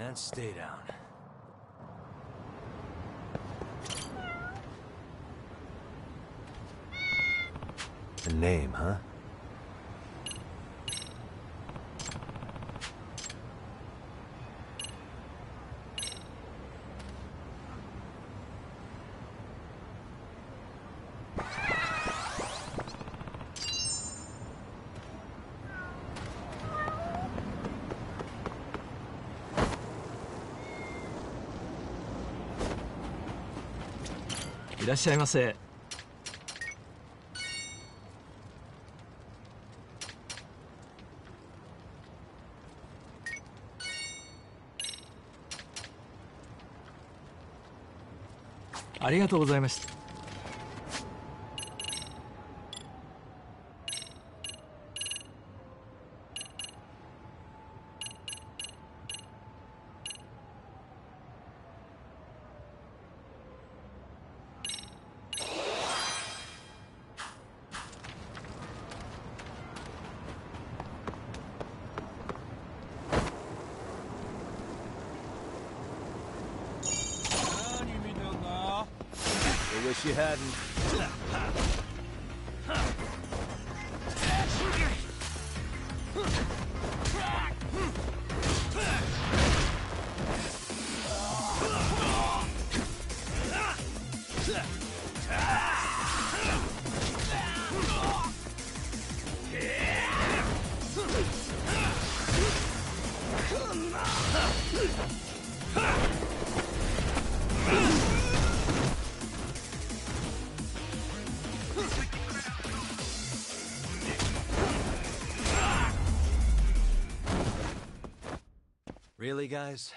And stay down. A name, huh?いらっしゃいませ。ありがとうございました。I wish you hadn't. Really, guys?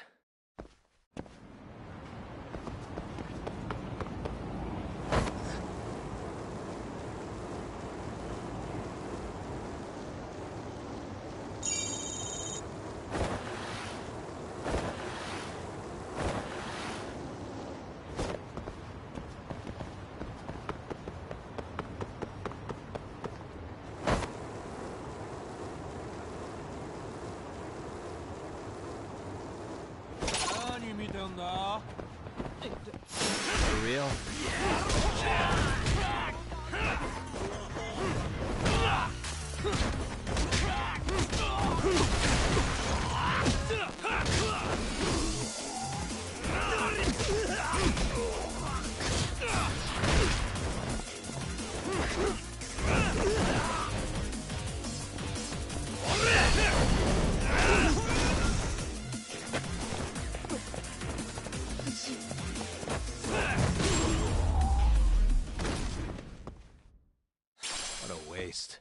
What a waste.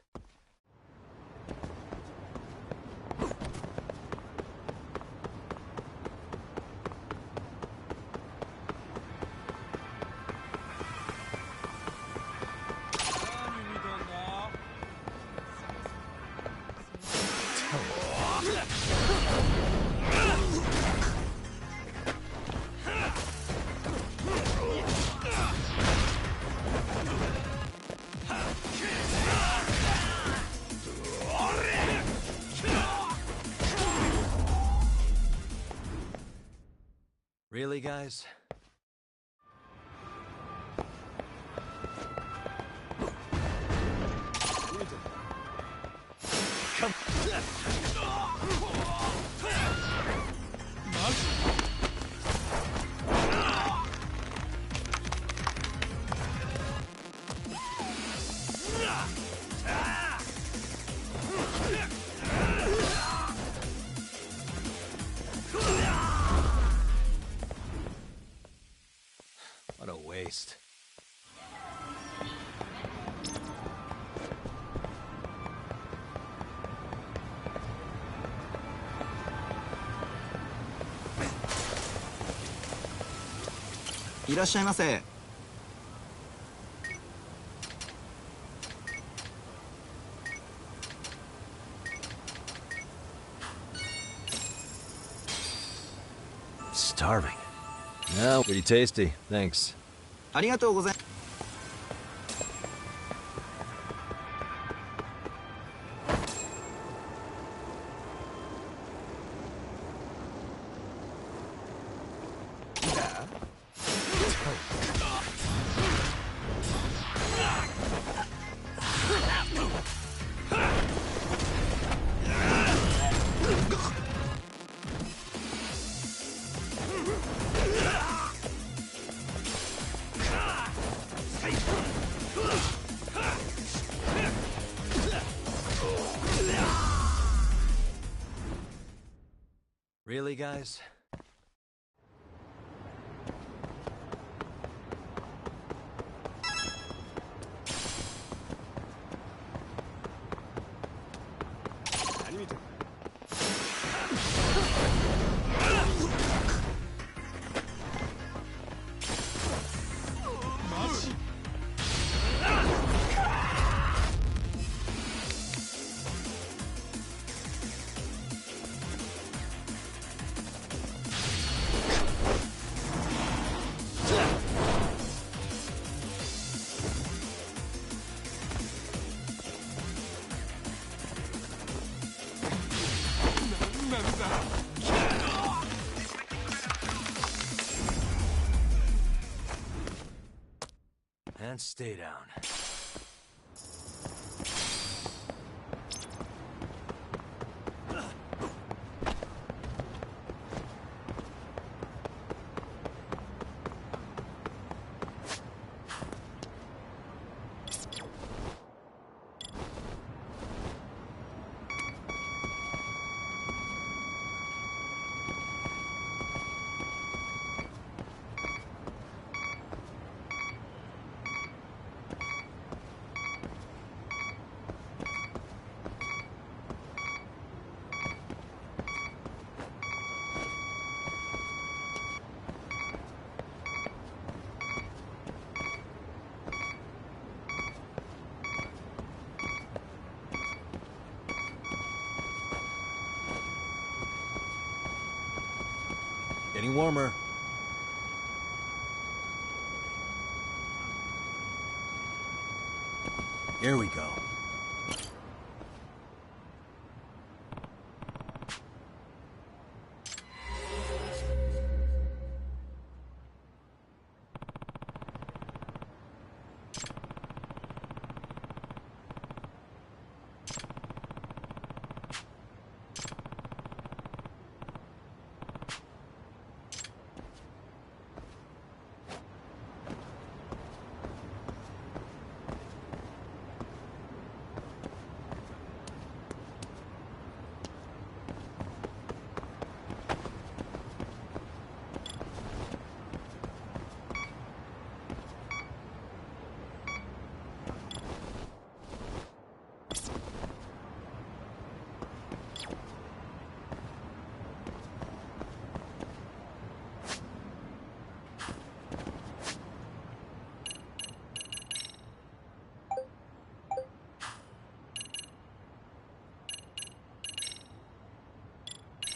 Really, guys? Come. What a waste.いらっしゃいませ。Starving. No, pretty tasty. Thanks. ありがとうございます。Really, guys? And stay down. Getting warmer. Here we go.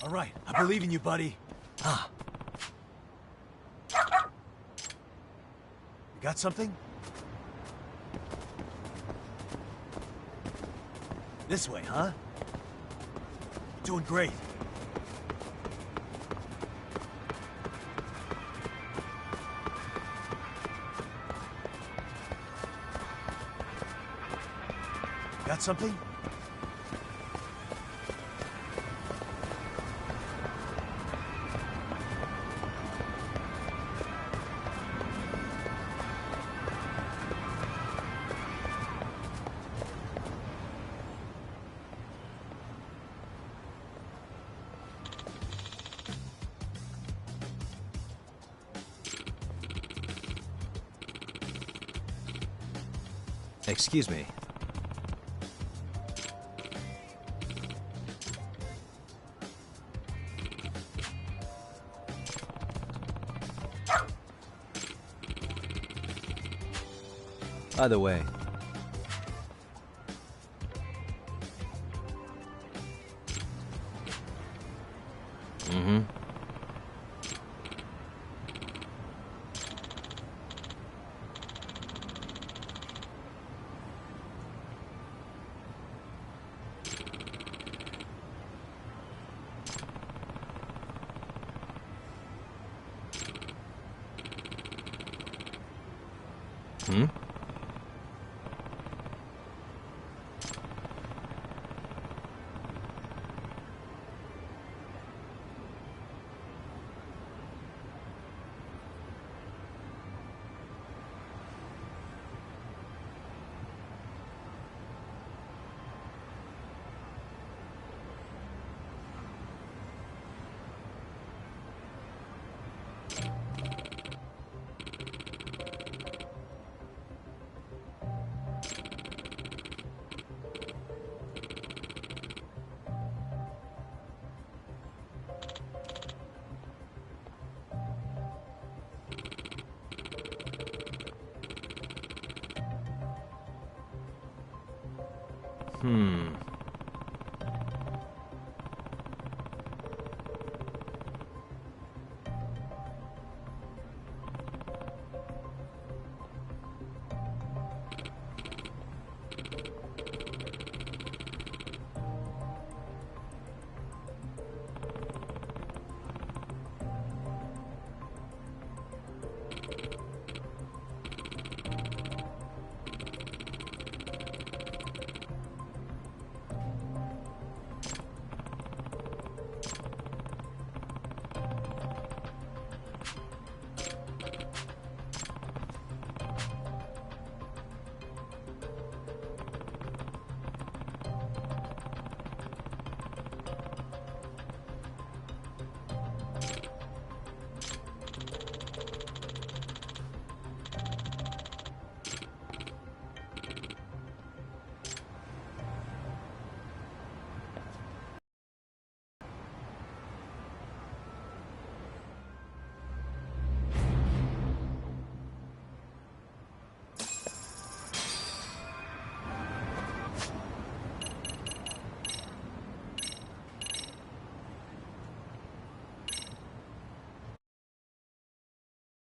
All right, I believe in you, buddy. Ah. You got something? This way, huh? You're doing great. Got something? Excuse me. By the way,